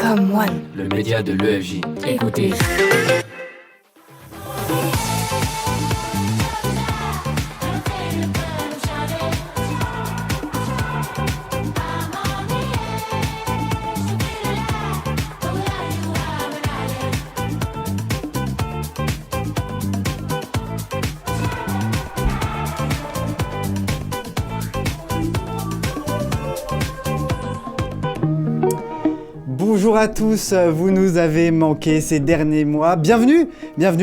Comme One, le média de l'EFJ. Écoutez. Bonjour à tous, vous nous avez manqué ces derniers mois. Bienvenue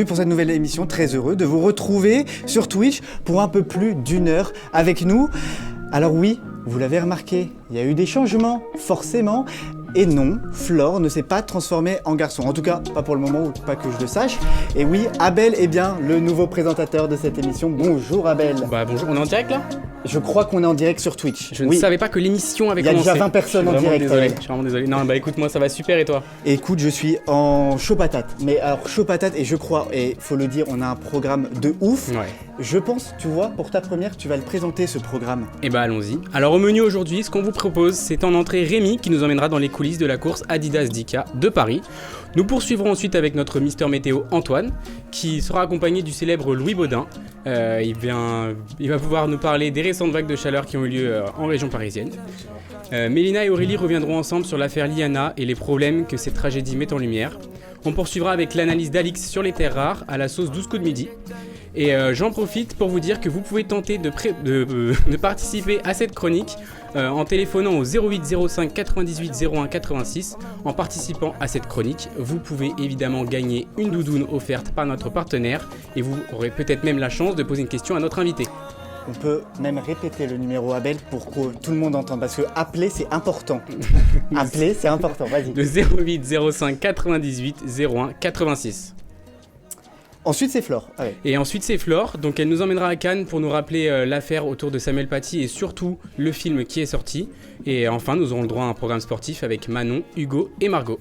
pour cette nouvelle émission, très heureux de vous retrouver sur Twitch pour un peu plus d'une heure avec nous. Alors oui, vous l'avez remarqué, il y a eu des changements, forcément. Et non, Flore ne s'est pas transformée en garçon. En tout cas, pas pour le moment, ou pas que je le sache. Et oui, Abel est bien le nouveau présentateur de cette émission. Bonjour Abel. Bonjour, on est en direct là ? Je crois qu'on est en direct sur Twitch. Je ne savais pas que l'émission avait commencé. Il y a déjà 20 personnes en direct. Je suis vraiment désolé. Non, écoute, moi ça va super et toi ? Écoute, je suis en chaud patate. Mais alors chaud patate et je crois, et faut le dire, on a un programme de ouf. Ouais. Je pense, tu vois, pour ta première, tu vas le présenter ce programme. Eh allons-y. Alors au menu aujourd'hui, ce qu'on vous propose, c'est en entrée Rémi qui nous emmènera dans les coulisses de la course Adidas Dika de Paris. Nous poursuivrons ensuite avec notre Mister Météo Antoine, qui sera accompagné du célèbre Louis Baudin. Il va pouvoir nous parler des récentes vagues de chaleur qui ont eu lieu en région parisienne. Mélina et Aurélie reviendront ensemble sur l'affaire Liana et les problèmes que cette tragédie met en lumière. On poursuivra avec l'analyse d'Alix sur les terres rares à la sauce 12 coups de midi. Et j'en profite pour vous dire que vous pouvez tenter de participer à cette chronique en téléphonant au 08 05 98 01 86. En participant à cette chronique, vous pouvez évidemment gagner une doudoune offerte par notre partenaire et vous aurez peut-être même la chance de poser une question à notre invité. On peut même répéter le numéro Abel pour que tout le monde entende, parce que appeler c'est important. Appeler c'est important, vas-y. Le 08 05 98 01 86. Ensuite c'est Flore. Allez. Et ensuite c'est Flore, donc elle nous emmènera à Cannes pour nous rappeler l'affaire autour de Samuel Paty et surtout le film qui est sorti. Et enfin nous aurons le droit à un programme sportif avec Manon, Hugo et Margot.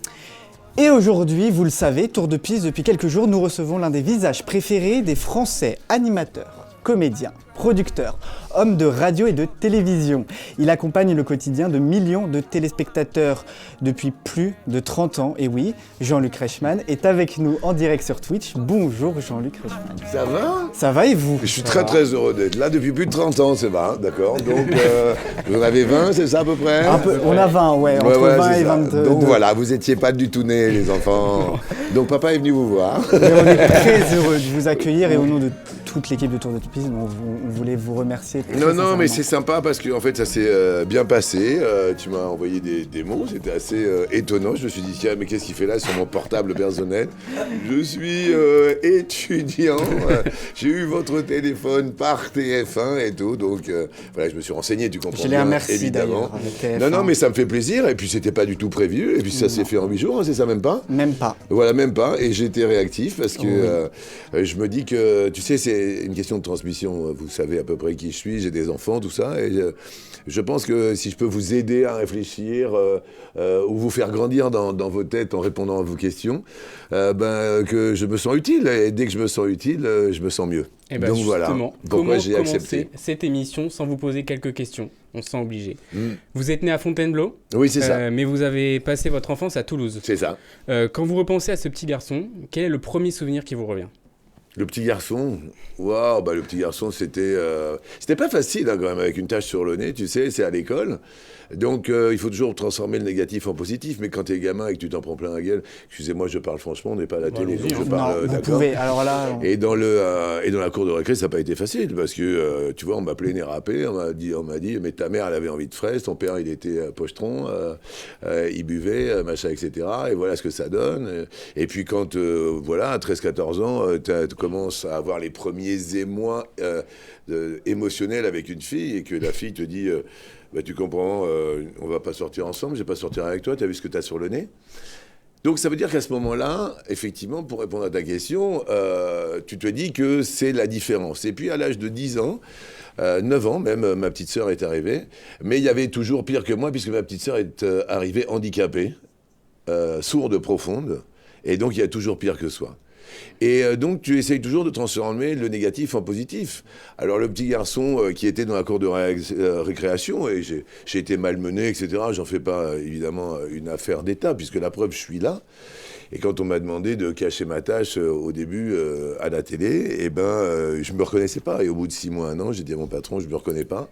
Et aujourd'hui, vous le savez, Tour de piste, depuis quelques jours, nous recevons l'un des visages préférés des Français, animateurs, comédiens, producteurs, hommes de radio et de télévision. Il accompagne le quotidien de millions de téléspectateurs depuis plus de 30 ans. Et oui, Jean-Luc Reichmann est avec nous en direct sur Twitch. Bonjour Jean-Luc Reichmann. Ça va ? Ça va et vous ? Je suis très heureux d'être là depuis plus de 30 ans, c'est vrai, d'accord. Donc vous en avez 20, c'est ça à peu près ? On a 20, ouais, entre 20 et 22. Donc voilà, vous étiez pas du tout nés les enfants. Donc papa est venu vous voir. Et on est très heureux de vous accueillir et au nom de toute l'équipe de Tour de piste, on voulait vous remercier. Non, mais c'est sympa parce que en fait ça s'est bien passé. Tu m'as envoyé des mots, c'était assez étonnant. Je me suis dit tiens, mais qu'est-ce qu'il fait là sur mon portable personnel ? Je suis étudiant. J'ai eu votre téléphone par TF1 et tout, donc voilà, je me suis renseigné, tu comprends bien, bien, merci, évidemment. TF1. Non, mais ça me fait plaisir. Et puis c'était pas du tout prévu. Et puis ça s'est fait en 8 jours, hein, c'est ça même pas ? Même pas. Voilà, même pas. Et j'ai été réactif parce que je me dis que, tu sais, c'est une question de transmission. Vous savez à peu près qui je suis, j'ai des enfants, tout ça. Et je pense que si je peux vous aider à réfléchir ou vous faire grandir dans vos têtes en répondant à vos questions, que je me sens utile. Et dès que je me sens utile, je me sens mieux. Et donc voilà pourquoi j'ai accepté cette émission sans vous poser quelques questions. On se sent obligé. Vous êtes né à Fontainebleau. Oui, c'est ça. Mais vous avez passé votre enfance à Toulouse. C'est ça. Quand vous repensez à ce petit garçon, quel est le premier souvenir qui vous revient ? Le petit garçon, le petit garçon, c'était pas facile hein, quand même, avec une tache sur le nez, tu sais, c'est à l'école. Donc il faut toujours transformer le négatif en positif, mais quand t'es gamin et que tu t'en prends plein la gueule, excusez-moi, je parle franchement, on n'est pas à la télé, donc je parle, non, vous d'accord. pouvez, alors là... Et dans la cour de récré, ça n'a pas été facile, parce que, tu vois, on m'appelait Nérapé, on m'a dit, mais ta mère, elle avait envie de fraises, ton père, il était pochetron, il buvait, machin, etc., et voilà ce que ça donne. Et puis quand, à 13-14 ans, tu commences à avoir les premiers émois émotionnels avec une fille, et que la fille te dit... tu comprends, on va pas sortir ensemble, je vais pas sortir avec toi, tu as vu ce que tu as sur le nez ? Donc ça veut dire qu'à ce moment-là, effectivement, pour répondre à ta question, tu te dis que c'est la différence. Et puis à l'âge de 10 ans, 9 ans même, ma petite sœur est arrivée, mais il y avait toujours pire que moi, puisque ma petite sœur est arrivée handicapée, sourde profonde, et donc il y a toujours pire que soi. Et donc, tu essayes toujours de transformer le négatif en positif. Alors, le petit garçon qui était dans la cour de récréation, et j'ai été malmené, etc., j'en fais pas, évidemment, une affaire d'État, puisque la preuve, je suis là. Et quand on m'a demandé de cacher ma tâche au début à la télé, eh ben, je me reconnaissais pas. Et au bout de 6 mois, 1 an, j'ai dit à mon patron, je me reconnais pas.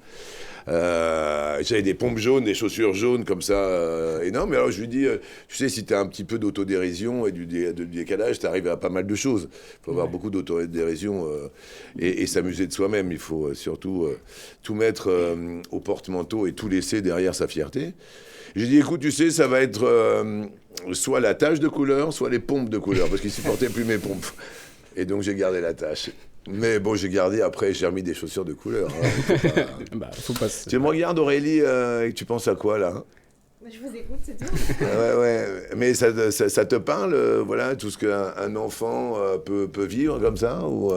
J'avais des pompes jaunes, des chaussures jaunes comme ça, énormes. Mais alors je lui dis, tu sais, si tu as un petit peu d'autodérision et du décalage, tu arrives à pas mal de choses. Il faut avoir beaucoup d'autodérision et s'amuser de soi-même. Il faut surtout tout mettre au porte-manteau et tout laisser derrière sa fierté. J'ai dit, écoute, tu sais, ça va être soit la tache de couleur, soit les pompes de couleur, parce qu'il ne supportait plus mes pompes. Et donc j'ai gardé la tache. Mais bon, j'ai gardé, après, j'ai remis des chaussures de couleur. Hein, faut pas Tu me regardes, Aurélie, et tu penses à quoi, là? Je vous écoute, c'est tout. Ouais. Mais ça te parle, voilà, tout ce qu'un enfant peut vivre comme ça ou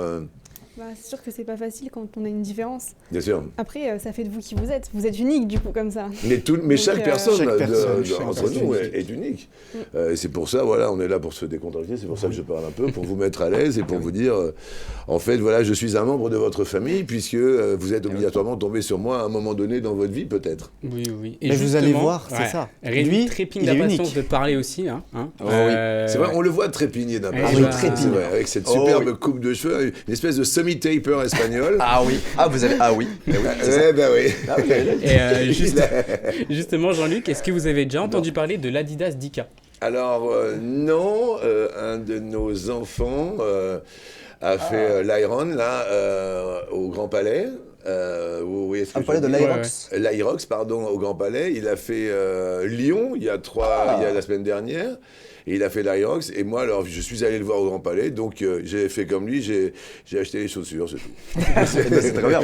C'est sûr que c'est pas facile quand on a une différence. Bien sûr. Après, ça fait de vous qui vous êtes. Vous êtes unique, du coup, comme ça. Mais Donc, chaque personne, chaque entre personne nous est unique. C'est pour ça, voilà, on est là pour se décontracter. C'est pour ça que je parle un peu, pour vous mettre à l'aise et pour vous dire, en fait, voilà, je suis un membre de votre famille, puisque vous êtes obligatoirement tombé sur moi à un moment donné dans votre vie, peut-être. Oui. Mais vous allez voir, c'est ça. Rémi trépigne il est d'impatience unique. de parler aussi. Hein. C'est vrai, on le voit trépigner d'impatience. oui, trépigne. C'est vrai, avec cette superbe coupe de cheveux, une espèce de semi-taper espagnol. Ah oui. Ah, vous avez. Ah oui. Ben oui. Et justement, Jean-Luc, est-ce que vous avez déjà entendu parler de l'Adidas Dika? Alors, non, un de nos enfants a fait l'Iron, là, au Grand Palais. Oui, On parlait de l'Aerox. L'Aerox, pardon, au Grand Palais. Il a fait Lyon il y a la semaine dernière. Et il a fait l'Aerox. Et moi, alors, je suis allé le voir au Grand Palais. Donc, j'ai fait comme lui, j'ai acheté les chaussures, c'est tout. C'est très bien.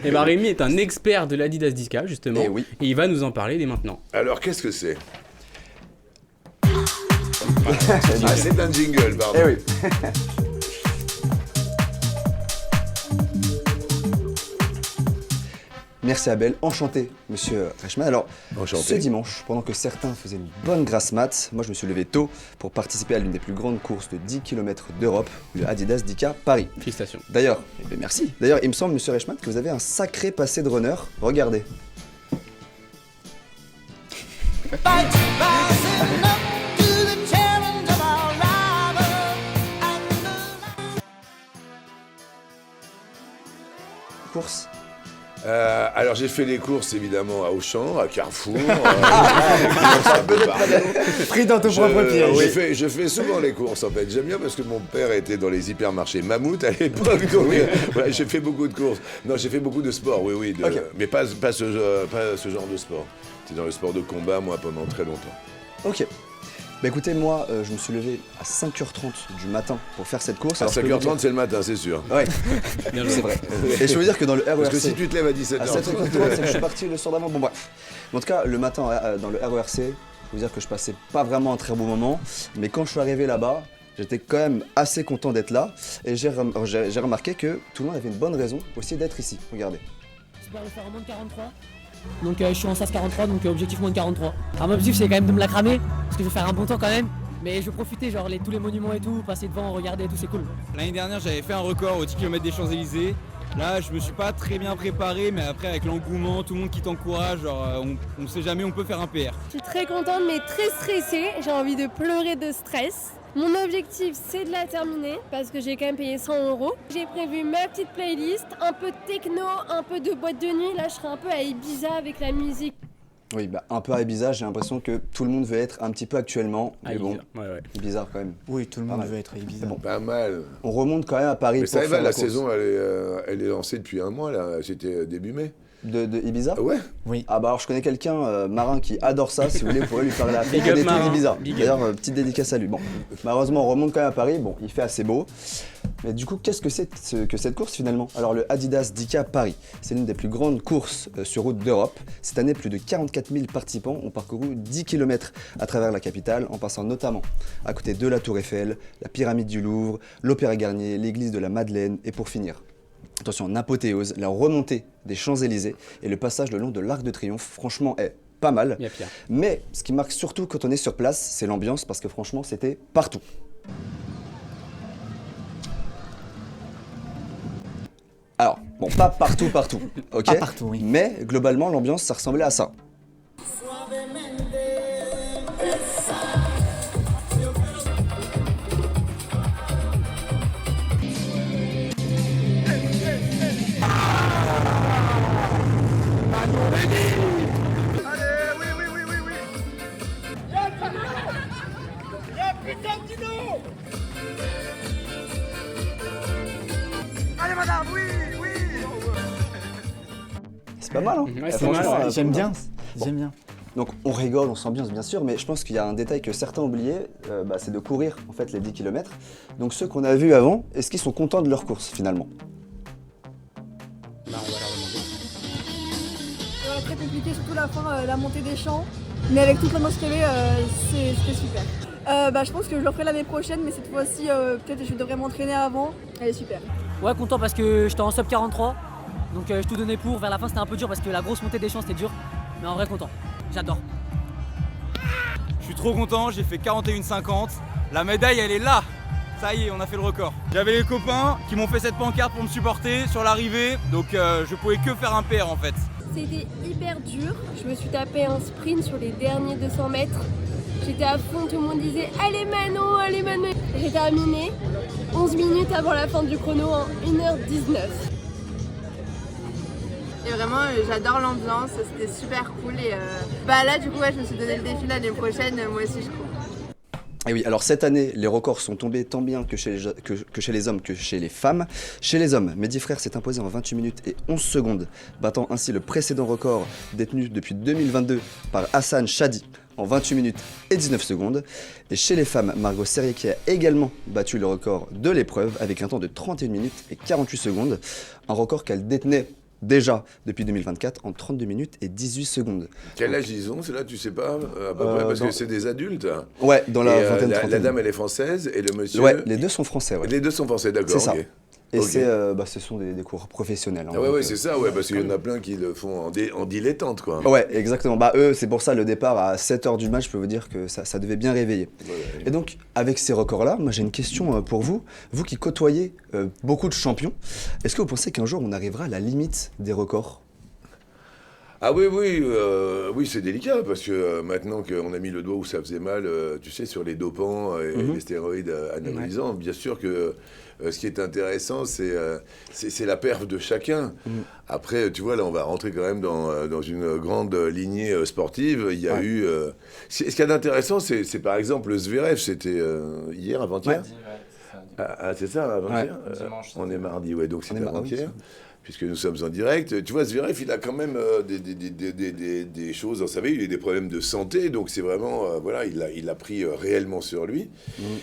Et ben Rémi est un expert de l'Adidas Dika, justement. Eh oui. Et il va nous en parler dès maintenant. Alors, qu'est-ce que c'est? C'est un jingle, pardon. Eh oui. Merci Abel, enchanté Monsieur Reichmann. Alors, Enchanté. ce dimanche, pendant que certains faisaient une bonne grasse mat, moi je me suis levé tôt pour participer à l'une des plus grandes courses de 10 km d'Europe, le Adidas Dika Paris. Félicitations. D'ailleurs, merci. D'ailleurs, il me semble, Monsieur Reichmann, que vous avez un sacré passé de runner. Regardez. Course. Alors j'ai fait les courses évidemment à Auchan, à Carrefour. Un peu Pris dans ton propre piège. Je fais souvent les courses en fait. J'aime bien parce que mon père était dans les hypermarchés Mammouth à l'époque. Donc voilà, j'ai fait beaucoup de courses. Non, j'ai fait beaucoup de sport, oui. Okay. Mais pas ce genre de sport. C'était dans le sport de combat moi pendant très longtemps. Ok. Bah écoutez, moi, je me suis levé à 5h30 du matin pour faire cette course. À Alors, je peux vous 5h30 c'est le matin, c'est sûr. dire- Ouais, c'est vrai. Et je veux dire que dans le RERC... Parce que si tu te lèves à 17h30... À 7h30, c'est que je suis parti le soir d'avant. Bon bref. En tout cas, le matin dans le RERC, je veux dire que je passais pas vraiment un très bon moment. Mais quand je suis arrivé là-bas, j'étais quand même assez content d'être là. Et j'ai remarqué que tout le monde avait une bonne raison aussi d'être ici. Regardez. J'espère le faire en moins de 43. Donc je suis en SAS 43, donc objectif moins de 43. Alors mon objectif c'est quand même de me la cramer, parce que je vais faire un bon temps quand même. Mais je vais profiter, genre tous les monuments et tout, passer devant, regarder et tout, c'est cool. L'année dernière j'avais fait un record au 10 km des Champs-Élysées. Là je me suis pas très bien préparé, mais après avec l'engouement, tout le monde qui t'encourage, genre on sait jamais, on peut faire un PR. Je suis très contente mais très stressée, j'ai envie de pleurer de stress. Mon objectif c'est de la terminer parce que j'ai quand même payé 100 €. J'ai prévu ma petite playlist, un peu de techno, un peu de boîte de nuit. Là je serai un peu à Ibiza avec la musique. Oui, bah un peu à Ibiza, j'ai l'impression que tout le monde veut être un petit peu actuellement. Mais bon, Ouais. Ibiza quand même. Oui, tout le Pas monde mal. veut être à Ibiza. Bon. Pas mal. On remonte quand même à Paris Mais pour ça faire va, la course. saison elle est lancée depuis un mois là. C'était début mai. De Ibiza. Ah ouais. Ah bah alors je connais quelqu'un, marin, qui adore ça, si vous voulez, vous pourrez lui parler à Big propos up, des tours marin. d'Ibiza. Big up. D'ailleurs, petite dédicace à lui. Bon, malheureusement on remonte quand même à Paris, bon, il fait assez beau. Mais du coup, qu'est-ce que c'est que cette course finalement? Alors le Adidas Dika Paris, c'est l'une des plus grandes courses sur route d'Europe. Cette année, plus de 44 000 participants ont parcouru 10 km à travers la capitale, en passant notamment à côté de la Tour Eiffel, la pyramide du Louvre, l'Opéra Garnier, l'église de la Madeleine et pour finir, attention, en apothéose, la remontée des Champs-Élysées et le passage le long de l'Arc de Triomphe, franchement, est pas mal. Il y a pire. Mais ce qui marque surtout quand on est sur place, c'est l'ambiance, parce que franchement, c'était partout. Alors, bon, pas partout, ok. Pas partout, oui. Mais globalement, l'ambiance, ça ressemblait à ça. C'est pas mal, hein. Ouais, c'est Franchement, mal, ouais. J'aime bien. Bon. J'aime bien. Donc on rigole, on s'ambiance bien sûr, mais je pense qu'il y a un détail que certains oubliaient, c'est de courir en fait les 10 km. Donc ceux qu'on a vus avant, est-ce qu'ils sont contents de leur course finalement? Bah, on va leur demander. Très compliqué, surtout la fin, la montée des champs. Mais avec toute l'ambiance qu'il y avait, c'était super. Je pense que je le ferai l'année prochaine, mais cette fois-ci, peut-être je devrais m'entraîner avant. Elle est super. Ouais, content parce que j'étais en sub 43. Donc je tout donnais pour. Vers la fin, c'était un peu dur parce que la grosse montée des champs, c'était dur. Mais en vrai, content. J'adore. Je suis trop content, j'ai fait 41,50. La médaille, elle est là. Ça y est, on a fait le record. J'avais les copains qui m'ont fait cette pancarte pour me supporter sur l'arrivée, donc je pouvais que faire un PR en fait. C'était hyper dur. Je me suis tapé un sprint sur les derniers 200 mètres. J'étais à fond, tout le monde disait allez Manon, allez Manon. J'ai terminé 11 minutes avant la fin du chrono en 1h19. Et vraiment, j'adore l'ambiance, c'était super cool. Et là, du coup, je me suis donné le défi l'année prochaine, moi aussi je cours. Et oui, alors cette année, les records sont tombés tant bien que chez les hommes que chez les femmes. Chez les hommes, Mehdi Frère s'est imposé en 28 minutes et 11 secondes, battant ainsi le précédent record détenu depuis 2022 par Hassan Chadi en 28 minutes et 19 secondes. Et chez les femmes, Margot Serrier qui a également battu le record de l'épreuve avec un temps de 31 minutes et 48 secondes, un record qu'elle détenait déjà depuis 2024 en 32 minutes et 18 secondes. Quel âge ils ont, c'est là, tu sais pas, à peu près, parce que c'est des adultes. Hein. Ouais, dans la vingtaine, la trentaine. dame, elle est française, et le monsieur... Ouais, les deux sont français, ouais. Les deux sont français, d'accord, C'est ça. ok. Et Ok. ce sont des coureurs professionnels. Hein, Ah ouais, donc, ouais, c'est ça, ouais, parce qu'il y en a plein qui le font en dilettante, quoi. Ouais, exactement. Eux, c'est pour ça le départ à 7h du match, je peux vous dire que ça devait bien réveiller. Ouais. Et donc, avec ces records-là, moi j'ai une question pour vous. Vous qui côtoyez beaucoup de champions, est-ce que vous pensez qu'un jour on arrivera à la limite des records ? Ah oui, oui, c'est délicat, parce que maintenant qu'on a mis le doigt où ça faisait mal, tu sais, sur les dopants et les stéroïdes anabolisants, bien sûr que ce qui est intéressant, c'est la perf de chacun. Après, tu vois, là, on va rentrer quand même dans une grande lignée sportive. Il y a eu... ce qu'il y a d'intéressant, c'est par exemple le Zverev, c'était hier, avant-hier. C'est ça, avant-hier. On est mardi, ouais, donc c'était avant-hier. Puisque nous sommes en direct. Tu vois, Zverev, il a quand même des choses dans sa vie. Il a eu des problèmes de santé, donc c'est vraiment... voilà, il a pris réellement sur lui.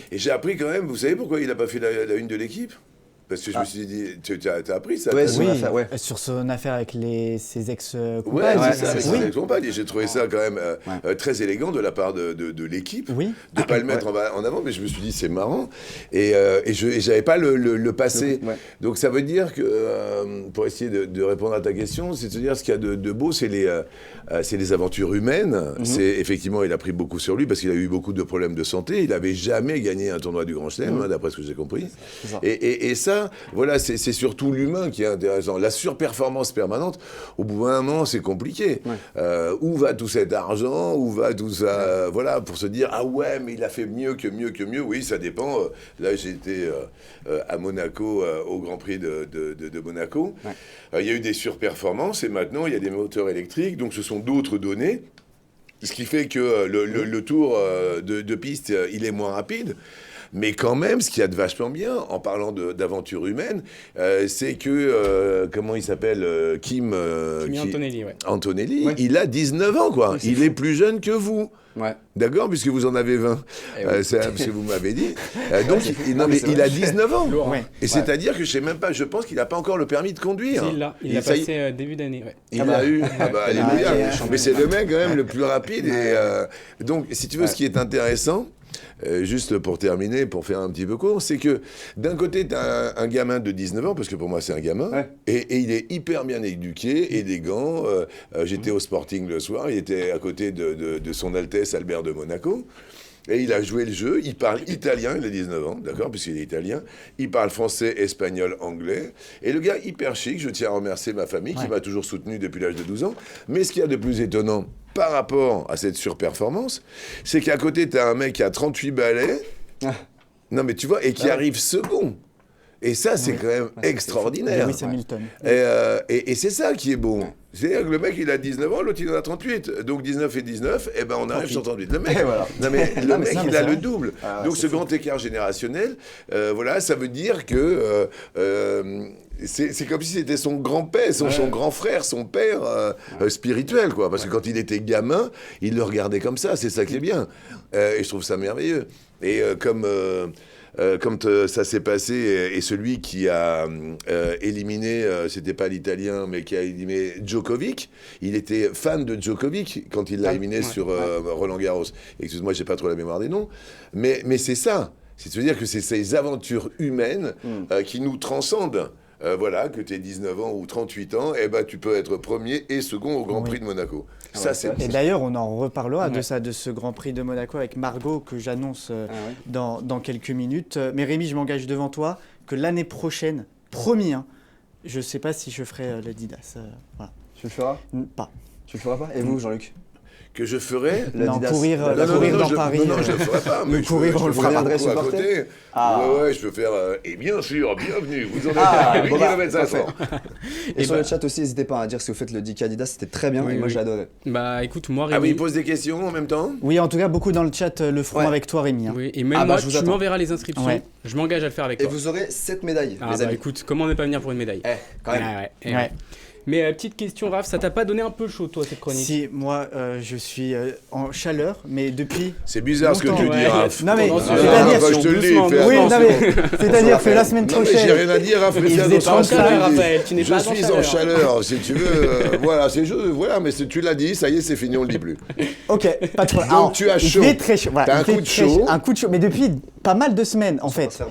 Et j'ai appris quand même, vous savez pourquoi il n'a pas fait la une de l'équipe ? Parce que je me suis dit, tu as appris ça? Ouais, Oui, affaire, ouais. sur son affaire avec ses ex-compagnes. Ouais, c'est ça, avec oui. ses ex-compagnes. Et j'ai trouvé ça quand même très élégant de la part de l'équipe, Oui. de ne pas le mettre en avant, mais je me suis dit, c'est marrant. Et je n'avais pas le passé. Ouais. Donc ça veut dire que, pour essayer de répondre à ta question, c'est de se dire ce qu'il y a de beau, c'est les aventures humaines. C'est effectivement, il a pris beaucoup sur lui parce qu'il a eu beaucoup de problèmes de santé. Il n'avait jamais gagné un tournoi du Grand Chelem, d'après ce que j'ai compris. Et ça, voilà, c'est surtout l'humain qui est intéressant. La surperformance permanente, au bout d'un moment, c'est compliqué. Où va tout cet argent? Où va tout ça? Voilà, pour se dire, ah ouais, mais il a fait mieux que mieux. Oui, ça dépend. Là, j'étais à Monaco, au Grand Prix de Monaco. Il y a eu des surperformances et maintenant, il y a des moteurs électriques. Donc, ce sont d'autres données. Ce qui fait que le tour de piste, il est moins rapide. Mais quand même, ce qu'il y a de vachement bien, en parlant d'aventure humaine, c'est que, comment il s'appelle, Kimi Antonelli, ouais. Antonelli, il a 19 ans, quoi. Il est plus jeune que vous. Ouais. D'accord, puisque vous en avez 20. C'est ce que vous m'avez dit. Donc, il a 19 ans. Ouais. Et c'est-à-dire que je sais même pas, je pense qu'il n'a pas encore le permis de conduire. Il l'a passé début d'année, ouais. Il l'a eu. Alléluia. Yeah. Mais c'est le mec, quand même, le plus rapide. Et, donc, si tu veux, ce qui est intéressant, juste pour terminer, pour faire un petit peu court, c'est que d'un côté, tu as un gamin de 19 ans, parce que pour moi, c'est un gamin, et il est hyper bien éduqué, élégant. J'étais au Sporting le soir, il était à côté de son Altesse Albert de Monaco. Et il a joué le jeu, il parle italien, il a 19 ans, d'accord, puisqu'il est italien. Il parle français, espagnol, anglais. Et le gars, hyper chic, je tiens à remercier ma famille qui m'a toujours soutenu depuis l'âge de 12 ans. Mais ce qu'il y a de plus étonnant par rapport à cette surperformance, c'est qu'à côté, tu as un mec qui a 38 balais, non mais tu vois, et qui arrive second. Et ça, c'est quand même extraordinaire. Lewis Hamilton. Et c'est ça qui est bon. C'est-à-dire que le mec, il a 19 ans, l'autre, il en a 38. Donc 19 et 19, eh ben, on arrive sur 38. Le mec, non, mais le mec, il a le double. Donc ce grand écart générationnel, voilà, ça veut dire que c'est comme si c'était son grand-père, son grand frère, son père spirituel, quoi. Parce que quand il était gamin, il le regardait comme ça. C'est ça qui est bien. Et je trouve ça merveilleux. Et comme ça s'est passé, et celui qui a éliminé, c'était pas l'Italien, mais qui a éliminé Djokovic, il était fan de Djokovic quand il l'a éliminé sur Roland Garros. Excuse-moi, j'ai pas trop la mémoire des noms, mais c'est ça. C'est-à-dire que c'est ces aventures humaines qui nous transcendent. Voilà, que tu aies 19 ans ou 38 ans, eh ben, tu peux être premier et second au Grand Prix de Monaco. Ça, c'est... Et d'ailleurs, on en reparlera de ce Grand Prix de Monaco avec Margot, que j'annonce dans quelques minutes. Mais Rémi, je m'engage devant toi que l'année prochaine, promis, je ne sais pas si je ferai l'Adidas. Voilà. Tu le feras Pas. Tu le feras pas? Et vous, Jean-Luc? Que je ferais courir dans Paris. Non, je ne le ferai pas. Mais courir, on le fera à côté. Ouais, je peux faire. Et bien sûr, bienvenue. Vous en êtes 8 km 500. Et sur le chat aussi, n'hésitez pas à dire si vous faites le 10K Adidas, c'était très bien. Et moi, j'ai adoré. Bah écoute, moi, Rémi. Ah oui, il pose des questions en même temps? Oui, en tout cas, beaucoup dans le chat le feront avec toi, Rémi. Oui, et même moi, tu m'enverras les inscriptions. Ouais. Je m'engage à le faire avec toi. Et vous aurez 7 médailles, les amis. Écoute, comment ne pas venir pour une médaille? Quand même. Ouais. Mais petite question, Raph, ça t'a pas donné un peu chaud, toi, cette chronique? Si, moi, je suis en chaleur, mais depuis... C'est bizarre ce que tu dis, Raph. Non, mais c'est-à-dire... je te le dis, oui, non, mais c'est-à-dire que la semaine prochaine... J'ai rien à dire, Raph, mais il faisait 30 Raphaël, tu n'es pas je suis en chaleur, si tu veux. Voilà, voilà, mais tu l'as dit, ça y est, c'est fini, on le dit plus. Ok, pas de problème. Donc tu as chaud. Il fait très chaud. T'as un coup de chaud. Un coup de chaud, mais depuis pas mal de semaines, en fait.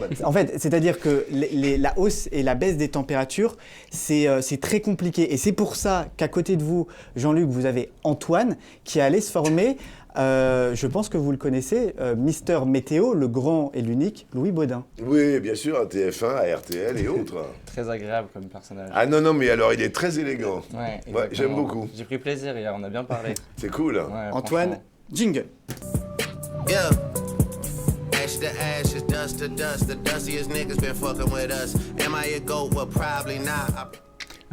C'est-à-dire que la hausse et la baisse des températures, c'est très compliqué. Et c'est pour ça qu'à côté de vous, Jean-Luc, vous avez Antoine qui est allé se former, je pense que vous le connaissez, Mister Météo, le grand et l'unique Louis Baudin. Oui, bien sûr, à TF1, à RTL et autres. Très agréable comme personnage. Ah non, mais alors il est très élégant. Ouais, j'aime beaucoup. J'ai pris plaisir hier, on a bien parlé. C'est cool. Ouais, Antoine, jingle. Yeah. Ash to ashes, dust to dust, the dustiest niggas been fucking with us. Am I a goat? Well, probably not.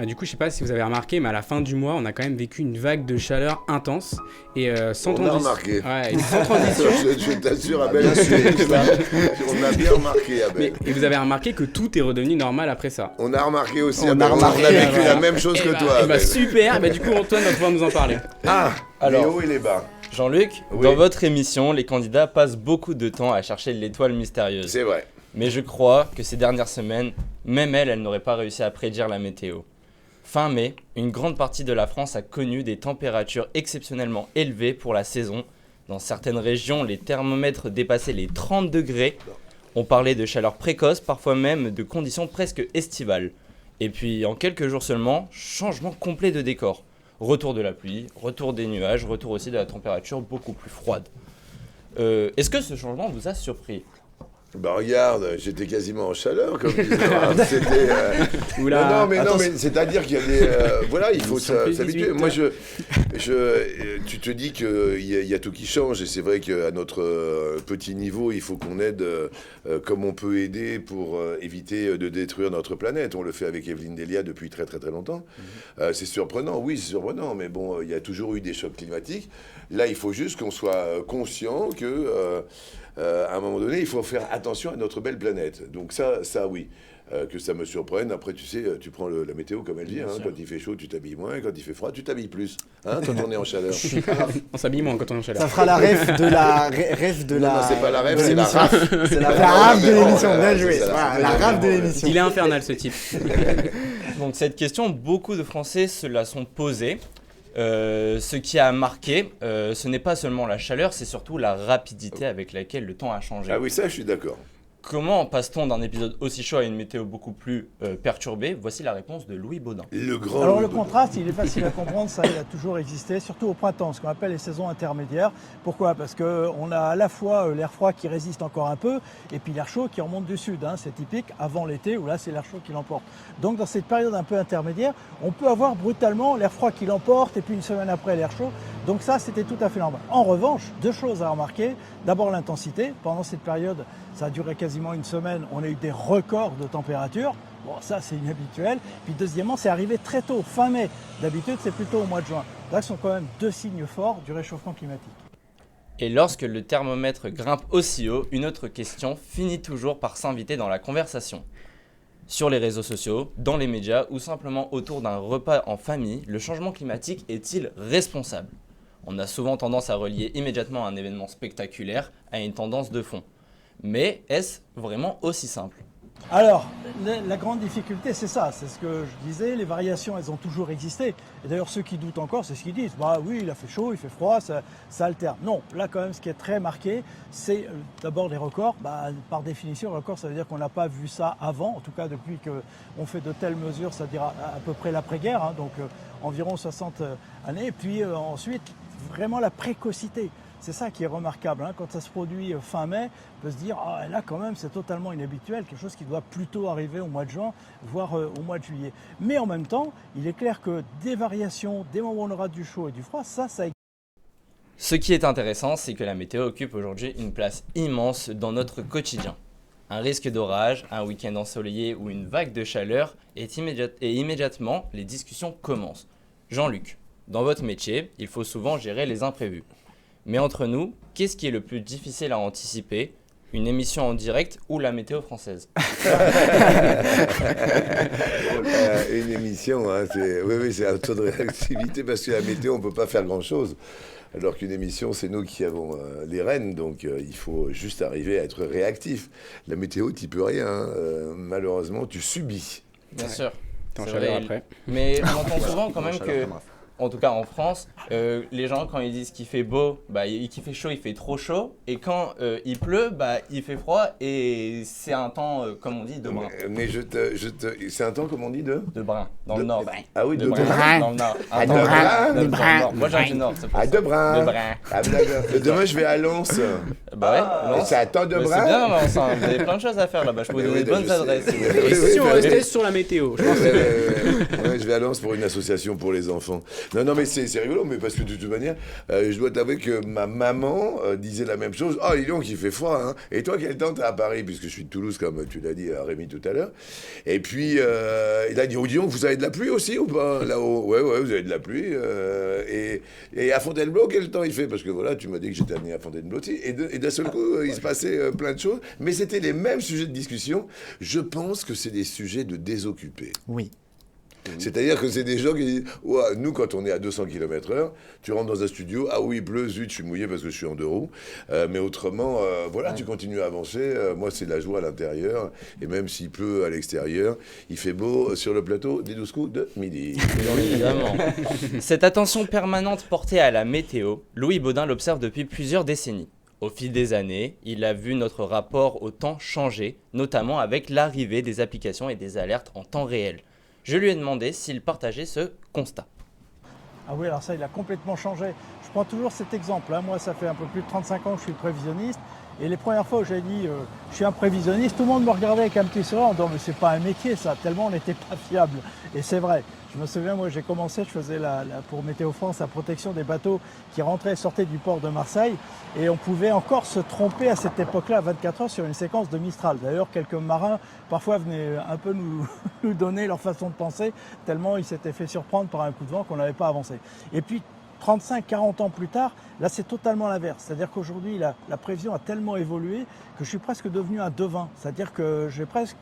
Du coup, je sais pas si vous avez remarqué, mais à la fin du mois, on a quand même vécu une vague de chaleur intense et sans transition. On a remarqué. Ouais, sans transition. je t'assure, Abel, on a bien remarqué, Abel. Et vous avez remarqué que tout est redevenu normal après ça. On a remarqué aussi, Abel. On a vécu la même chose que toi, Abel. Super, du coup, Antoine va pouvoir nous en parler. Les hauts et les bas. Jean-Luc, dans votre émission, les candidats passent beaucoup de temps à chercher l'étoile mystérieuse. C'est vrai. Mais je crois que ces dernières semaines, même elle n'aurait pas réussi à prédire la météo. Fin mai, une grande partie de la France a connu des températures exceptionnellement élevées pour la saison. Dans certaines régions, les thermomètres dépassaient les 30 degrés. On parlait de chaleur précoce, parfois même de conditions presque estivales. Et puis, en quelques jours seulement, changement complet de décor. Retour de la pluie, retour des nuages, retour aussi de la température beaucoup plus froide. Est-ce que ce changement vous a surpris ? Bah regarde, j'étais quasiment en chaleur, comme disait. C'était. Non, mais c'est-à-dire qu'il y a des. Voilà, il faut s'habituer. Moi, tu te dis qu'il y a tout qui change, et c'est vrai qu'à notre petit niveau, il faut qu'on aide comme on peut aider pour éviter de détruire notre planète. On le fait avec Evelyne Delia depuis très très très longtemps. C'est surprenant, oui, c'est surprenant, mais bon, il y a toujours eu des chocs climatiques. Là, il faut juste qu'on soit conscient que. À un moment donné, il faut faire attention à notre belle planète. Donc ça oui, que ça me surprenne. Après, tu sais, tu prends la météo comme elle vient. Quand il fait chaud, tu t'habilles moins. Quand il fait froid, tu t'habilles plus. Quand on est en chaleur. On s'habille moins quand on est en chaleur. Ça fera la ref de la... Non, c'est pas la ref, c'est la raf. C'est la raf de l'émission. Bien joué. La raf de l'émission. Il est infernal, ce type. Donc cette question, beaucoup de Français se la sont posées. Ce qui a marqué, ce n'est pas seulement la chaleur, c'est surtout la rapidité avec laquelle le temps a changé. Ah oui, ça, je suis d'accord. Comment passe-t-on d'un épisode aussi chaud à une météo beaucoup plus perturbée? Voici la réponse de Louis Baudin. Alors le contraste, il est facile à comprendre, ça il a toujours existé, surtout au printemps, ce qu'on appelle les saisons intermédiaires. Pourquoi? Parce qu'on a à la fois l'air froid qui résiste encore un peu, et puis l'air chaud qui remonte du sud. C'est typique avant l'été, où là c'est l'air chaud qui l'emporte. Donc dans cette période un peu intermédiaire, on peut avoir brutalement l'air froid qui l'emporte, et puis une semaine après l'air chaud. Donc ça, c'était tout à fait normal. En revanche, deux choses à remarquer. D'abord l'intensité. Pendant cette période, ça a duré quasiment une semaine, on a eu des records de température. Bon, ça c'est inhabituel. Puis deuxièmement, c'est arrivé très tôt, fin mai. D'habitude, c'est plutôt au mois de juin. Là, ce sont quand même deux signes forts du réchauffement climatique. Et lorsque le thermomètre grimpe aussi haut, une autre question finit toujours par s'inviter dans la conversation. Sur les réseaux sociaux, dans les médias ou simplement autour d'un repas en famille, le changement climatique est-il responsable? On a souvent tendance à relier immédiatement un événement spectaculaire à une tendance de fond. Mais est-ce vraiment aussi simple? Alors, la grande difficulté, c'est ça, c'est ce que je disais, les variations, elles ont toujours existé. Et d'ailleurs, ceux qui doutent encore, c'est ce qu'ils disent. Bah oui, il a fait chaud, il fait froid, ça alterne. Non, là quand même, ce qui est très marqué, c'est d'abord les records. Par définition, record, ça veut dire qu'on n'a pas vu ça avant, en tout cas depuis qu'on fait de telles mesures, c'est-à-dire à peu près l'après-guerre, donc environ 60 années. Et puis ensuite, vraiment la précocité. C'est ça qui est remarquable. Quand ça se produit fin mai, on peut se dire là quand même c'est totalement inhabituel, quelque chose qui doit plutôt arriver au mois de juin, voire au mois de juillet. Mais en même temps, il est clair que des variations, des moments où on aura du chaud et du froid, ça existe. Ce qui est intéressant, c'est que la météo occupe aujourd'hui une place immense dans notre quotidien. Un risque d'orage, un week-end ensoleillé ou une vague de chaleur, et immédiatement les discussions commencent. Jean-Luc, dans votre métier, il faut souvent gérer les imprévus. Mais entre nous, qu'est-ce qui est le plus difficile à anticiper? Une émission en direct ou la météo française? Une émission, c'est un taux de réactivité parce que la météo, on ne peut pas faire grand-chose. Alors qu'une émission, c'est nous qui avons les rênes, donc il faut juste arriver à être réactif. La météo, tu n'y peux rien. Malheureusement, tu subis. Bien sûr. T'en chaleur après. Mais on entend souvent quand même que... En tout cas en France, les gens quand ils disent qu'il fait beau, qu'il fait chaud, il fait trop chaud. Et quand il pleut, il fait froid et c'est un temps, comme on dit, de brun. Mais c'est un temps, comme on dit, de brun, dans le nord. Ah oui, de brun. Dans le nord. De brun. Moi j'ai du nord, c'est pour ça. De brun. De brun. Demain je vais à Lens. C'est un temps de brun. C'est bien Lens, vous avez plein de choses à faire là-bas. Je peux vous donner de bonnes adresses. Et si on restait sur la météo, je pense je vais à Lens pour une association pour les enfants. Non, mais c'est rigolo, mais parce que de toute manière, je dois t'avouer que ma maman disait la même chose. Oh, dis donc, il fait froid, hein. Et toi, quel temps t'as à Paris? Puisque je suis de Toulouse, comme tu l'as dit à Rémi tout à l'heure. Et puis, il a dit, oh, dis donc, vous avez de la pluie aussi ou pas, là-haut? Ouais, vous avez de la pluie. Et à Fontainebleau, quel temps il fait? Parce que voilà, tu m'as dit que j'étais amené à Fontainebleau aussi. Et d'un seul coup, il se passait plein de choses. Mais c'était les mêmes sujets de discussion. Je pense que c'est des sujets de désoccupés. Oui. C'est-à-dire que c'est des gens qui disent nous, quand on est à 200 km/h, tu rentres dans un studio, ah oui, il pleut, zut, je suis mouillé parce que je suis en deux roues. Mais autrement, tu continues à avancer. Moi, c'est la joie à l'intérieur. Et même s'il pleut à l'extérieur, il fait beau sur le plateau des 12 coups de midi. Évidemment. Cette attention permanente portée à la météo, Louis Baudin l'observe depuis plusieurs décennies. Au fil des années, il a vu notre rapport au temps changer, notamment avec l'arrivée des applications et des alertes en temps réel. Je lui ai demandé s'il partageait ce constat. Ah oui, alors ça, il a complètement changé. Je prends toujours cet exemple. Moi, ça fait un peu plus de 35 ans que je suis prévisionniste. Et les premières fois où j'ai dit je suis un prévisionniste, tout le monde me regardait avec un petit sourire en disant mais c'est pas un métier ça, tellement on n'était pas fiable. Et c'est vrai. Je me souviens, moi j'ai commencé, je faisais pour Météo France la protection des bateaux qui rentraient et sortaient du port de Marseille. Et on pouvait encore se tromper à cette époque-là, à 24 heures, sur une séquence de Mistral. D'ailleurs, quelques marins parfois venaient un peu nous donner leur façon de penser, tellement ils s'étaient fait surprendre par un coup de vent qu'on n'avait pas avancé. Et puis 35-40 ans plus tard, là c'est totalement l'inverse. C'est-à-dire qu'aujourd'hui la prévision a tellement évolué que je suis presque devenu un devin. C'est-à-dire que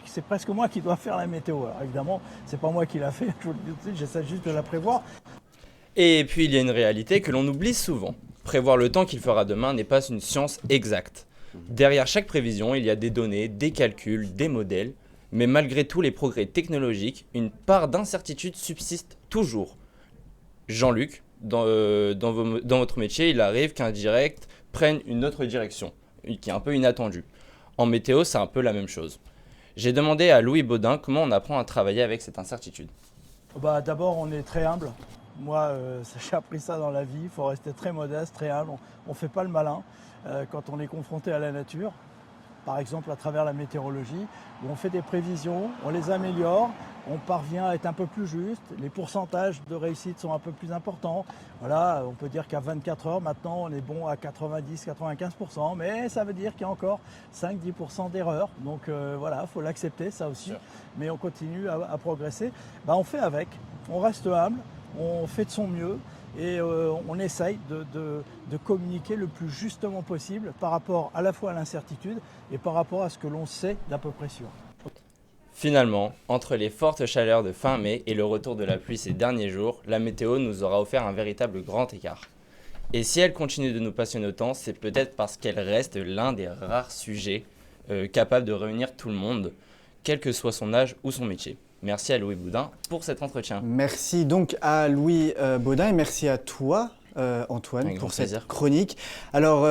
c'est presque moi qui dois faire la météo. Alors évidemment, c'est pas moi qui l'a fait, je vous le dis tout de suite, j'essaie juste de la prévoir. Et puis il y a une réalité que l'on oublie souvent. Prévoir le temps qu'il fera demain n'est pas une science exacte. Derrière chaque prévision, il y a des données, des calculs, des modèles. Mais malgré tous les progrès technologiques, une part d'incertitude subsiste toujours. Jean-Luc, dans votre métier, il arrive qu'un direct prenne une autre direction, qui est un peu inattendue. En météo, c'est un peu la même chose. J'ai demandé à Louis Baudin comment on apprend à travailler avec cette incertitude. D'abord, on est très humble. Moi, j'ai appris ça dans la vie. Il faut rester très modeste, très humble. On ne fait pas le malin quand on est confronté à la nature. Par exemple, à travers la météorologie, où on fait des prévisions, on les améliore, on parvient à être un peu plus juste. Les pourcentages de réussite sont un peu plus importants. Voilà, on peut dire qu'à 24 heures, maintenant, on est bon à 90-95%, mais ça veut dire qu'il y a encore 5-10% d'erreurs. Donc voilà, il faut l'accepter, ça aussi. Mais on continue à progresser. On fait avec, on reste humble, on fait de son mieux. Et on essaye de communiquer le plus justement possible par rapport à la fois à l'incertitude et par rapport à ce que l'on sait d'à peu près sûr. Finalement, entre les fortes chaleurs de fin mai et le retour de la pluie ces derniers jours, la météo nous aura offert un véritable grand écart. Et si elle continue de nous passionner autant, c'est peut-être parce qu'elle reste l'un des rares sujets capables de réunir tout le monde, quel que soit son âge ou son métier. Merci à Louis Baudin pour cet entretien. Merci donc à Louis Baudin et merci à toi, Antoine, pour cette chronique. Alors,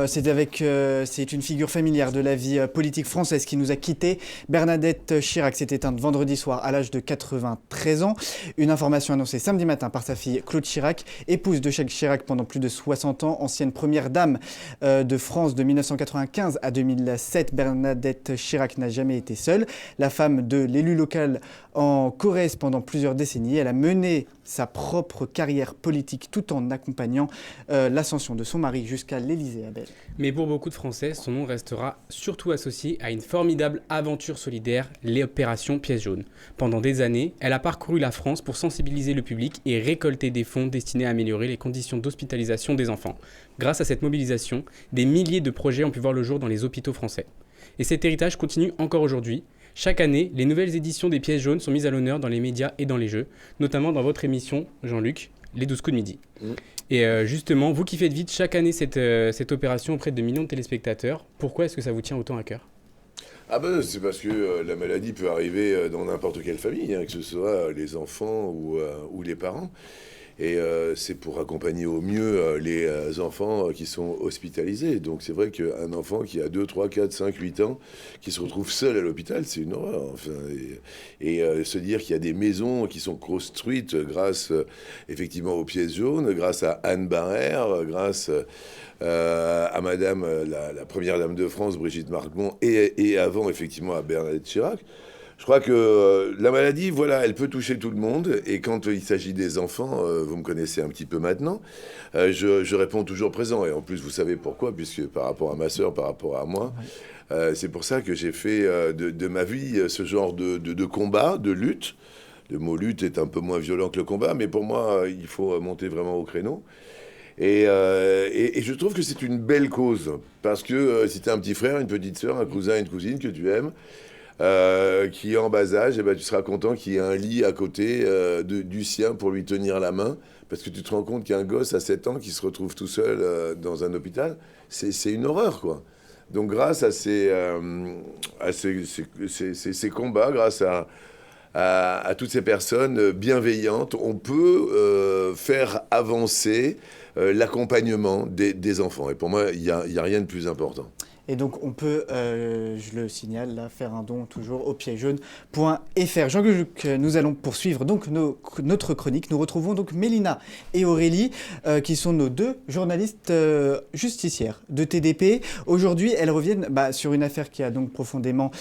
c'est une figure familière de la vie politique française qui nous a quittés. Bernadette Chirac s'est éteinte vendredi soir à l'âge de 93 ans. Une information annoncée samedi matin par sa fille Claude Chirac, épouse de Jacques Chirac pendant plus de 60 ans, ancienne première dame de France de 1995 à 2007. Bernadette Chirac n'a jamais été seule. La femme de l'élu local en Corrèze pendant plusieurs décennies. Elle a mené sa propre carrière politique tout en accompagnant l'ascension de son mari jusqu'à l'Élysée, Abel. Mais pour beaucoup de Français, son nom restera surtout associé à une formidable aventure solidaire, l'opération Pièce jaune. Pendant des années, elle a parcouru la France pour sensibiliser le public et récolter des fonds destinés à améliorer les conditions d'hospitalisation des enfants. Grâce à cette mobilisation, des milliers de projets ont pu voir le jour dans les hôpitaux français. Et cet héritage continue encore aujourd'hui. Chaque année, les nouvelles éditions des Pièces jaunes sont mises à l'honneur dans les médias et dans les jeux, notamment dans votre émission, Jean-Luc, les 12 coups de midi. Et justement, vous qui faites vite chaque année cette opération auprès de millions de téléspectateurs, pourquoi est-ce que ça vous tient autant à cœur ? C'est parce que la maladie peut arriver dans n'importe quelle famille, que ce soit les enfants ou les parents. Et c'est pour accompagner au mieux les enfants qui sont hospitalisés. Donc c'est vrai qu'un enfant qui a 2, 3, 4, 5, 8 ans, qui se retrouve seul à l'hôpital, c'est une horreur. Enfin, et se dire qu'il y a des maisons qui sont construites grâce effectivement aux Pièces jaunes, grâce à Anne Barrère, grâce à Madame, la première dame de France, Brigitte Marquemont, et avant effectivement à Bernadette Chirac. Je crois que la maladie, voilà, elle peut toucher tout le monde. Et quand il s'agit des enfants, vous me connaissez un petit peu maintenant, je réponds toujours présent. Et en plus, vous savez pourquoi, puisque par rapport à ma sœur, par rapport à moi, c'est pour ça que j'ai fait de ma vie ce genre de combat, de lutte. Le mot lutte est un peu moins violent que le combat, mais pour moi, il faut monter vraiment au créneau. Et je trouve que c'est une belle cause. Parce que si tu as un petit frère, une petite sœur, un cousin, une cousine que tu aimes, qui est en bas âge, tu seras content qu'il y ait un lit à côté du sien pour lui tenir la main, parce que tu te rends compte qu'un gosse à 7 ans qui se retrouve tout seul dans un hôpital, c'est une horreur, quoi. Donc grâce à ces combats, grâce à toutes ces personnes bienveillantes, on peut faire avancer l'accompagnement des enfants. Et pour moi, il y a rien de plus important. Et donc, on peut, je le signale, là, faire un don toujours au piècejaune.fr. Jean-Luc, nous allons poursuivre donc notre chronique. Nous retrouvons donc Mélina et Aurélie, qui sont nos deux journalistes justicières de TDP. Aujourd'hui, elles reviennent sur une affaire qui a donc profondément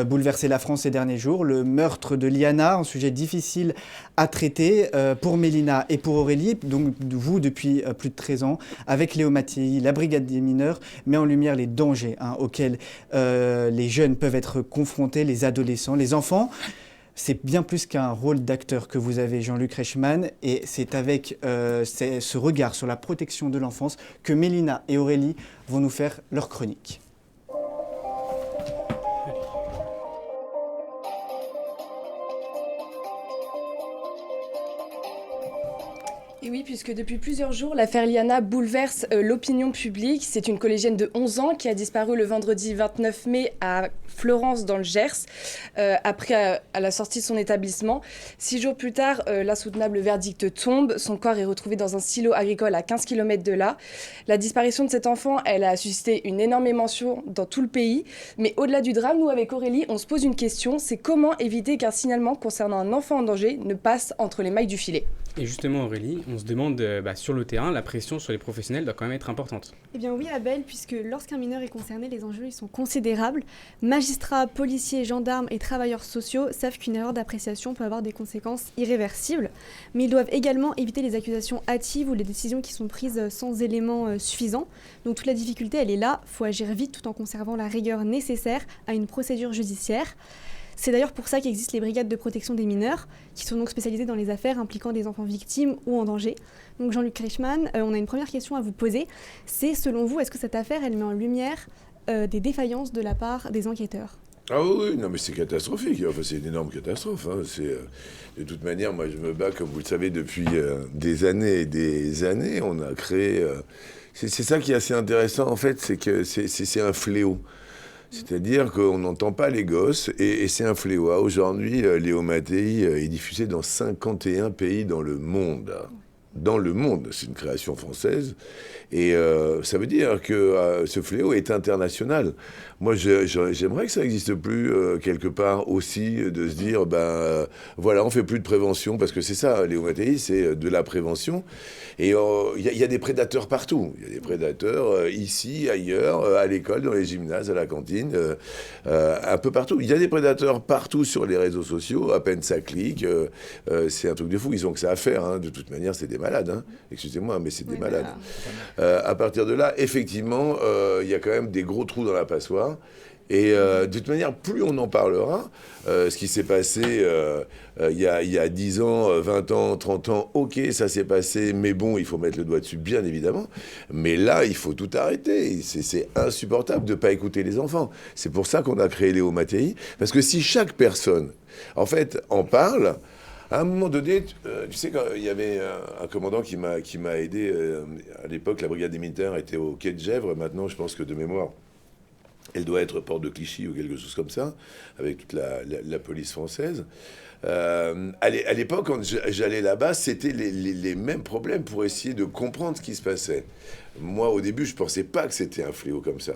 bouleversé la France ces derniers jours, le meurtre de Liana, un sujet difficile à traiter pour Mélina et pour Aurélie. Donc, vous, depuis plus de 13 ans, avec Léo Mattei, la Brigade des mineurs, met en lumière les dangers auxquels les jeunes peuvent être confrontés, les adolescents, les enfants. C'est bien plus qu'un rôle d'acteur que vous avez, Jean-Luc Reichmann, et c'est avec ce regard sur la protection de l'enfance que Mélina et Aurélie vont nous faire leur chronique. Et Et oui, puisque depuis plusieurs jours, l'affaire Liana bouleverse l'opinion publique. C'est une collégienne de 11 ans qui a disparu le vendredi 29 mai à Florence dans le Gers, après à la sortie de son établissement. 6 jours plus tard, l'insoutenable verdict tombe. Son corps est retrouvé dans un silo agricole à 15 km de là. La disparition de cet enfant, elle a suscité une énorme émotion dans tout le pays. Mais au-delà du drame, nous, avec Aurélie, on se pose une question, c'est comment éviter qu'un signalement concernant un enfant en danger ne passe entre les mailles du filet. Et justement Aurélie, on se demande sur le terrain, la pression sur les professionnels doit quand même être importante. Eh bien oui Abel, puisque lorsqu'un mineur est concerné, les enjeux ils sont considérables. Magistrats, policiers, gendarmes et travailleurs sociaux savent qu'une erreur d'appréciation peut avoir des conséquences irréversibles, mais ils doivent également éviter les accusations hâtives ou les décisions qui sont prises sans éléments suffisants. Donc toute la difficulté elle est là, il faut agir vite tout en conservant la rigueur nécessaire à une procédure judiciaire. C'est d'ailleurs pour ça qu'existent les brigades de protection des mineurs, qui sont donc spécialisées dans les affaires impliquant des enfants victimes ou en danger. Donc Jean-Luc Reichmann, on a une première question à vous poser. C'est, selon vous, est-ce que cette affaire, elle met en lumière des défaillances de la part des enquêteurs ? Ah oui, non mais c'est catastrophique, enfin, c'est une énorme catastrophe. Hein. De toute manière, moi je me bats, comme vous le savez, depuis des années et des années. On a créé... c'est ça qui est assez intéressant en fait, c'est que c'est un fléau. C'est-à-dire qu'on n'entend pas les gosses, et c'est un fléau. Aujourd'hui, Léo Mattei est diffusé dans 51 pays dans le monde. Dans le monde, c'est une création française. Et ça veut dire que ce fléau est international. Moi, j'aimerais que ça n'existe plus quelque part aussi, de se dire, voilà, on fait plus de prévention, parce que c'est ça, Léo Mattei, c'est de la prévention. Et il y a des prédateurs partout. Il y a des prédateurs ici, ailleurs, à l'école, dans les gymnases, à la cantine, un peu partout. Il y a des prédateurs partout sur les réseaux sociaux, à peine ça clique. C'est un truc de fou. Ils ont que ça à faire. Hein. De toute manière, c'est des malades. Hein. Excusez-moi, mais c'est des malades. À partir de là, effectivement, il y a quand même des gros trous dans la passoire. Et de toute manière, plus on en parlera, ce qui s'est passé il y a 10 ans, 20 ans, 30 ans, ok, ça s'est passé, mais bon, il faut mettre le doigt dessus, bien évidemment. Mais là, il faut tout arrêter. C'est insupportable de ne pas écouter les enfants. C'est pour ça qu'on a créé Léo Mattei. Parce que si chaque personne, en fait, en parle... À un moment donné, tu sais, quand il y avait un commandant qui m'a aidé, à l'époque, la brigade des militaires était au quai de Gesvres. Maintenant, je pense que de mémoire, elle doit être porte de Clichy ou quelque chose comme ça, avec toute la police française. À l'époque, quand j'allais là-bas, c'était les mêmes problèmes pour essayer de comprendre ce qui se passait. Moi, au début, je ne pensais pas que c'était un fléau comme ça.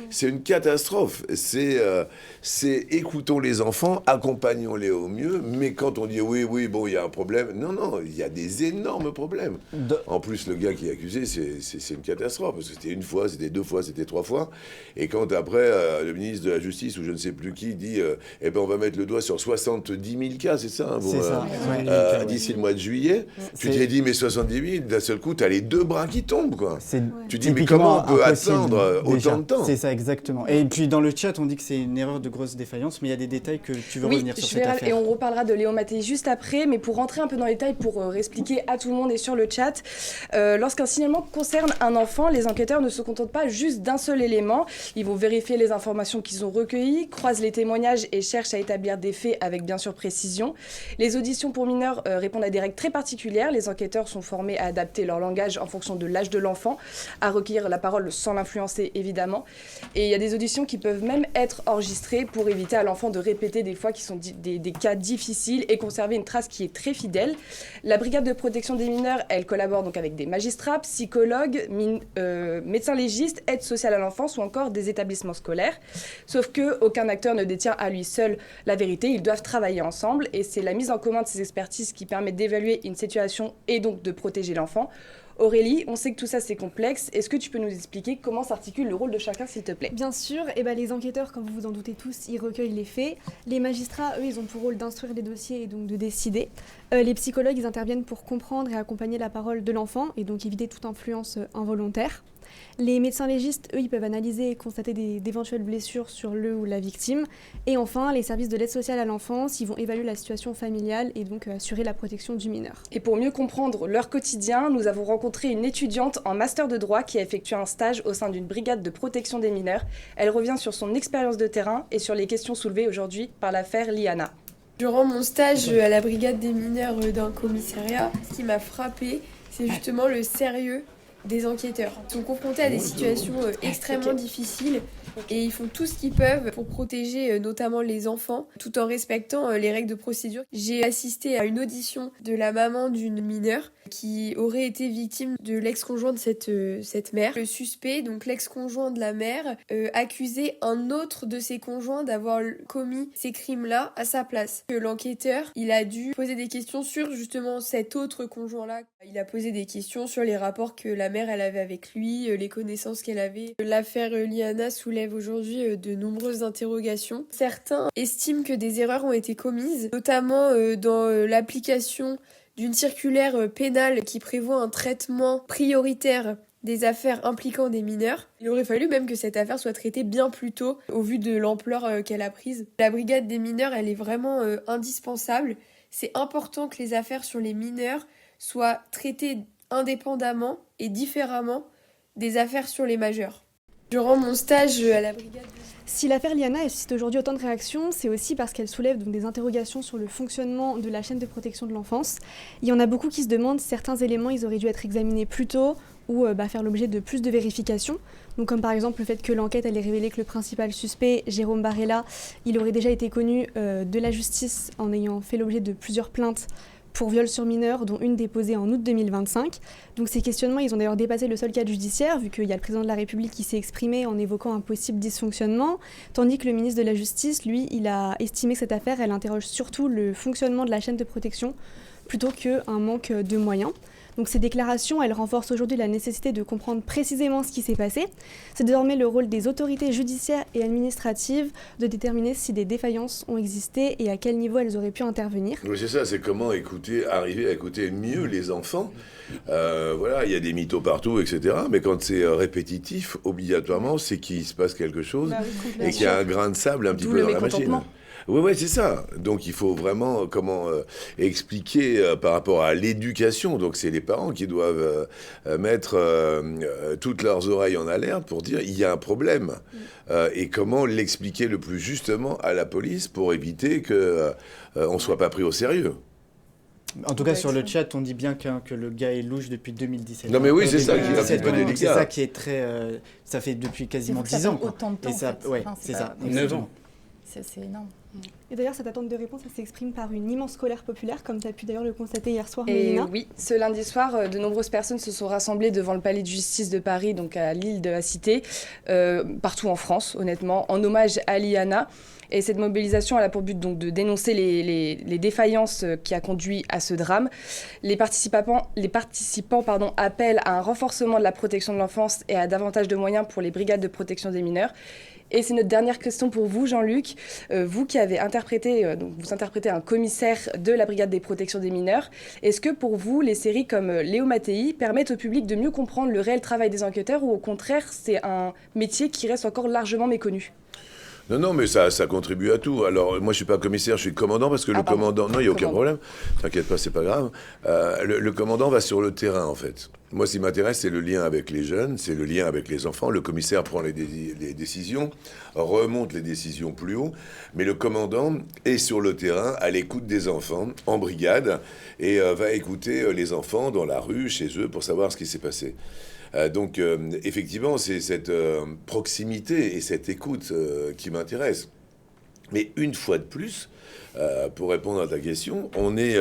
C'est une catastrophe. C'est écoutons les enfants, accompagnons-les au mieux, mais quand on dit oui, bon, il y a un problème, non, il y a des énormes problèmes. En plus, le gars qui est accusé, c'est une catastrophe, parce que c'était une fois, c'était 2 fois, c'était 3 fois, et quand après, le ministre de la Justice, ou je ne sais plus qui, dit on va mettre le doigt sur 70 000 cas, c'est ça, hein, c'est ça. D'ici le mois de juillet, tu t'es dit, mais 70 000, d'un seul coup, tu as les 2 bras qui tombent, quoi. Tu dis, mais comment on peut attendre autant de temps ? C'est ça, exactement. Et puis dans le chat, on dit que c'est une erreur de grosse défaillance, mais il y a des détails que tu veux revenir sur cette affaire. Et on reparlera de Léo Mattei juste après, mais pour rentrer un peu dans les détails, pour expliquer à tout le monde et sur le chat, lorsqu'un signalement concerne un enfant, les enquêteurs ne se contentent pas juste d'un seul élément. Ils vont vérifier les informations qu'ils ont recueillies, croisent les témoignages et cherchent à établir des faits avec bien sûr précision. Les auditions pour mineurs répondent à des règles très particulières. Les enquêteurs sont formés à adapter leur langage en fonction de l'âge de l'enfant, à recueillir la parole sans l'influencer évidemment. Et il y a des auditions qui peuvent même être enregistrées pour éviter à l'enfant de répéter des fois qui sont des cas difficiles et conserver une trace qui est très fidèle. La brigade de protection des mineurs, elle collabore donc avec des magistrats, psychologues, médecins légistes, aides sociales à l'enfance ou encore des établissements scolaires. Sauf qu'aucun acteur ne détient à lui seul la vérité, ils doivent travailler ensemble et c'est la mise en commun de ces expertises qui permet d'évaluer une situation et donc de protéger l'enfant. Aurélie, on sait que tout ça c'est complexe. Est-ce que tu peux nous expliquer comment s'articule le rôle de chacun, s'il te plaît ? Bien sûr, les enquêteurs, comme vous vous en doutez tous, ils recueillent les faits. Les magistrats, eux, ils ont pour rôle d'instruire les dossiers et donc de décider. Les psychologues, ils interviennent pour comprendre et accompagner la parole de l'enfant et donc éviter toute influence involontaire. Les médecins légistes, eux, ils peuvent analyser et constater d'éventuelles blessures sur le ou la victime. Et enfin, les services de l'aide sociale à l'enfance, ils vont évaluer la situation familiale et donc assurer la protection du mineur. Et pour mieux comprendre leur quotidien, nous avons rencontré une étudiante en master de droit qui a effectué un stage au sein d'une brigade de protection des mineurs. Elle revient sur son expérience de terrain et sur les questions soulevées aujourd'hui par l'affaire Liana. Durant mon stage à la brigade des mineurs d'un commissariat, ce qui m'a frappée, c'est justement le sérieux des enquêteurs. Ils sont confrontés à des situations extrêmement difficiles et ils font tout ce qu'ils peuvent pour protéger notamment les enfants tout en respectant les règles de procédure. J'ai assisté à une audition de la maman d'une mineure qui aurait été victime de l'ex-conjoint de cette mère. Le suspect, donc l'ex-conjoint de la mère, accusait un autre de ses conjoints d'avoir commis ces crimes-là à sa place. L'enquêteur, il a dû poser des questions sur justement cet autre conjoint-là. Il a posé des questions sur les rapports que la mère elle avait avec lui, les connaissances qu'elle avait. L'affaire Liana soulève aujourd'hui de nombreuses interrogations. Certains estiment que des erreurs ont été commises, notamment dans l'application d'une circulaire pénale qui prévoit un traitement prioritaire des affaires impliquant des mineurs. Il aurait fallu même que cette affaire soit traitée bien plus tôt au vu de l'ampleur qu'elle a prise. La brigade des mineurs, elle est vraiment indispensable. C'est important que les affaires sur les mineurs soient traitées indépendamment et différemment des affaires sur les majeurs. Durant mon stage à la brigade... Si l'affaire Liana elle suscite aujourd'hui autant de réactions, c'est aussi parce qu'elle soulève donc des interrogations sur le fonctionnement de la chaîne de protection de l'enfance. Il y en a beaucoup qui se demandent si certains éléments ils auraient dû être examinés plus tôt ou faire l'objet de plus de vérifications. Donc comme par exemple le fait que l'enquête allait révéler que le principal suspect, Jérôme Barella, il aurait déjà été connu de la justice en ayant fait l'objet de plusieurs plaintes pour viol sur mineur, dont une déposée en août 2025. Donc ces questionnements, ils ont d'ailleurs dépassé le seul cadre judiciaire, vu qu'il y a le président de la République qui s'est exprimé en évoquant un possible dysfonctionnement, tandis que le ministre de la Justice, lui, il a estimé que cette affaire, elle interroge surtout le fonctionnement de la chaîne de protection, plutôt qu'un manque de moyens. Donc ces déclarations, elles renforcent aujourd'hui la nécessité de comprendre précisément ce qui s'est passé. C'est désormais le rôle des autorités judiciaires et administratives de déterminer si des défaillances ont existé et à quel niveau elles auraient pu intervenir. Oui, c'est ça, c'est comment arriver à écouter mieux les enfants. Voilà, il y a des mythos partout, etc. Mais quand c'est répétitif, obligatoirement, c'est qu'il se passe quelque chose et qu'il y a un grain de sable un petit peu dans la machine. Oui, c'est ça. Donc il faut vraiment expliquer par rapport à l'éducation. Donc c'est les parents qui doivent mettre toutes leurs oreilles en alerte pour dire il y a un problème. Et comment l'expliquer le plus justement à la police pour éviter qu'on ne soit pas pris au sérieux. En tout cas, sur le chat, on dit bien que le gars est louche depuis 2017. Non, mais oui, c'est ça qui est un petit peu délicat. C'est ça qui est très... ça fait depuis quasiment 10 ans. Autant de temps, et ça, en fait. ouais, c'est ça. 9 ans. C'est énorme. Et d'ailleurs, cette attente de réponse, elle s'exprime par une immense colère populaire, comme tu as pu d'ailleurs le constater hier soir, Mélina. Oui, ce lundi soir, de nombreuses personnes se sont rassemblées devant le palais de justice de Paris, donc à l'île de la Cité, partout en France, honnêtement, en hommage à Liana. Et cette mobilisation elle a pour but donc de dénoncer les défaillances qui a conduit à ce drame. Les participants appellent à un renforcement de la protection de l'enfance et à davantage de moyens pour les brigades de protection des mineurs. Et c'est notre dernière question pour vous, Jean-Luc. Vous qui avez interprété, vous interprétez un commissaire de la brigade des protections des mineurs. Est-ce que pour vous, les séries comme Léo Mattei permettent au public de mieux comprendre le réel travail des enquêteurs ou au contraire, c'est un métier qui reste encore largement méconnu ? Non, mais ça contribue à tout. Alors, moi, je suis pas commissaire, je suis commandant, parce que le commandant... Non, il n'y a aucun problème. T'inquiète pas, c'est pas grave. Le commandant va sur le terrain, en fait. Moi, ce qui m'intéresse, c'est le lien avec les jeunes, c'est le lien avec les enfants. Le commissaire prend les décisions, remonte les décisions plus haut, mais le commandant est sur le terrain, à l'écoute des enfants, en brigade, et va écouter les enfants dans la rue, chez eux, pour savoir ce qui s'est passé. Donc, effectivement, c'est cette proximité et cette écoute qui m'intéresse. Mais une fois de plus, pour répondre à ta question, on est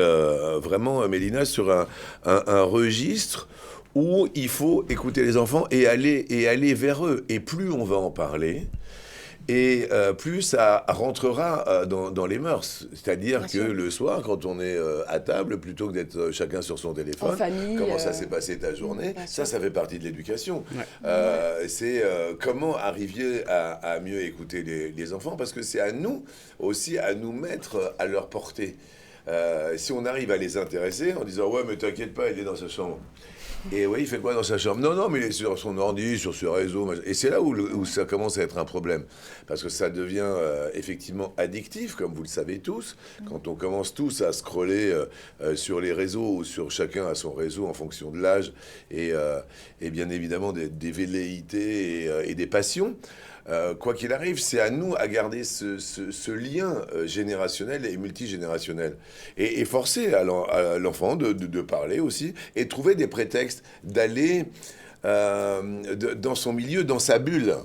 vraiment, Mélina, sur un registre où il faut écouter les enfants et aller vers eux. Et plus on va en parler, et plus ça rentrera dans les mœurs. C'est-à-dire que le soir, quand on est à table, plutôt que d'être chacun sur son téléphone, comment ça s'est passé ta journée, ça fait partie de l'éducation. Ouais. C'est comment arriver à mieux écouter les enfants, parce que c'est à nous aussi à nous mettre à leur portée. Si on arrive à les intéresser en disant « Ouais, mais t'inquiète pas, il est dans sa chambre ». Et oui, il fait quoi dans sa chambre ? Non, mais il est sur son ordi, sur ce réseau. Et c'est là où ça commence à être un problème. Parce que ça devient effectivement addictif, comme vous le savez tous. Quand on commence tous à scroller sur les réseaux, ou sur chacun à son réseau en fonction de l'âge, et bien évidemment des velléités et des passions. quoi qu'il arrive, c'est à nous à garder ce lien générationnel et multigénérationnel. Et forcer à l'enfant de parler aussi, et trouver des prétextes d'aller dans son milieu, dans sa bulle.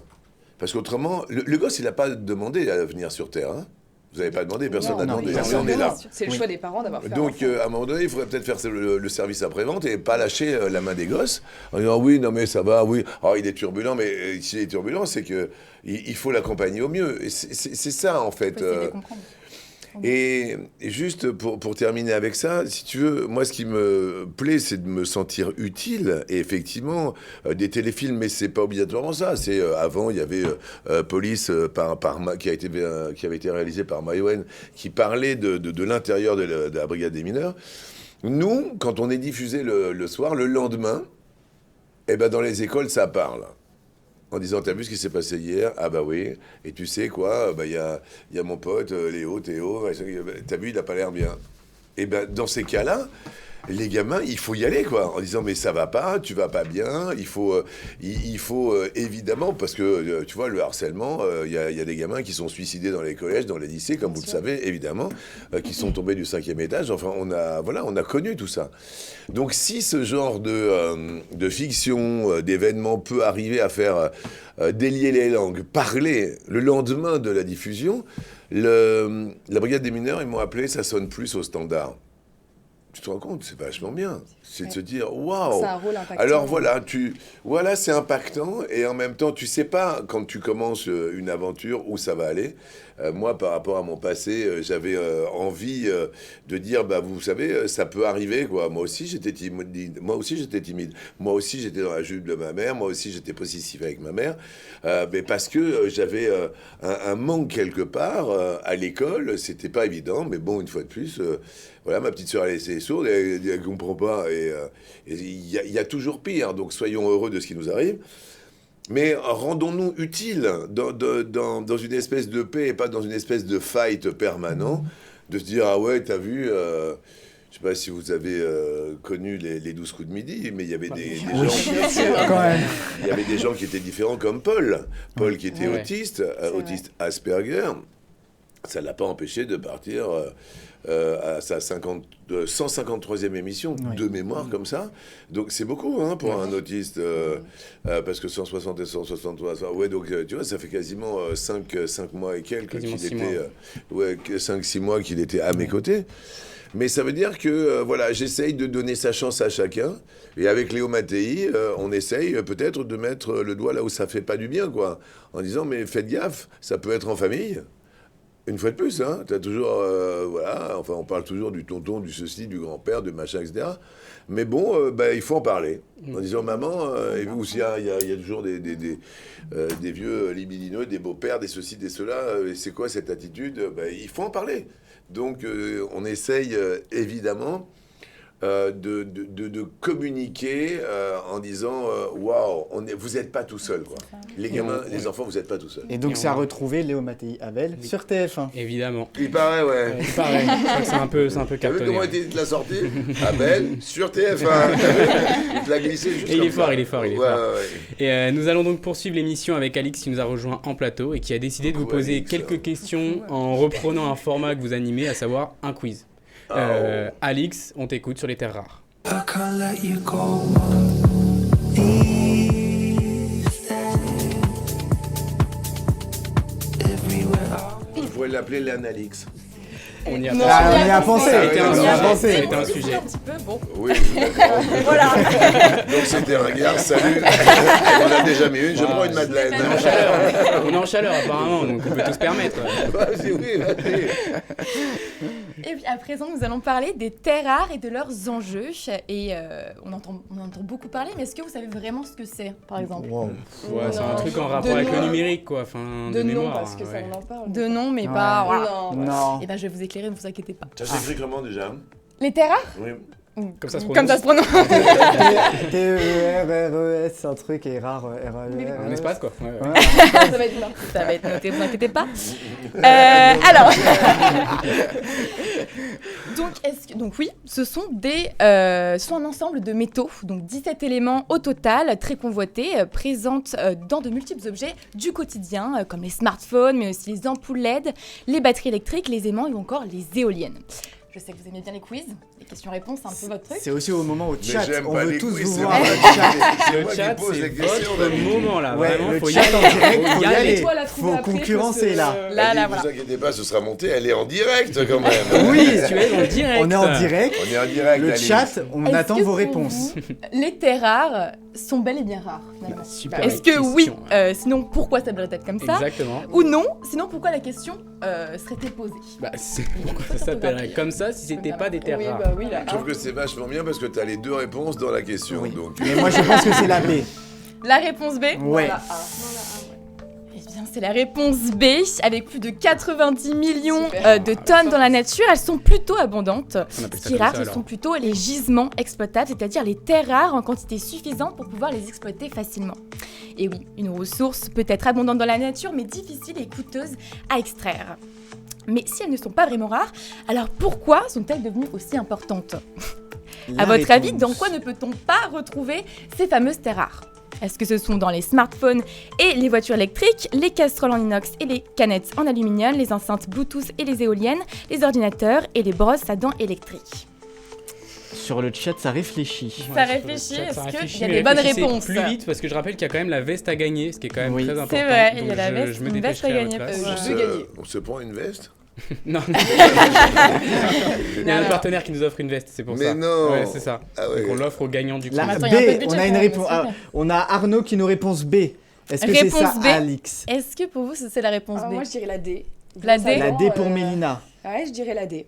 Parce qu'autrement, le gosse, il n'a pas demandé à venir sur Terre. Hein. Vous n'avez pas demandé, personne n'a demandé. On est là. C'est le choix des parents d'avoir fait Donc, à un moment donné, il faudrait peut-être faire le service après-vente et pas lâcher la main des gosses en disant oui, non mais ça va, oui, oh, il est turbulent, mais s'il est turbulent, c'est qu'il faut l'accompagner au mieux. Et c'est ça, en fait. Et juste pour terminer avec ça, si tu veux, moi ce qui me plaît, c'est de me sentir utile. Et effectivement, des téléfilms, mais c'est pas obligatoirement ça. C'est avant, il y avait Police qui avait été réalisé par Maïwen, qui parlait de l'intérieur de la brigade des mineurs. Nous, quand on est diffusé le soir, le lendemain, eh ben dans les écoles, ça parle. En disant, t'as vu ce qui s'est passé hier? Ah bah oui. Et tu sais quoi? Bah y a mon pote Léo, Théo. T'as vu, il a pas l'air bien. Et ben dans ces cas-là, les gamins, il faut y aller, quoi, en disant mais ça va pas, tu vas pas bien, il faut évidemment, parce que tu vois, le harcèlement, il y a des gamins qui sont suicidés dans les collèges, dans les lycées, comme vous le savez, évidemment, qui sont tombés du 5e étage. Enfin, on a connu tout ça. Donc si ce genre de fiction, d'événements peut arriver à faire délier les langues, parler le lendemain de la diffusion, la brigade des mineurs, ils m'ont appelé, ça sonne plus au standard. Tu te rends compte, c'est vachement bien. C'est de se dire, waouh. C'est un rôle impactant. Alors voilà, c'est impactant, et en même temps, tu sais pas quand tu commences une aventure où ça va aller. Moi, par rapport à mon passé, j'avais envie de dire, bah vous savez, ça peut arriver, quoi. Moi aussi, j'étais timide. Moi aussi, j'étais dans la jupe de ma mère. Moi aussi, j'étais possessif avec ma mère, mais parce que j'avais un manque quelque part à l'école. C'était pas évident, mais bon, une fois de plus. Voilà, ma petite sœur, elle est sourde, elle comprend pas, et il y a toujours pire, donc soyons heureux de ce qui nous arrive. Mais rendons-nous utiles dans une espèce de paix et pas dans une espèce de fight permanent, de se dire, ah ouais, t'as vu, je sais pas si vous avez connu les 12 coups de midi, mais il y avait des gens qui étaient différents, comme Paul qui était autiste Asperger. Ça ne l'a pas empêché de partir à sa 153e émission de mémoire comme ça. Donc c'est beaucoup pour un autiste, parce que 160 et 163, ouais, donc tu vois, ça fait quasiment 5 mois et quelques qu'il était, 5-6 mois qu'il était à mes côtés. Mais ça veut dire que voilà, j'essaye de donner sa chance à chacun. Et avec Léo Mattei, on essaye peut-être de mettre le doigt là où ça fait pas du bien, quoi. En disant, mais faites gaffe, ça peut être en famille. Une fois de plus, t'as toujours, voilà, enfin, on parle toujours du tonton, du ceci, du grand-père, de machin, etc. Mais bon, il faut en parler. En disant, maman, et vous aussi, il y a toujours des vieux libidineux, des beaux-pères, des ceci, des cela. C'est quoi cette attitude? Il faut en parler. Donc, on essaye, évidemment, de communiquer en disant waouh, vous n'êtes pas tout seul, quoi. Les gamins, les enfants, vous n'êtes pas tout seul. Et donc c'est à retrouver Léo Mattei Abel sur TF1. Évidemment. Il paraît, ouais. Il paraît. C'est un peu cartonné. T'as vu comment était la sortie? Abel sur TF1. Il te l'a glissé juste. Et il est fort. Et nous allons donc poursuivre l'émission avec Alix qui nous a rejoint en plateau et qui a décidé de vous poser quelques questions en reprenant un format que vous animez, à savoir un quiz. Alix, on t'écoute sur les terres rares. Je pourrais l'appeler l'Analix. On y a pensé. C'était un sujet. Un petit peu, bon. Oui, voilà. Donc c'était un gars, salut. On a déjà mis une, je prends une madeleine. On est en chaleur apparemment, donc on peut tout se permettre. Vas-y. Et puis à présent, nous allons parler des terres rares et de leurs enjeux. Et on entend beaucoup parler, mais est-ce que vous savez vraiment ce que c'est, par exemple? Ouais, c'est un truc en rapport avec le numérique, quoi. Enfin, de mémoire. Parce que ça, on en parle. De nom, mais pas... Non. Et ben, je vais vous éclairer, ne vous inquiétez pas. Ça s'écrit comment déjà? Les terres rares? Oui. Comme ça se prononce. T-E-R-R-E-S, c'est un truc, et rare, R-A-E-R. Un espace, quoi. Ça va être là. Ça va être noté, vous inquiétez pas. Alors. Donc oui, ce sont un ensemble de métaux, donc 17 éléments au total, très convoités, présents dans de multiples objets du quotidien, comme les smartphones, mais aussi les ampoules LED, les batteries électriques, les aimants ou encore les éoliennes. Je sais que vous aimez bien les quiz, les questions-réponses, c'est un peu votre truc. C'est aussi au moment où chat, j'aime on pas veut les tous quiz, vous c'est voir. moi Le chat, c'est votre moment là. Ouais, Vraiment, le faut y chat aller. en direct, faut y Et aller. toi, la trouver Faut après, concurrencer là. Là, Ne voilà. vous inquiétez pas, ce sera monté, elle est en direct quand même. Oui, Tu es en direct. on est en direct. On est en direct, Le Alice. chat, on Est-ce attend que vos pour réponses. vous, les terres rares sont bel et bien rares, finalement. Super Est-ce que question, oui, ouais. sinon pourquoi ça devrait être comme ça? Exactement. Ou non, sinon pourquoi la question serait-elle posée? Bah, ça s'appellerait comme ça si c'était pas des terres Oui, rares. bah oui, là. Je trouve que c'est vachement bien parce que tu as les deux réponses dans la question. Oui. Donc... Mais moi je pense que c'est la B. La réponse B? Ouais. Eh bien, c'est la réponse B. Avec plus de 90 millions de tonnes dans la nature, elles sont plutôt abondantes. On appelle Ce ça qui est comme rare, ça, ce alors. sont plutôt les gisements exploitables, c'est-à-dire les terres rares en quantité suffisante pour pouvoir les exploiter facilement. Et oui, une ressource peut être abondante dans la nature, mais difficile et coûteuse à extraire. Mais si elles ne sont pas vraiment rares, alors pourquoi sont-elles devenues aussi importantes? À votre avis, dans quoi ne peut-on pas retrouver ces fameuses terres rares? Est-ce que ce sont dans les smartphones et les voitures électriques, les casseroles en inox et les canettes en aluminium, les enceintes Bluetooth et les éoliennes, les ordinateurs et les brosses à dents électriques? Sur le chat, ça réfléchit. Ça réfléchit, est-ce qu'il y a Mais des bonnes réfléchissez réponses? plus vite parce que je rappelle qu'il y a quand même la veste à gagner, ce qui est quand même Oui. très important. C'est vrai, il y a Donc la veste, je me une veste à dépêcherai à gagner. votre place. Je veux gagner. On se prend une veste? Non. Il y a un partenaire qui nous offre une veste, c'est pour Mais ça. non. Ouais, c'est ça. Ah ouais. Donc on l'offre aux gagnants du coup. La Attends, B, il y a un peu de budget on a quand une même, réponse. c'est Ah, bien. on a Arnaud qui nous réponse B. Est-ce que c'est ça, Réponse B. Alix? Est-ce que pour vous, c'est la réponse B? Moi, je dirais la D. La D? La D pour Mélina. Ouais, je dirais la D.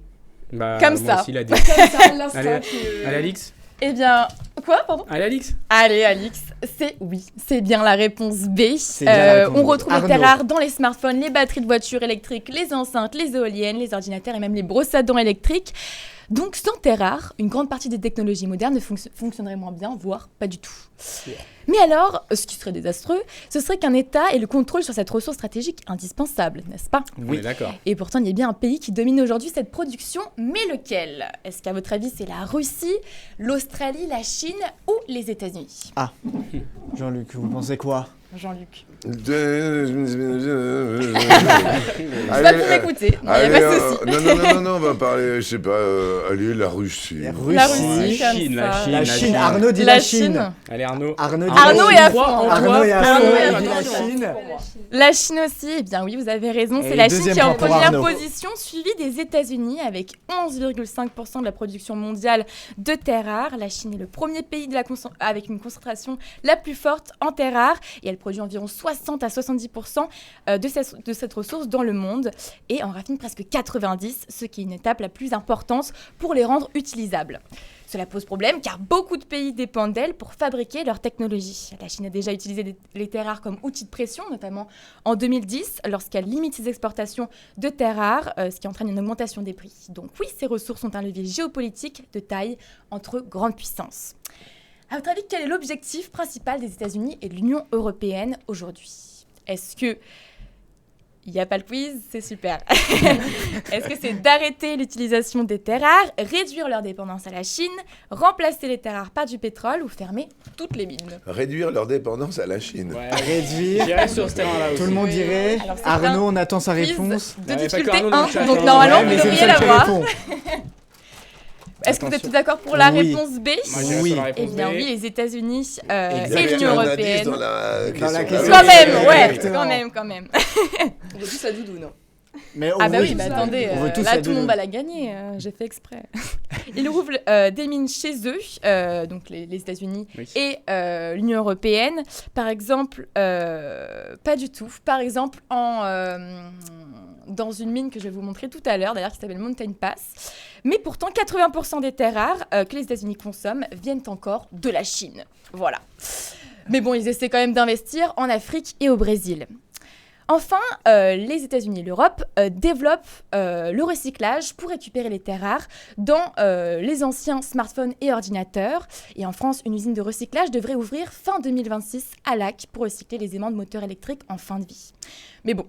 Bah, Comme moi ça. aussi, la D. Comme ça, l'instinct Allez, qui... allez, Alix. Eh bien, quoi, pardon? Allez, Alix. Allez, Alix, c'est bien la réponse B. bien la réponse On B. retrouve les Arnaud. terres rares dans les smartphones, les batteries de voitures électriques, les enceintes, les éoliennes, les ordinateurs et même les brosses à dents électriques. Donc, sans terres rares, une grande partie des technologies modernes ne fonctionnerait moins bien, voire pas du tout. Mais alors, ce qui serait désastreux, ce serait qu'un État ait le contrôle sur cette ressource stratégique indispensable, n'est-ce pas? On est d'accord. Et pourtant, il y a bien un pays qui domine aujourd'hui cette production, mais lequel? Est-ce qu'à votre avis, c'est la Russie, l'Australie, la Chine ou les États-Unis? Ah, Jean-Luc, vous pensez quoi? Jean-Luc. Je Je vais vous m'écouter, il n'y a pas de souci. Non, on va parler, je sais pas, allez, la Russie. La Russie, La comme Chine, ça. La Chine. Arnaud dit la Chine. Allez, Arnaud. Arnaud dit Arnaud la est à Chine. fond. Arnaud est à fond, Arnaud est il à dit la fond. Chine. La Chine aussi, eh bien oui, vous avez raison, Et c'est la Chine deuxième qui est en point pour première Arnaud. position, suivie des États-Unis avec 11,5% de la production mondiale de terres rares. La Chine est le premier pays avec une concentration la plus forte en terres rares et elle produit environ 60 à 70% de cette ressource dans le monde et en raffine presque 90%, ce qui est une étape la plus importante pour les rendre utilisables. Cela pose problème car beaucoup de pays dépendent d'elle pour fabriquer leur technologie. La Chine a déjà utilisé les terres rares comme outil de pression, notamment en 2010, lorsqu'elle limite ses exportations de terres rares, ce qui entraîne une augmentation des prix. Donc oui, ces ressources sont un levier géopolitique de taille entre grandes puissances. À votre avis, quel est l'objectif principal des États-Unis et de l'Union européenne aujourd'hui? Est-ce que... Il n'y a pas le quiz, c'est super. Est-ce que c'est d'arrêter l'utilisation des terres rares, réduire leur dépendance à la Chine, remplacer les terres rares par du pétrole ou fermer toutes les mines? Réduire leur dépendance à la Chine. Ouais. Réduire. J'irai sur ce terrain-là aussi. Tout le monde dirait. Alors, c'est Arnaud, un on attend sa quiz réponse. de Ouais, difficulté pas que Arnaud dans le 1, chat, donc hein. normalement Ouais, mais vous c'est le devriez seul qui l'avoir. répond. Est-ce que vous êtes Attention. tous d'accord pour la Oui. réponse B? Moi, j'irai Oui. sur la Eh réponse bien B. oui, les États-Unis Vous et avez l'Union un indice européenne. dans la question. la question. Quand même, Oui, ouais, exactement. quand même. On veut tous la doudou, non? Mais on Ah bah veut- oui, bah attendez, on veut tous là la tout le monde donner. va la gagner, j'ai fait exprès. Ils rouvrent des mines chez eux, donc les États-Unis Oui. et l'Union européenne. Par exemple, pas du tout. Par exemple, dans une mine que je vais vous montrer tout à l'heure, d'ailleurs qui s'appelle Mountain Pass. Mais pourtant, 80% des terres rares que les États-Unis consomment viennent encore de la Chine. Voilà. Mais bon, ils essaient quand même d'investir en Afrique et au Brésil. Enfin, les États-Unis et l'Europe développent le recyclage pour récupérer les terres rares dans les anciens smartphones et ordinateurs. Et en France, une usine de recyclage devrait ouvrir fin 2026 à Lac pour recycler les aimants de moteurs électriques en fin de vie. Mais bon,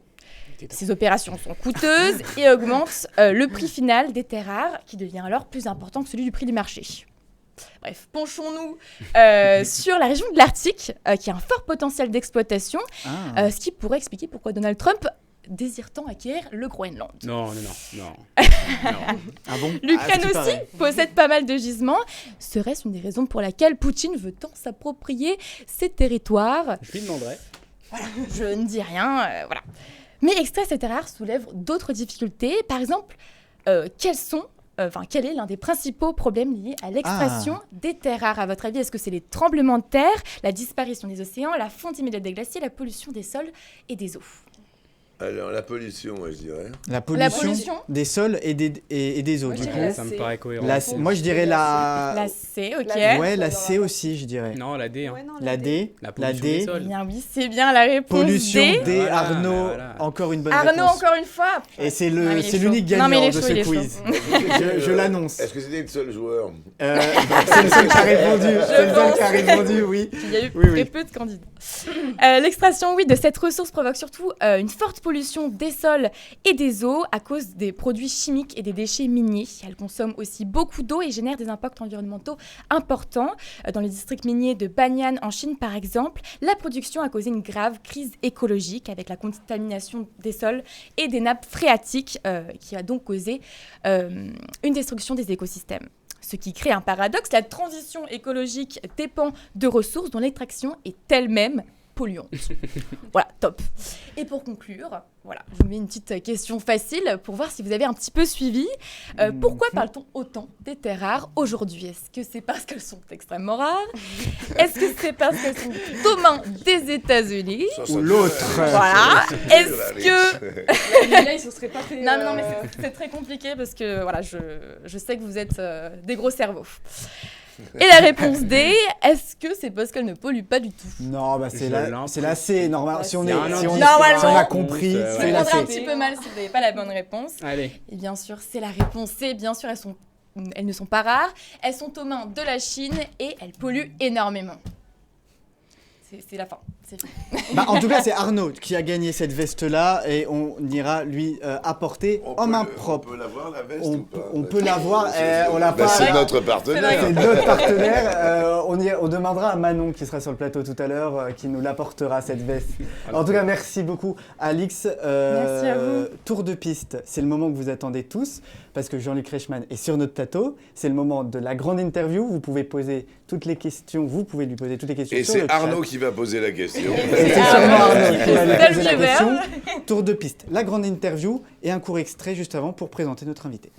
Ces opérations sont coûteuses et augmentent le prix final des terres rares, qui devient alors plus important que celui du prix du marché. Bref, penchons-nous sur la région de l'Arctique, qui a un fort potentiel d'exploitation, ce qui pourrait expliquer pourquoi Donald Trump désire-t-on acquérir le Groenland. Non. Ah bon? L'Ukraine aussi possède pas mal de gisements. Serait-ce une des raisons pour laquelle Poutine veut tant s'approprier ces territoires? Je lui demanderai. Voilà, je ne dis rien, voilà. Mais extraire ces terres rares soulève d'autres difficultés. Par exemple, quel est l'un des principaux problèmes liés à l'extraction des terres rares, à votre avis? Est-ce que c'est les tremblements de terre, la disparition des océans, la fonte immédiate des glaciers, la pollution des sols et des eaux? Alors, la pollution, moi, je dirais. La pollution des sols et des eaux, Moi, du coup. Ça me paraît cohérent. Moi, je dirais La C, ok. Ouais, la C aussi, je dirais. Non, la D. Hein. Ouais, non, La D. La La pollution des D. sols. Eh bien oui, c'est bien la réponse Pollution D. D. Voilà, Arnaud, voilà. encore une bonne Arnaud, réponse. encore une fois. Et c'est Non, mais il est l'unique chaud. gagnant Non, mais il est de chaud, ce il est chaud. quiz. Je l'annonce. Est-ce que c'était le seul joueur? C'est le seul qui a répondu. C'est le seul qui a répondu, oui. Il y a eu Oui, très oui. peu de candidats. L'extraction, de cette ressource provoque surtout une forte pollution des sols et des eaux à cause des produits chimiques et des déchets miniers. Elle consomme aussi beaucoup d'eau et génère des impacts environnementaux importants. Dans le district minier de Banyan en Chine, par exemple, la production a causé une grave crise écologique avec la contamination des sols et des nappes phréatiques qui a donc causé une destruction des écosystèmes. Ce qui crée un paradoxe, la transition écologique dépend de ressources dont l'extraction est elle-même polluante. Voilà, top. Et pour conclure, voilà, je vous mets une petite question facile pour voir si vous avez un petit peu suivi. Pourquoi parle-t-on autant des terres rares aujourd'hui? Est-ce que c'est parce qu'elles sont extrêmement rares? Est-ce que c'est parce qu'elles sont aux mains des États-Unis? Ou l'autre. Voilà. Est-ce que... Là, ils se seraient pas fait... Non, mais c'est très compliqué parce que voilà, je sais que vous êtes des gros cerveaux. Et la réponse D, est-ce que c'est parce qu'elle ne pollue pas du tout? Non, bah c'est la C, normal. Si on a compris, Je c'est vous la prendrai un C. petit peu mal si vous n'avez pas la bonne réponse. Allez. Et bien sûr, c'est la réponse C. Bien sûr, elles ne sont pas rares. Elles sont aux mains de la Chine et elles polluent énormément. C'est la fin. C'est fini. Bah, en tout cas, c'est Arnaud qui a gagné cette veste-là et on ira lui apporter en main propre. On peut l'avoir, la veste ou pas? On peut l'avoir. On l'a pas. C'est notre partenaire. C'est notre partenaire. On demandera à Manon qui sera sur le plateau tout à l'heure qui nous l'apportera cette veste. En tout cas, merci beaucoup, Alix. Merci à vous. Tour de piste, c'est le moment que vous attendez tous parce que Jean-Luc Reichmann est sur notre plateau. C'est le moment de la grande interview. Vous pouvez poser toutes les questions. Vous pouvez lui poser toutes les questions. Et sur c'est le chat. Arnaud qui va poser la question. Et c'est sûrement Arnaud qui va lui Tel poser la vieux question. verre. Tour de piste, la grande interview et un court extrait juste avant pour présenter notre invité.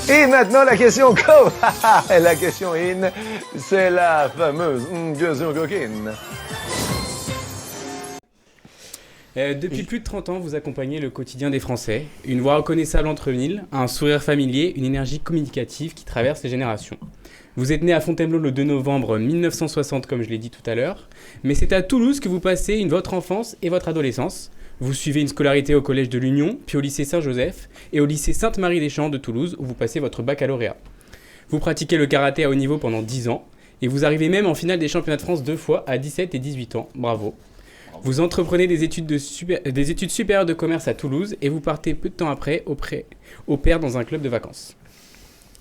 Et maintenant, la question co. La question in, c'est la fameuse question coquine. Depuis plus de 30 ans, vous accompagnez le quotidien des Français. Une voix reconnaissable entre mille, un sourire familier, une énergie communicative qui traverse les générations. Vous êtes né à Fontainebleau le 2 novembre 1960, comme je l'ai dit tout à l'heure. Mais c'est à Toulouse que vous passez votre enfance et votre adolescence. Vous suivez une scolarité au collège de l'Union, puis au lycée Saint-Joseph et au lycée Sainte-Marie-des-Champs de Toulouse, où vous passez votre baccalauréat. Vous pratiquez le karaté à haut niveau pendant 10 ans, et vous arrivez même en finale des championnats de France 2 fois à 17 et 18 ans. Bravo. Vous entreprenez des études supérieures de commerce à Toulouse, et vous partez peu de temps après au pair dans un club de vacances.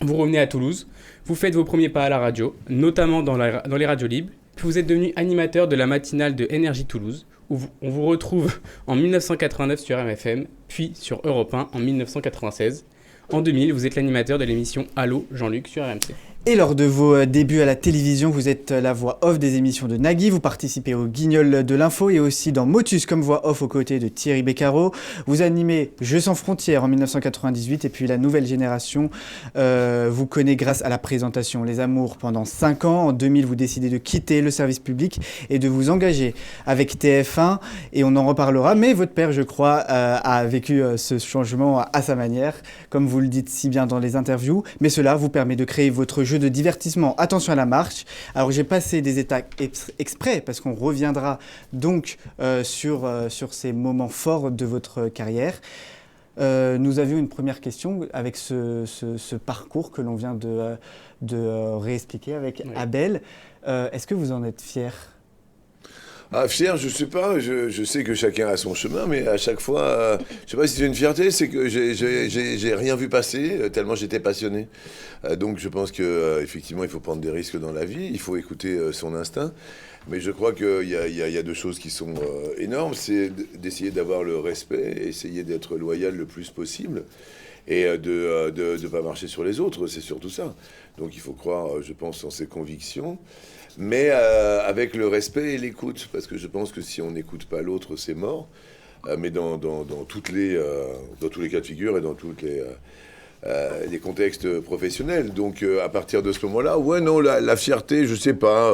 Vous revenez à Toulouse, vous faites vos premiers pas à la radio, notamment dans les radios libres, puis vous êtes devenu animateur de la matinale de Énergie Toulouse, où on vous retrouve en 1989 sur RFM, puis sur Europe 1 en 1996. En 2000, vous êtes l'animateur de l'émission Allô Jean-Luc sur RMC. Et lors de vos débuts à la télévision, vous êtes la voix off des émissions de Nagui, vous participez au Guignol de l'info et aussi dans Motus comme voix off aux côtés de Thierry Beccaro. Vous animez Jeux sans frontières en 1998 et puis la nouvelle génération vous connaît grâce à la présentation Les Amours pendant 5 ans. En 2000, vous décidez de quitter le service public et de vous engager avec TF1 et on en reparlera. Mais votre père, je crois, a vécu ce changement à sa manière, comme vous le dites si bien dans les interviews. Mais cela vous permet de créer votre jeu de divertissement. Attention à la marche. Alors j'ai passé des étapes exprès parce qu'on reviendra donc sur ces moments forts de votre carrière. Nous avions une première question avec ce parcours que l'on vient de réexpliquer avec Abel. Est-ce que vous en êtes fier ? Ah, fier, je sais pas, je sais que chacun a son chemin, mais à chaque fois, je sais pas si c'est une fierté, c'est que j'ai rien vu passer, tellement j'étais passionné. Donc je pense que effectivement, il faut prendre des risques dans la vie, il faut écouter son instinct. Mais je crois qu'il y a deux choses qui sont énormes, c'est d'essayer d'avoir le respect, essayer d'être loyal le plus possible, et de pas marcher sur les autres, c'est surtout ça. Donc il faut croire, je pense, en ses convictions. Mais avec le respect et l'écoute, parce que je pense que si on n'écoute pas l'autre, c'est mort. Mais dans tous les cas de figure et dans tous les contextes professionnels. Donc à partir de ce moment-là, ouais, non, la fierté, je sais pas.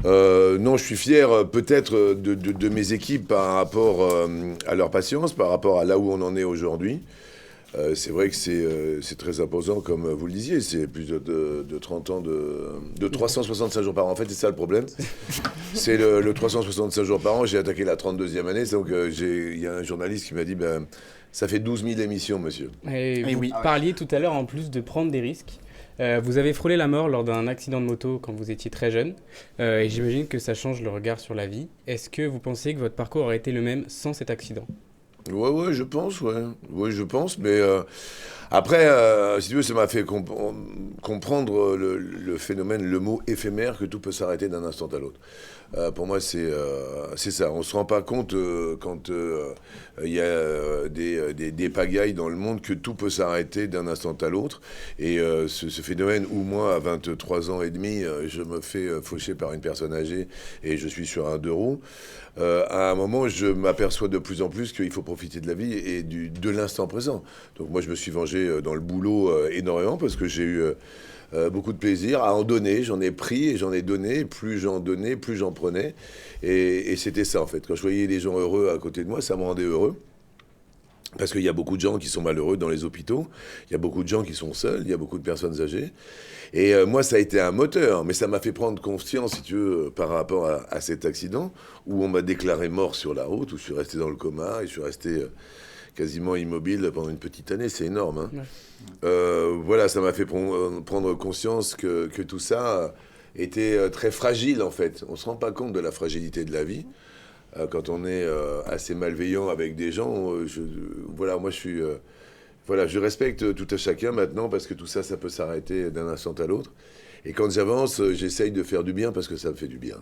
Non, je suis fier peut-être de mes équipes par rapport à leur patience, par rapport à là où on en est aujourd'hui. C'est vrai que c'est très imposant, comme vous le disiez, c'est plus de 30 ans, de 365 jours par an. En fait, c'est ça le problème. C'est le 365 jours par an. J'ai attaqué la 32e année, donc il y a un journaliste qui m'a dit ça fait 12 000 émissions, monsieur. Et vous parliez tout à l'heure, en plus de prendre des risques. Vous avez frôlé la mort lors d'un accident de moto quand vous étiez très jeune. Et j'imagine que ça change le regard sur la vie. Est-ce que vous pensez que votre parcours aurait été le même sans cet accident ? Ouais, je pense, ouais, je pense, mais après, si tu veux, ça m'a fait comprendre le phénomène, le mot éphémère, que tout peut s'arrêter d'un instant à l'autre. Pour moi, c'est ça. On se rend pas compte quand il y a des pagailles dans le monde que tout peut s'arrêter d'un instant à l'autre. Et ce phénomène où moi, à 23 ans et demi, je me fais faucher par une personne âgée et je suis sur un 2 roues. À un moment, je m'aperçois de plus en plus qu'il faut profiter de la vie et de l'instant présent. Donc moi, je me suis vengé dans le boulot énormément parce que j'ai eu beaucoup de plaisir à en donner. J'en ai pris et j'en ai donné. Plus j'en donnais, plus j'en prenais. Et c'était ça, en fait. Quand je voyais les gens heureux à côté de moi, ça me rendait heureux. Parce qu'il y a beaucoup de gens qui sont malheureux dans les hôpitaux. Il y a beaucoup de gens qui sont seuls. Il y a beaucoup de personnes âgées. Et moi, ça a été un moteur, mais ça m'a fait prendre conscience, si tu veux, par rapport à cet accident, où on m'a déclaré mort sur la route, où je suis resté dans le coma, et je suis resté quasiment immobile pendant une petite année. C'est énorme, hein. Ouais. Voilà, ça m'a fait prendre conscience que tout ça était très fragile, en fait. On ne se rend pas compte de la fragilité de la vie. Quand on est assez malveillant avec des gens, voilà, moi, je suis... Voilà, je respecte tout à chacun maintenant parce que tout ça, ça peut s'arrêter d'un instant à l'autre. Et quand j'avance, j'essaye de faire du bien parce que ça me fait du bien.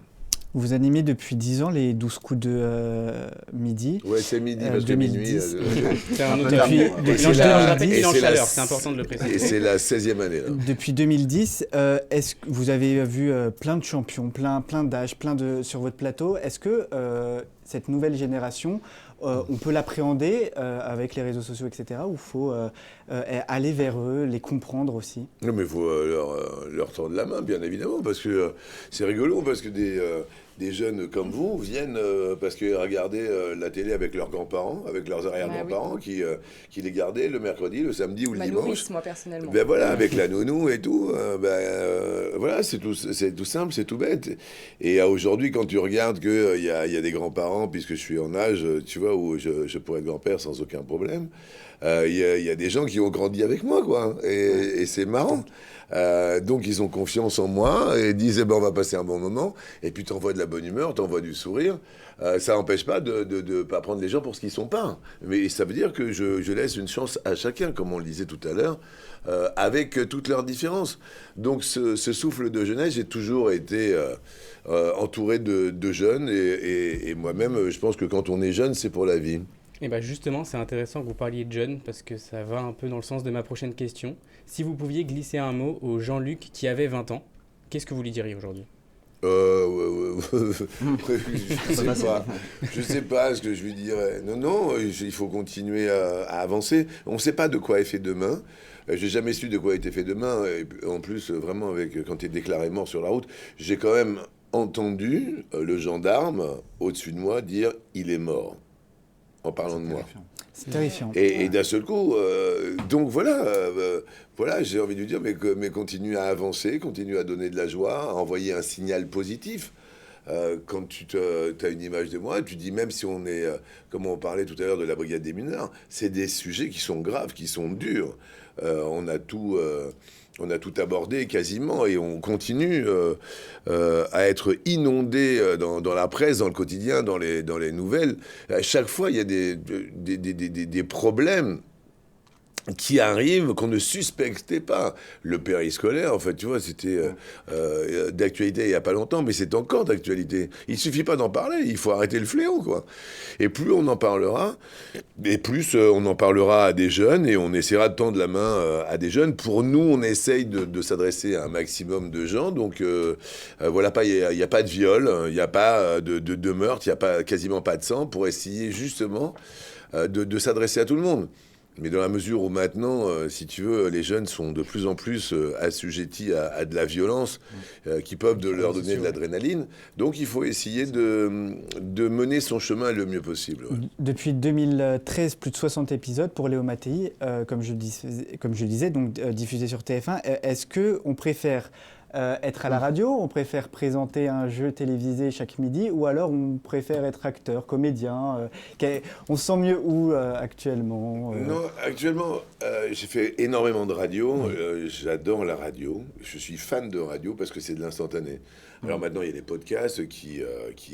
Vous animez depuis 10 ans les 12 coups de midi. Ouais, c'est midi parce que minuit... c'est un autre il est en chaleur, c'est important de le préciser. Et c'est la 16e année. Là. Depuis 2010, est-ce que vous avez vu plein de champions, plein d'âges, sur votre plateau. Est-ce que cette nouvelle génération... on peut l'appréhender avec les réseaux sociaux, etc. Ou il faut aller vers eux, les comprendre aussi? Non, mais il faut leur tendre la main, bien évidemment, parce que c'est rigolo, parce que des jeunes comme vous viennent parce qu'ils regardaient la télé avec leurs grands-parents, avec leurs arrière-grands-parents, qui les gardaient le mercredi, le samedi ou le dimanche. Nourrice, moi, personnellement. Ben voilà, avec la nounou et tout. Voilà, c'est tout simple, c'est tout bête. Et aujourd'hui, quand tu regardes qu'il y a des grands-parents, puisque je suis en âge, tu vois, où je pourrais être grand-père sans aucun problème, il y a des gens qui ont grandi avec moi, quoi. Et c'est marrant. Donc ils ont confiance en moi et disent on va passer un bon moment, et puis t'envoies de la bonne humeur, t'envoies du sourire. Ça n'empêche pas de pas prendre les gens pour ce qu'ils sont pas, mais ça veut dire que je laisse une chance à chacun, comme on le disait tout à l'heure, avec toutes leurs différences. Donc ce souffle de jeunesse, j'ai toujours été entouré de jeunes, et moi-même je pense que quand on est jeune, c'est pour la vie. Et bien justement, c'est intéressant que vous parliez de jeunes parce que ça va un peu dans le sens de ma prochaine question. Si vous pouviez glisser un mot au Jean-Luc qui avait 20 ans, qu'est-ce que vous lui diriez aujourd'hui ? Je sais pas ce que je lui dirais. Non, il faut continuer à avancer. On ne sait pas de quoi est fait demain. J'ai jamais su de quoi était fait demain. Et en plus, vraiment, quand tu es déclaré mort sur la route, j'ai quand même entendu le gendarme au-dessus de moi dire « il est mort » en parlant de moi. C'est terrifiant. Et d'un seul coup, donc voilà, j'ai envie de lui dire, mais continue à avancer, continue à donner de la joie, à envoyer un signal positif. Quand tu as une image de moi, tu dis, même si on est, comme on parlait tout à l'heure de la brigade des mineurs, c'est des sujets qui sont graves, qui sont durs. On a tout abordé quasiment et on continue à être inondé dans la presse, dans le quotidien, dans les nouvelles. À chaque fois, il y a des problèmes qui arrivent qu'on ne suspectait pas. Le périscolaire, en fait, tu vois, c'était d'actualité il n'y a pas longtemps, mais c'est encore d'actualité. Il ne suffit pas d'en parler, il faut arrêter le fléau, quoi. Et plus on en parlera, et plus on en parlera à des jeunes, et on essaiera de tendre la main à des jeunes. Pour nous, on essaye de s'adresser à un maximum de gens, donc voilà, il n'y a pas de viol, il n'y a pas de meurtre, il n'y a quasiment pas de sang, pour essayer justement de s'adresser à tout le monde. Mais dans la mesure où maintenant, si tu veux, les jeunes sont de plus en plus assujettis à de la violence qui peuvent leur donner de l'adrénaline. Donc il faut essayer de mener son chemin le mieux possible. Ouais. Depuis 2013, plus de 60 épisodes pour Léo Mattei, comme je le disais, donc diffusés sur TF1. Est-ce qu'on préfère être à la radio, on préfère présenter un jeu télévisé chaque midi, ou alors on préfère être acteur, comédien on se sent mieux où actuellement Non, actuellement, j'ai fait énormément de radio. J'adore la radio. Je suis fan de radio parce que c'est de l'instantané. Alors maintenant, il y a des podcasts qui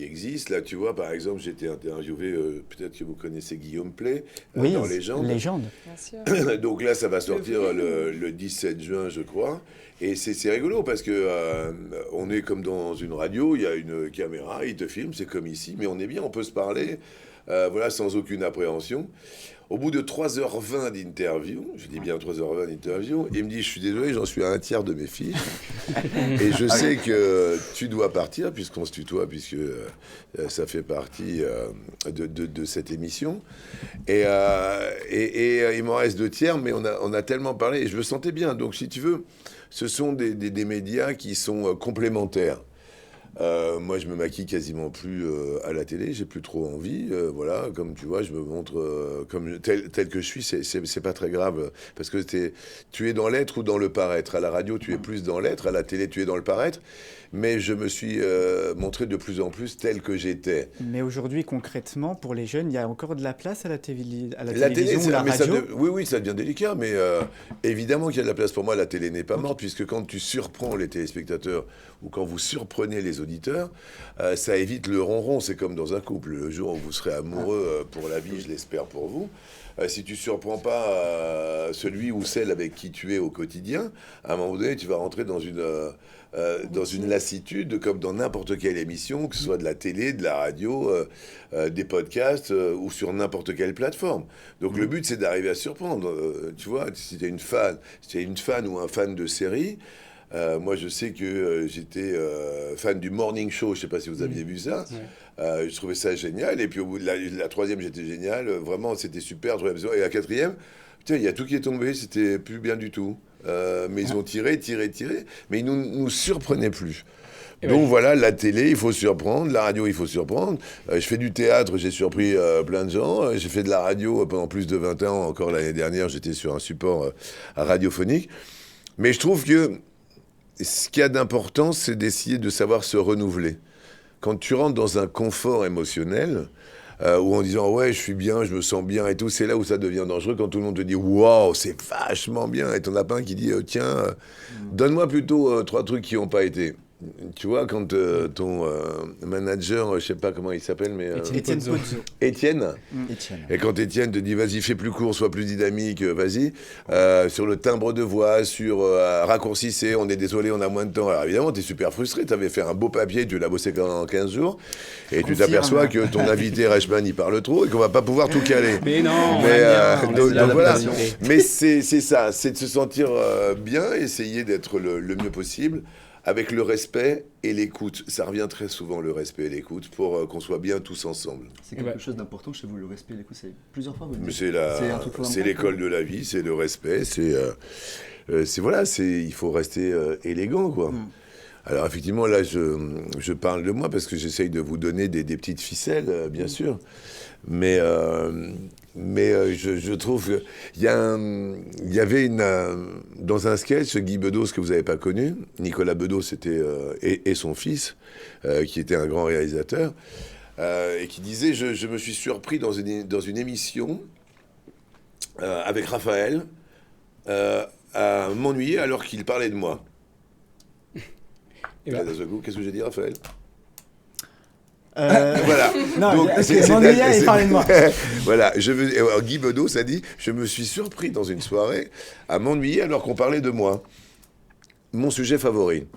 existent. Là, tu vois, par exemple, j'ai été interviewé, peut-être que vous connaissez Guillaume Play, dans Légende. Légende. Bien sûr. Donc là, ça va sortir le 17 juin, je crois. Et c'est rigolo parce que on est comme dans une radio, il y a une caméra, il te filme, c'est comme ici, mais on est bien, on peut se parler, voilà, sans aucune appréhension. Au bout de 3h20 d'interview, je dis bien 3h20 d'interview, il me dit, je suis désolé, j'en suis à un tiers de mes fiches. Et je sais que tu dois partir, puisqu'on se tutoie, puisque ça fait partie de cette émission. Et il m'en reste 2 tiers, mais on a tellement parlé, et je me sentais bien. Donc, si tu veux, ce sont des médias qui sont complémentaires. Moi, je me maquille quasiment plus à la télé, j'ai plus trop envie. Voilà, comme tu vois, je me montre comme tel que je suis, c'est pas très grave. Parce que tu es dans l'être ou dans le paraître. À la radio, tu es plus dans l'être, à la télé, tu es dans le paraître. Mais je me suis montré de plus en plus tel que j'étais. Mais aujourd'hui, concrètement, pour les jeunes, il y a encore de la place à la télévision télé, ou la radio Oui, ça devient délicat, mais évidemment qu'il y a de la place pour moi. La télé n'est pas morte, puisque quand tu surprends les téléspectateurs ou quand vous surprenez les auditeurs, ça évite le ronron. C'est comme dans un couple. Le jour où vous serez amoureux pour la vie, je l'espère pour vous, si tu surprends pas celui ou celle avec qui tu es au quotidien, à un moment donné, tu vas rentrer dans une lassitude, comme dans n'importe quelle émission, que ce soit de la télé, de la radio, des podcasts ou sur n'importe quelle plateforme. Donc le but, c'est d'arriver à surprendre. Tu vois, si tu es une fan ou un fan de série, moi, je sais que j'étais fan du Morning Show. Je ne sais pas si vous aviez vu ça. Je trouvais ça génial. Et puis, au bout de la 3e, j'étais génial. Vraiment, c'était super. Et la 4e, putain, il y a tout qui est tombé. C'était plus bien du tout. Mais ils ont tiré. Mais ils nous surprenaient plus. Donc voilà, la télé, il faut surprendre. La radio, il faut surprendre. Je fais du théâtre, j'ai surpris plein de gens. J'ai fait de la radio pendant plus de 20 ans. Encore l'année dernière, j'étais sur un support radiophonique. Mais je trouve que ce qu'il y a d'important, c'est d'essayer de savoir se renouveler. Quand tu rentres dans un confort émotionnel, ou en disant « ouais, je suis bien, je me sens bien et tout », c'est là où ça devient dangereux, quand tout le monde te dit « waouh, c'est vachement bien », et t'en as pas un qui dit « tiens, donne-moi plutôt 3 trucs qui n'ont pas été ». Tu vois, quand ton manager, je sais pas comment il s'appelle, mais... Étienne Pozzo. Étienne. Étienne. Et quand Étienne te dit, vas-y, fais plus court, sois plus dynamique, vas-y, sur le timbre de voix, sur raccourcissez, on est désolé, on a moins de temps. Alors évidemment, tu es super frustré, tu avais fait un beau papier, tu l'as bossé en 15 jours, et tu t'aperçois que ton invité, Reichmann, il parle trop, et qu'on va pas pouvoir tout caler. Mais non, donc voilà. Mais c'est ça, c'est de se sentir bien, essayer d'être le mieux possible, avec le respect et l'écoute. Ça revient très souvent, le respect et l'écoute, pour qu'on soit bien tous ensemble. C'est quelque chose d'important chez vous, le respect et l'écoute. C'est plusieurs fois vous le Mais dites. c'est l'école de la vie, c'est le respect, il faut rester élégant, quoi. Alors effectivement, là, je parle de moi parce que j'essaye de vous donner des petites ficelles, bien sûr. Mais je trouve qu'il y avait dans un sketch, Guy Bedos, que vous n'avez pas connu, Nicolas Bedos et son fils, qui était un grand réalisateur, et qui disait, je me suis surpris dans une émission avec Raphaël à m'ennuyer alors qu'il parlait de moi. Qu'est-ce que j'ai dit, Raphaël? Voilà. Non, donc, m'ennuyait et parlait de moi. Voilà. Guy Bedos a dit, je me suis surpris dans une soirée à m'ennuyer alors qu'on parlait de moi. Mon sujet favori.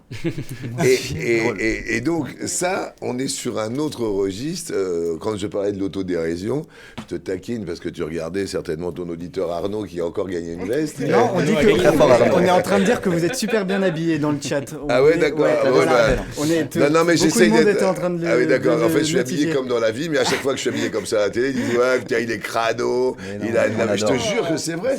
et donc, ça, on est sur un autre registre. Quand je parlais de l'autodérision, je te taquine parce que tu regardais certainement ton auditeur Arnaud qui a encore gagné une veste. Non, on dit on est en train de dire que vous êtes super bien habillé dans le chat. Ah ouais, d'accord. Non, mais j'essaye d'être... en train de Ah oui, d'accord. En fait, je suis notifier. habillé comme dans la vie, mais à chaque fois que je suis habillé comme ça à la télé, ils disent ouais, putain, il est crado. Je te jure que c'est vrai.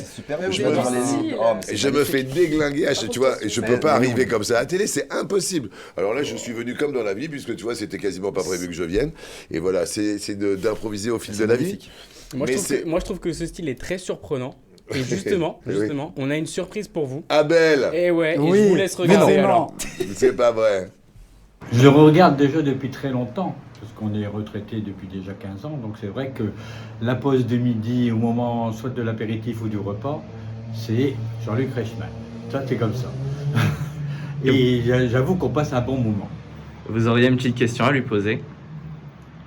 Je me fais déglinguer. Tu vois, je peux pas arriver comme ça à la télé, c'est impossible. Alors là, je suis venu comme dans la vie, puisque tu vois, c'était quasiment pas prévu que je vienne. Et voilà, c'est d'improviser au fil de la vie. Moi, je trouve que ce style est très surprenant. Et justement, on a une surprise pour vous. Abel. Et ouais, je vous laisse regarder alors. C'est pas vrai. Je le regarde déjà depuis très longtemps, parce qu'on est retraité depuis déjà 15 ans. Donc c'est vrai que la pause de midi, au moment soit de l'apéritif ou du repas, c'est Jean-Luc Reichmann. Ça, c'est comme ça. Et j'avoue qu'on passe un bon moment. Vous auriez une petite question à lui poser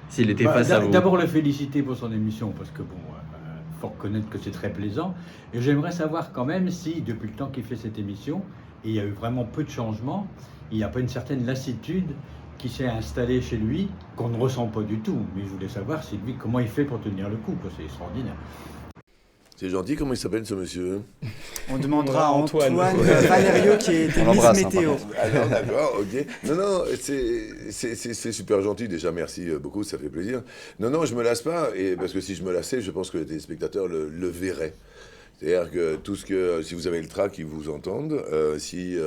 s'il était face à vous? D'abord le féliciter pour son émission, parce que bon, faut reconnaître que c'est très plaisant. Et j'aimerais savoir quand même si, depuis le temps qu'il fait cette émission, et il y a eu vraiment peu de changements, il n'y a pas une certaine lassitude qui s'est installée chez lui, qu'on ne ressent pas du tout. Mais je voulais savoir si lui, comment il fait pour tenir le coup, c'est extraordinaire. C'est gentil, comment il s'appelle ce monsieur? On demandera à Antoine Valerio qui est Miss Météo. Alors d'accord, ok. Non, c'est super gentil déjà, merci beaucoup, ça fait plaisir. Non, je me lasse pas, parce que si je me lassais, je pense que les téléspectateurs le verraient. C'est-à-dire que si vous avez le trac, ils vous entendent. Si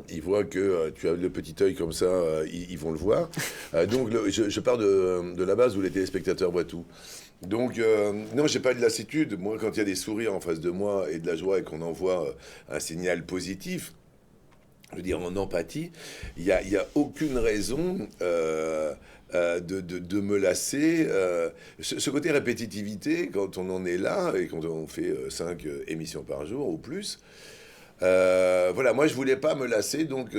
ils voient que tu as le petit œil comme ça, ils vont le voir. Donc je pars de la base où les téléspectateurs voient tout. Donc non, j'ai pas de lassitude. Moi, quand il y a des sourires en face de moi et de la joie et qu'on envoie un signal positif, je veux dire en empathie, il y a aucune raison de me lasser. Ce côté répétitivité, quand on en est là, et quand on fait 5 émissions par jour ou plus, voilà, moi je voulais pas me lasser, donc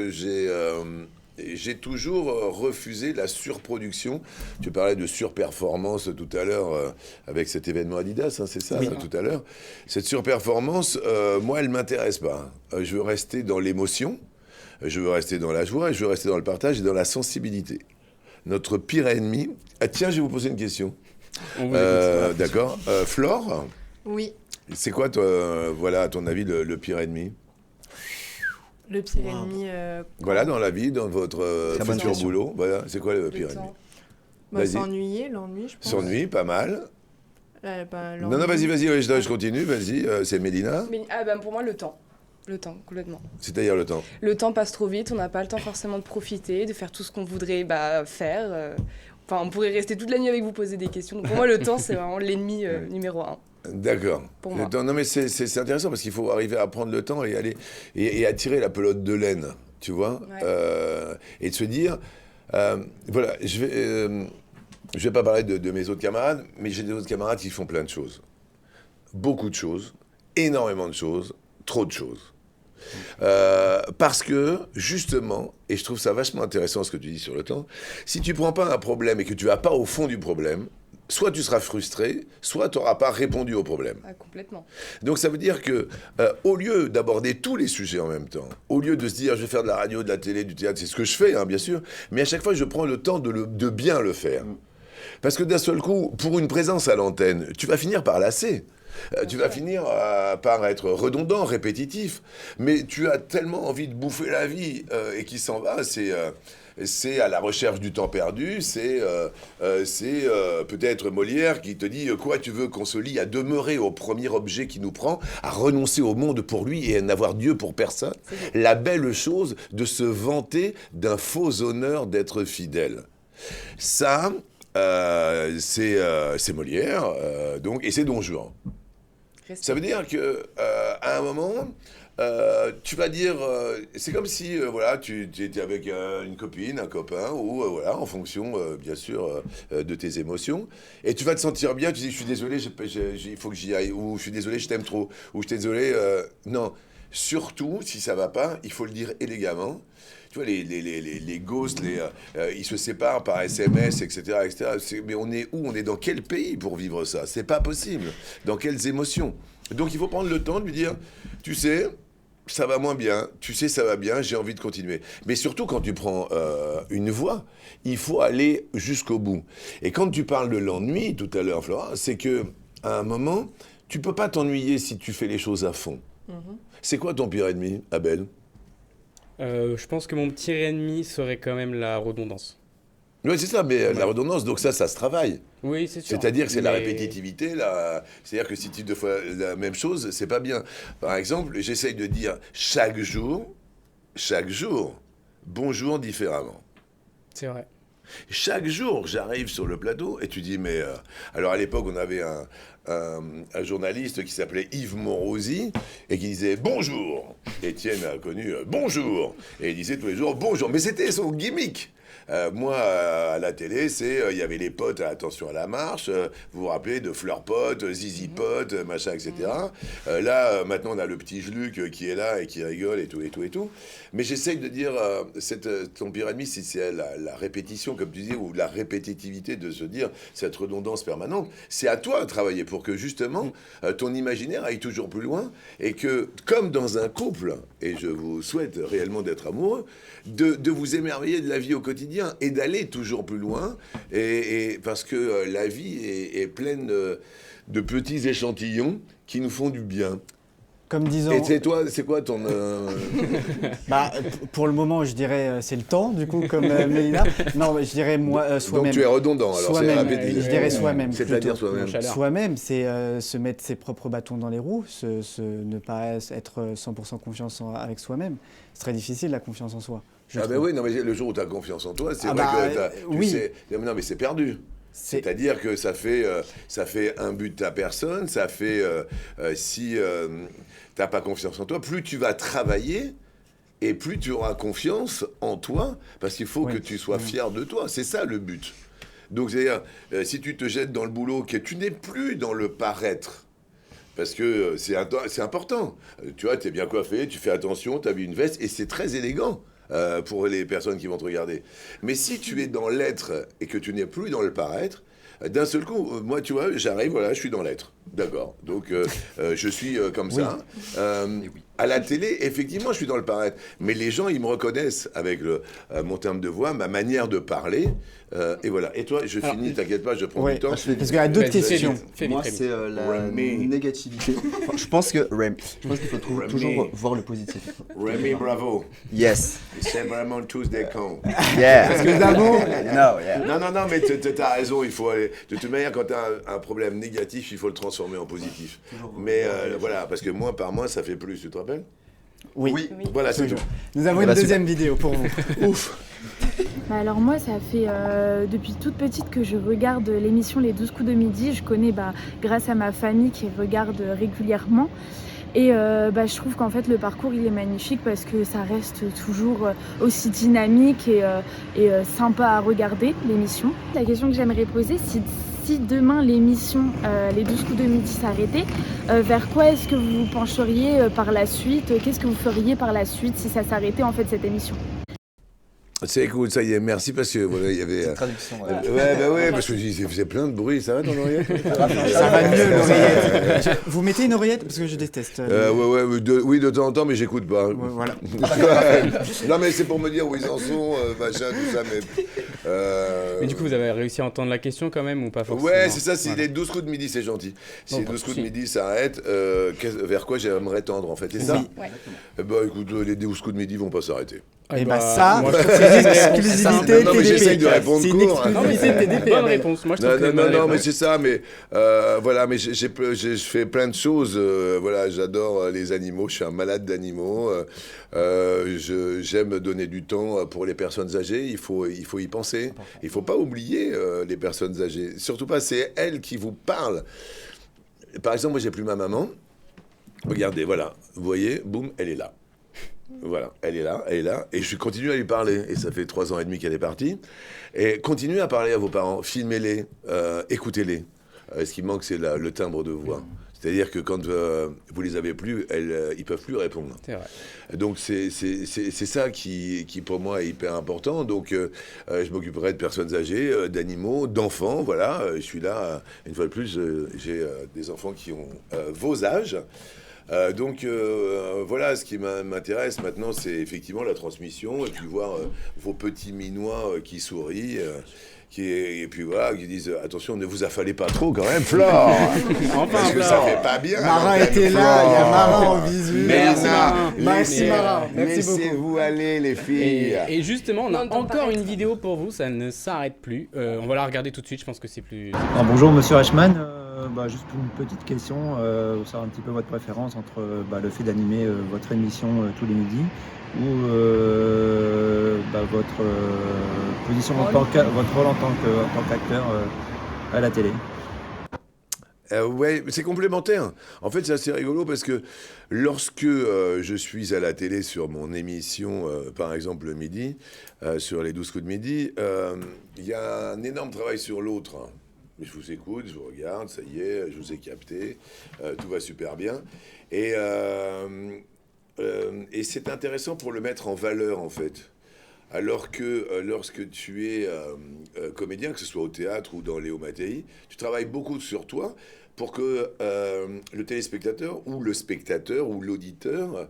j'ai toujours refusé la surproduction. Tu parlais de surperformance tout à l'heure avec cet événement Adidas, hein, c'est ça, oui. Tout à l'heure. Cette surperformance, moi, elle m'intéresse pas. Je veux rester dans l'émotion, je veux rester dans la joie, je veux rester dans le partage et dans la sensibilité. Notre pire ennemi... Ah tiens, je vais vous poser une question. D'accord. Flore? Oui. C'est quoi, voilà, à ton avis, le pire ennemi? Le pire ennemi... Voilà, dans la vie, dans votre futur boulot. Voilà, c'est quoi le pire ennemi? S'ennuyer, l'ennui, je pense. S'ennuyer, pas mal. Non, vas-y, je continue, vas-y, c'est Mélina. Pour moi, le temps. Le temps, complètement. C'est-à-dire le temps? Le temps passe trop vite, on n'a pas le temps forcément de profiter, de faire tout ce qu'on voudrait faire. Enfin, on pourrait rester toute la nuit avec vous poser des questions. Donc pour moi, le temps, c'est vraiment l'ennemi numéro 1. D'accord. Pour moi. Non, mais c'est intéressant parce qu'il faut arriver à prendre le temps et aller et à tirer la pelote de laine, tu vois, et de se dire, voilà, je vais pas parler de mes autres camarades, mais j'ai des autres camarades qui font plein de choses, beaucoup de choses, énormément de choses, trop de choses. Parce que, justement, et je trouve ça vachement intéressant ce que tu dis sur le temps, si tu prends pas un problème et que tu vas pas au fond du problème, soit tu seras frustré, soit tu n'auras pas répondu au problème. Ah, complètement. Donc ça veut dire que, au lieu d'aborder tous les sujets en même temps, au lieu de se dire je vais faire de la radio, de la télé, du théâtre, c'est ce que je fais, hein, bien sûr, mais à chaque fois je prends le temps de bien le faire. Parce que d'un seul coup, pour une présence à l'antenne, tu vas finir par lasser. Tu vas finir par être redondant, répétitif. Mais tu as tellement envie de bouffer la vie et qui s'en va, c'est à la recherche du temps perdu, c'est peut-être Molière qui te dit quoi tu veux qu'on se lie à demeurer au premier objet qui nous prend, à renoncer au monde pour lui et à n'avoir Dieu pour personne. La belle chose de se vanter d'un faux honneur d'être fidèle. Ça, c'est Molière, donc, et c'est Don Juan. Ça veut dire que à un moment, tu vas dire, c'est comme si voilà, tu étais avec une copine, un copain, ou voilà, en fonction, bien sûr, de tes émotions, et tu vas te sentir bien. Tu dis, je suis désolé, il faut que j'y aille, ou je suis désolé, je t'aime trop, ou je suis désolé. Non, surtout si ça va pas, il faut le dire élégamment. Tu vois, les ghosts, ils se séparent par SMS, etc. Mais on est où? On est dans quel pays pour vivre ça? C'est pas possible. Dans quelles émotions? Donc il faut prendre le temps de lui dire, tu sais, ça va moins bien, tu sais, ça va bien, j'ai envie de continuer. Mais surtout, quand tu prends une voie, il faut aller jusqu'au bout. Et quand tu parles de l'ennui, tout à l'heure, Flora, c'est que à un moment, tu peux pas t'ennuyer si tu fais les choses à fond. C'est quoi ton pire ennemi, Abel? Je pense que mon petit ennemi serait quand même la redondance. Oui, c'est ça, mais la redondance, donc ça se travaille. Oui, c'est sûr. C'est-à-dire que c'est la répétitivité, c'est-à-dire que si tu dis 2 fois la même chose, c'est pas bien. Par exemple, j'essaye de dire chaque jour, bonjour différemment. C'est vrai. Chaque jour, j'arrive sur le plateau et tu dis, mais... alors à l'époque, on avait un journaliste qui s'appelait Yves Morosi et qui disait « Bonjour ». Étienne a connu « Bonjour ». Et il disait tous les jours « Bonjour ». Mais c'était son gimmick. Moi, à la télé, il y avait les potes à Attention à la marche, vous vous rappelez de Fleur Pote, Zizi Pote, machin, etc. Là, maintenant, on a le petit Jluc qui est là et qui rigole et tout. Mais j'essaye de dire, ton pire ennemi, c'est la répétition, comme tu dis, ou la répétitivité de se dire, cette redondance permanente. C'est à toi de travailler pour que, justement, ton imaginaire aille toujours plus loin et que, comme dans un couple, et je vous souhaite réellement d'être amoureux, de vous émerveiller de la vie au quotidien et d'aller toujours plus loin, et parce que la vie est pleine de petits échantillons qui nous font du bien. Comme disant... Et c'est quoi ton... Pour le moment, je dirais c'est le temps, du coup, comme Mélina. Non, je dirais soi-même. Donc tu es redondant, alors c'est répétitif. Je dirais soi-même. C'est-à-dire soi-même. Soi-même, c'est se mettre ses propres bâtons dans les roues, ne pas être 100% confiance avec soi-même. C'est très difficile, la confiance en soi. Oui, non, mais le jour où tu as confiance en toi, c'est vrai que tu sais... Non, mais c'est perdu. C'est-à-dire que ça fait un but à personne, ça fait... si tu n'as pas confiance en toi, plus tu vas travailler et plus tu auras confiance en toi, parce qu'il faut que tu sois fier de toi. C'est ça le but. Donc, c'est-à-dire, si tu te jettes dans le boulot, que tu n'es plus dans le paraître, parce que c'est important. Tu vois, tu es bien coiffé, tu fais attention, tu as mis une veste, et c'est très élégant. Pour les personnes qui vont te regarder. Mais si tu es dans l'être et que tu n'es plus dans le paraître, d'un seul coup, moi, tu vois, j'arrive, voilà, je suis dans l'être. D'accord. Donc, je suis comme ça. À la télé, effectivement, je suis dans le paraître. Mais les gens, ils me reconnaissent avec mon terme de voix, ma manière de parler. Et voilà. Et toi, je finis, t'inquiète pas, je prends du temps. Parce qu'il y a d'autres questions. Moi, c'est la négativité. Enfin, je pense qu'il faut toujours voir le positif. Rémi, bravo. Yes. C'est vraiment tous des cons. Yeah. Parce que d'abord... Non, mais tu as raison, il faut aller... De toute manière, quand tu as un problème négatif, il faut le transformer en positif. Mais voilà, parce que mois par mois, ça fait plus, tu te rappelles? Oui. Voilà, c'est tout. Nous avons une deuxième vidéo pour vous. Ouf. Alors moi, ça fait depuis toute petite que je regarde l'émission Les 12 coups de midi. Je connais grâce à ma famille qui regarde régulièrement. Et je trouve qu'en fait le parcours il est magnifique parce que ça reste toujours aussi dynamique et sympa à regarder l'émission. La question que j'aimerais poser, si demain l'émission Les 12 coups de midi s'arrêtait, vers quoi est-ce que vous vous pencheriez par la suite? Qu'est-ce que vous feriez par la suite si ça s'arrêtait en fait cette émission? C'est cool, ça y est, merci parce que voilà, il y avait. Traduction, ouais, parce que je faisais plein de bruit, ça va ton oreillette? Ça va mieux l'oreillette. Vous mettez une oreillette parce que je déteste. Oui, de temps en temps, mais j'écoute pas. Voilà. Non, mais c'est pour me dire où ils en sont, machin, tout ça, mais. Mais du coup, vous avez réussi à entendre la question quand même ou pas forcément? Ouais, c'est ça, si les 12 coups de midi, c'est gentil. Si les 12 coups de midi s'arrêtent, vers quoi j'aimerais tendre en fait, c'est ça? Ouais. Bah écoute, les 12 coups de midi vont pas s'arrêter. Et bah ça, c'est une exclusivité non, mais j'essaye de TDP. répondre C'est une court. exclusivité TDP. Bonne réponse. Moi, je trouve que c'est une bonne Non, mais réponse. c'est ça, mais voilà, mais je fais plein de choses. Voilà, j'adore les animaux, je suis un malade d'animaux. J'aime donner du temps pour les personnes âgées, il faut y penser. Il ne faut pas oublier les personnes âgées. Surtout pas, c'est elles qui vous parlent. Par exemple, moi, j'ai plus ma maman. Regardez, voilà, vous voyez, boum, elle est là. Voilà, elle est là, et je continue à lui parler, et ça fait 3 ans et demi qu'elle est partie, et continuez à parler à vos parents, filmez-les, écoutez-les. Ce qui manque, c'est le timbre de voix. C'est-à-dire que quand vous les avez plus, ils peuvent plus répondre. C'est vrai. Donc c'est ça qui pour moi est hyper important. Donc je m'occuperai de personnes âgées, d'animaux, d'enfants. Voilà, je suis là. Une fois de plus, j'ai des enfants qui ont vos âges. Donc voilà, ce qui m'intéresse maintenant, c'est effectivement la transmission et puis voir vos petits minois qui sourient. Et puis voilà, qui disent attention, ne vous affalez pas trop quand même, Flore. Parce que ça fait pas bien. Marin était là, il y a Marin en visu. Merci Marin. Merci Marin. Merci beaucoup. Laissez-vous aller les filles. Et justement, on a encore une vidéo pour vous, ça ne s'arrête plus. On va la regarder tout de suite, je pense que c'est plus... Bonjour Monsieur Reichmann, juste une petite question, savoir un petit peu votre préférence entre le fait d'animer votre émission tous les midis ou votre position, votre rôle en tant qu'acteur à la télé. Ouais, c'est complémentaire. En fait, c'est assez rigolo parce que lorsque je suis à la télé sur mon émission, par exemple le midi, sur les 12 coups de midi, il y a un énorme travail sur l'autre. Je vous écoute, je vous regarde, ça y est, je vous ai capté, tout va super bien. Et c'est intéressant pour le mettre en valeur, en fait. Alors que lorsque tu es comédien, que ce soit au théâtre ou dans Léo Mattei, tu travailles beaucoup sur toi pour que le téléspectateur ou le spectateur ou l'auditeur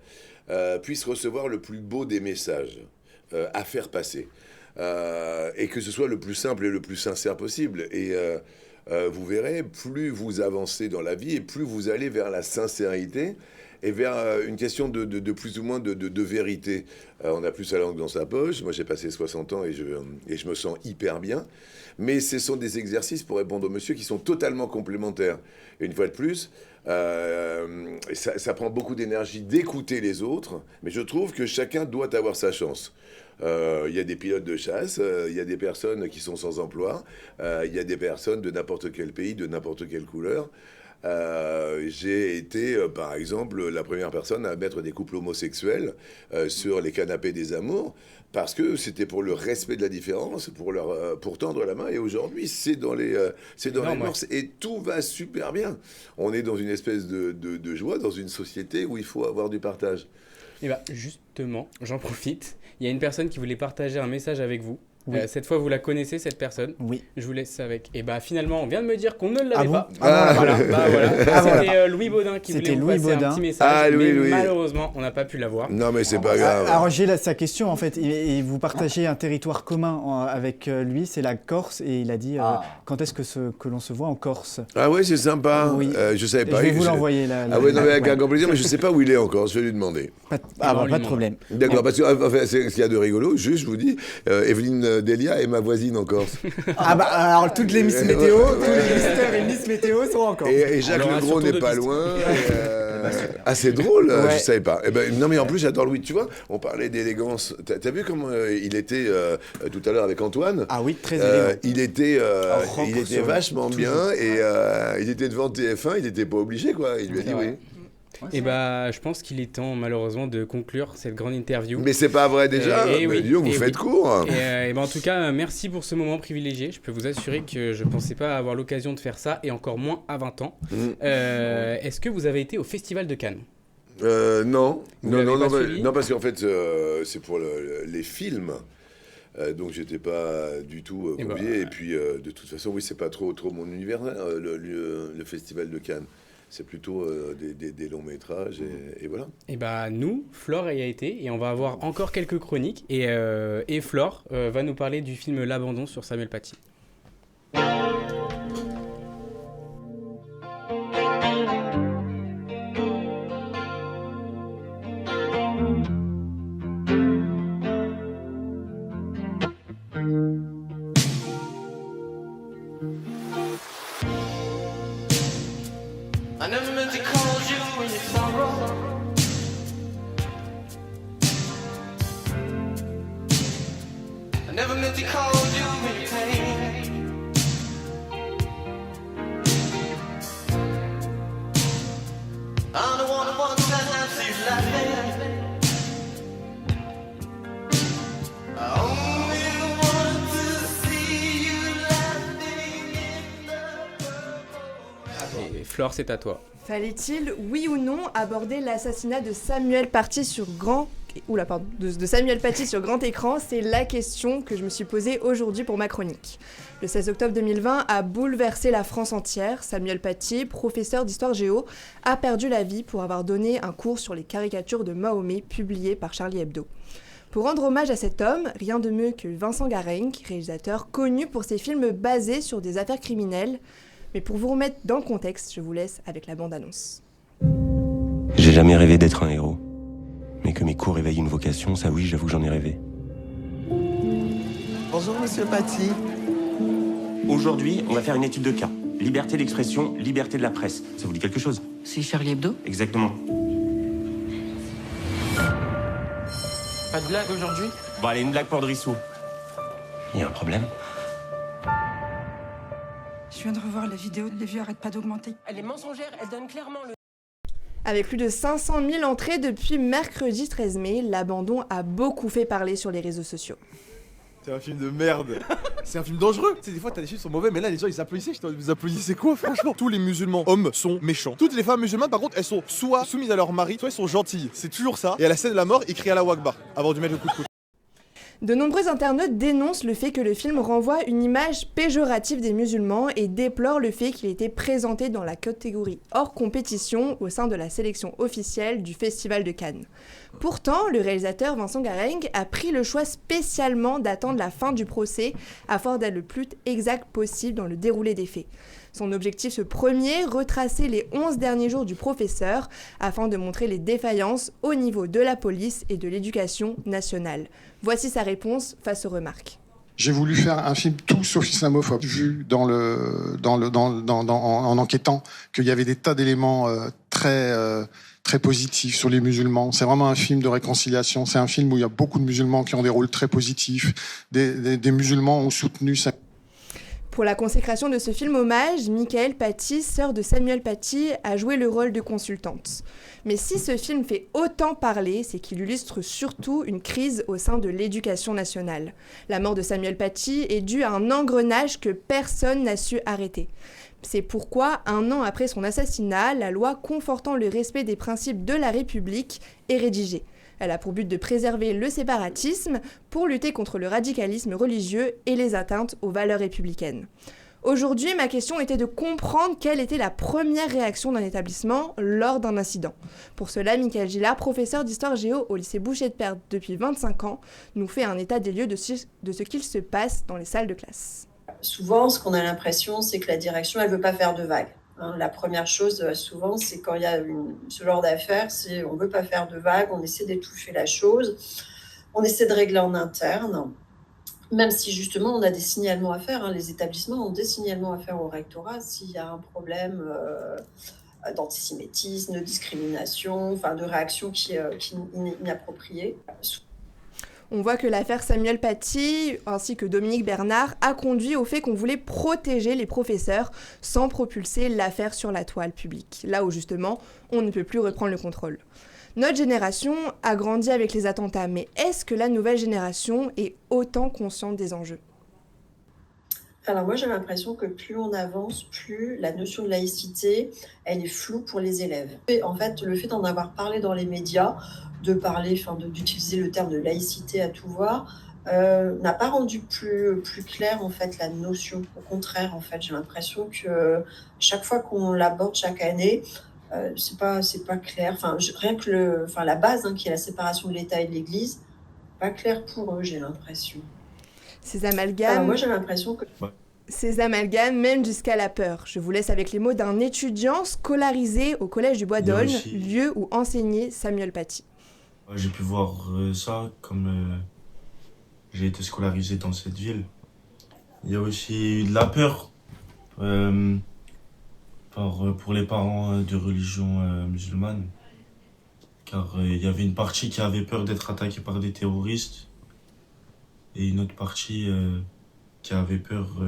puisse recevoir le plus beau des messages à faire passer. Et que ce soit le plus simple et le plus sincère possible. Et vous verrez, plus vous avancez dans la vie et plus vous allez vers la sincérité et vers une question de plus ou moins de vérité. On a plus la langue dans sa poche. Moi, j'ai passé 60 ans et je me sens hyper bien. Mais ce sont des exercices pour répondre aux monsieur qui sont totalement complémentaires. Et une fois de plus, ça prend beaucoup d'énergie d'écouter les autres. Mais je trouve que chacun doit avoir sa chance. Il y a des pilotes de chasse, il y a des personnes qui sont sans emploi, il y a des personnes de n'importe quel pays, de n'importe quelle couleur. J'ai été, par exemple, la première personne à mettre des couples homosexuels sur les canapés des amours, parce que c'était pour le respect de la différence, pour tendre la main. Et aujourd'hui, c'est dans les mœurs et tout va super bien. On est dans une espèce de joie, dans une société où il faut avoir du partage. Et bah justement, j'en profite. Il y a une personne qui voulait partager un message avec vous. Oui. Cette fois, vous la connaissez, cette personne. Oui. Je vous laisse avec. Et bah finalement, on vient de me dire qu'on ne l'avait bon pas. Voilà. C'était Louis Baudin qui voulait vous passer un petit message. Mais malheureusement, on n'a pas pu l'avoir. Non, mais c'est pas grave. Alors j'ai sa question en fait. Et vous partagez un territoire commun avec lui, c'est la Corse. Et il a dit quand est-ce que l'on se voit en Corse? Ah ouais, c'est sympa. Oui. Je savais pas. Je vais vous l'envoyer là. Ah ouais, non, mais avec un grand plaisir, mais je sais pas où il est encore. Je vais lui demander. Pas de problème. D'accord, parce que enfin, c'est ce qu'il y a de rigolo. Juste, je vous dis, Evelyne Delia est ma voisine en Corse. Alors toutes les Miss Météo, tous les mystères et Miss Météo sont en Corse. Et Jacques Legros n'est pas loin. C'est drôle, je savais pas. Non mais en plus j'adore Louis, tu vois, on parlait d'élégance. T'as vu comment il était tout à l'heure avec Antoine? Ah oui, très élégant. Il était vachement bien et il était devant TF1, il n'était pas obligé quoi. Il lui a dit oui. Et je pense qu'il est temps malheureusement de conclure cette grande interview. Mais c'est pas vrai déjà. Vous faites court. Et en tout cas, merci pour ce moment privilégié. Je peux vous assurer que je pensais pas avoir l'occasion de faire ça, et encore moins à 20 ans. Est-ce que vous avez été au Festival de Cannes ? Non, parce qu'en fait, c'est pour les films. Donc j'étais pas du tout convié. Et puis de toute façon, oui, c'est pas trop mon univers, le Festival de Cannes. C'est plutôt des longs métrages et voilà. Et nous, Flore y a été, et on va avoir encore quelques chroniques. Et Flore va nous parler du film L'Abandon sur Samuel Paty. Flore, c'est à toi. Fallait-il, oui ou non, aborder l'assassinat de Samuel Paty sur grand écran? C'est la question que je me suis posée aujourd'hui pour ma chronique. Le 16 octobre 2020 a bouleversé la France entière. Samuel Paty, professeur d'histoire géo, a perdu la vie pour avoir donné un cours sur les caricatures de Mahomet publiées par Charlie Hebdo. Pour rendre hommage à cet homme, rien de mieux que Vincent Gareng, réalisateur connu pour ses films basés sur des affaires criminelles. Mais pour vous remettre dans le contexte, je vous laisse avec la bande-annonce. J'ai jamais rêvé d'être un héros. Mais que mes cours éveillent une vocation, ça oui, j'avoue que j'en ai rêvé. Bonjour, monsieur Paty. Aujourd'hui, on va faire une étude de cas. Liberté d'expression, liberté de la presse. Ça vous dit quelque chose? C'est Charlie Hebdo? Exactement. Pas de blague aujourd'hui? Bon, allez, une blague pour Drissou. Il y a un problème? Je viens de revoir la vidéo, les vues arrêtent pas d'augmenter. Elle est mensongère, elle donne clairement le... Avec plus de 500 000 entrées depuis mercredi 13 mai, L'Abandon a beaucoup fait parler sur les réseaux sociaux. C'est un film de merde. C'est un film dangereux. Tu sais, des fois, t'as des films qui sont mauvais, mais là, les gens, ils applaudissaient. Vous applaudissez quoi, franchement? Tous les musulmans hommes sont méchants. Toutes les femmes musulmanes, par contre, elles sont soit soumises à leur mari, soit elles sont gentilles. C'est toujours ça. Et à la scène de la mort, ils crient Allahu Akbar avant de mettre le coup de coude. De nombreux internautes dénoncent le fait que le film renvoie une image péjorative des musulmans et déplorent le fait qu'il ait été présenté dans la catégorie hors compétition au sein de la sélection officielle du Festival de Cannes. Pourtant, le réalisateur Vincent Gareng a pris le choix spécialement d'attendre la fin du procès afin d'être le plus exact possible dans le déroulé des faits. Son objectif premier, retracer les 11 derniers jours du professeur afin de montrer les défaillances au niveau de la police et de l'éducation nationale. Voici sa réponse face aux remarques. J'ai voulu faire un film tout sauf islamophobe, vu en enquêtant qu'il y avait des tas d'éléments très positifs sur les musulmans. C'est vraiment un film de réconciliation. C'est un film où il y a beaucoup de musulmans qui ont des rôles très positifs. Des musulmans ont soutenu ça. Pour la consécration de ce film hommage, Michael Paty, sœur de Samuel Paty, a joué le rôle de consultante. Mais si ce film fait autant parler, c'est qu'il illustre surtout une crise au sein de l'éducation nationale. La mort de Samuel Paty est due à un engrenage que personne n'a su arrêter. C'est pourquoi, 1 an après son assassinat, la loi confortant le respect des principes de la République est rédigée. Elle a pour but de préserver le séparatisme pour lutter contre le radicalisme religieux et les atteintes aux valeurs républicaines. Aujourd'hui, ma question était de comprendre quelle était la première réaction d'un établissement lors d'un incident. Pour cela, Michael Gillard, professeur d'histoire géo au lycée Boucher de Perthes depuis 25 ans, nous fait un état des lieux de ce qu'il se passe dans les salles de classe. Souvent, ce qu'on a l'impression, c'est que la direction, elle ne veut pas faire de vagues. La première chose, souvent, c'est quand il y a ce genre d'affaires, c'est on ne veut pas faire de vagues, on essaie d'étouffer la chose, on essaie de régler en interne, même si justement on a des signalements à faire. Les établissements ont des signalements à faire au rectorat s'il y a un problème d'antisémitisme, de discrimination, de réaction qui est inappropriée. On voit que l'affaire Samuel Paty, ainsi que Dominique Bernard, a conduit au fait qu'on voulait protéger les professeurs sans propulser l'affaire sur la toile publique, là où justement on ne peut plus reprendre le contrôle. Notre génération a grandi avec les attentats, mais est-ce que la nouvelle génération est autant consciente des enjeux ? Alors moi j'ai l'impression que plus on avance, plus la notion de laïcité, elle est floue pour les élèves. Et en fait, le fait d'en avoir parlé dans les médias, d'utiliser le terme de laïcité à tout va, n'a pas rendu plus clair en fait la notion. Au contraire, en fait, j'ai l'impression que chaque fois qu'on l'aborde chaque année, c'est pas clair. Rien que la base qui est la séparation de l'État et de l'Église, pas clair pour eux, j'ai l'impression. Ces amalgames... moi j'ai l'impression que... Ces amalgames mènent jusqu'à la peur. Je vous laisse avec les mots d'un étudiant scolarisé au collège du Bois d'Aulne, lieu où enseignait Samuel Paty. J'ai pu voir ça comme j'ai été scolarisé dans cette ville. Il y a aussi de la peur pour les parents de religion musulmane, car il y avait une partie qui avait peur d'être attaquée par des terroristes et une autre partie qui avait peur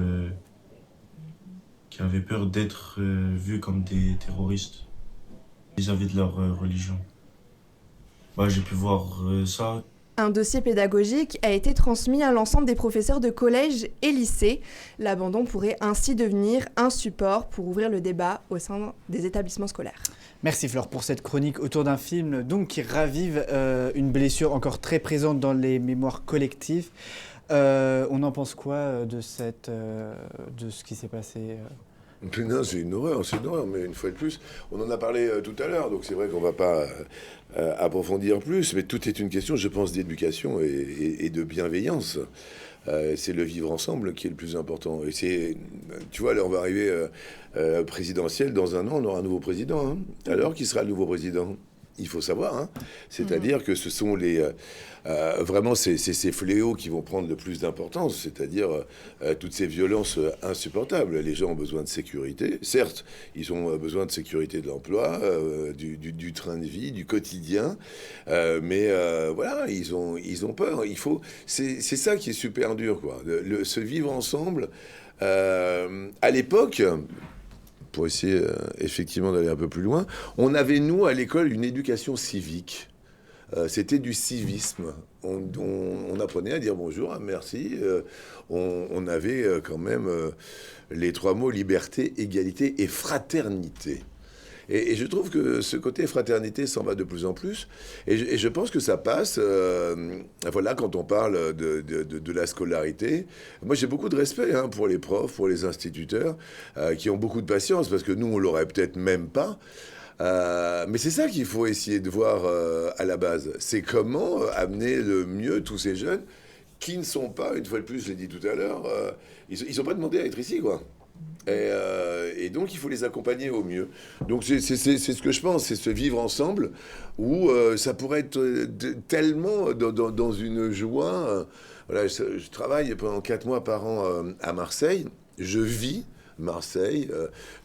d'être vus comme des terroristes vis-à-vis de leur religion. J'ai pu voir ça. Un dossier pédagogique a été transmis à l'ensemble des professeurs de collège et lycée. L'abandon pourrait ainsi devenir un support pour ouvrir le débat au sein des établissements scolaires. Merci Flore pour cette chronique autour d'un film donc, qui ravive une blessure encore très présente dans les mémoires collectives. On en pense quoi de ce qui s'est passé Non, c'est une horreur, mais une fois de plus, on en a parlé tout à l'heure, donc c'est vrai qu'on ne va pas approfondir plus, mais tout est une question, je pense, d'éducation et de bienveillance. C'est le vivre ensemble qui est le plus important. Et c'est, tu vois, là, on va arriver présidentielle, dans un an, on aura un nouveau président. Alors, qui sera le nouveau président ? Il faut savoir, c'est-à-dire que ce sont vraiment ces fléaux qui vont prendre le plus d'importance, c'est-à-dire toutes ces violences insupportables. Les gens ont besoin de sécurité, certes, ils ont besoin de sécurité de l'emploi, du train de vie, du quotidien, mais voilà, ils ont peur. C'est ça qui est super dur, quoi. Se vivre ensemble. À l'époque, pour essayer effectivement d'aller un peu plus loin, on avait, nous, à l'école, une éducation civique. C'était du civisme. On apprenait à dire bonjour, merci. On avait quand même les trois mots liberté, égalité et fraternité. Et je trouve que ce côté fraternité s'en va de plus en plus. Et je pense que ça passe, voilà, quand on parle de la scolarité. Moi, j'ai beaucoup de respect pour les profs, pour les instituteurs, qui ont beaucoup de patience, parce que nous, on l'aurait peut-être même pas. Mais c'est ça qu'il faut essayer de voir à la base. C'est comment amener le mieux tous ces jeunes qui ne sont pas, une fois de plus, je l'ai dit tout à l'heure, ils sont pas demandés à être ici, quoi. Et donc il faut les accompagner au mieux. Donc c'est ce que je pense, c'est se vivre ensemble où ça pourrait être tellement dans une joie. Voilà, je travaille pendant 4 mois par an à Marseille. Je vis Marseille,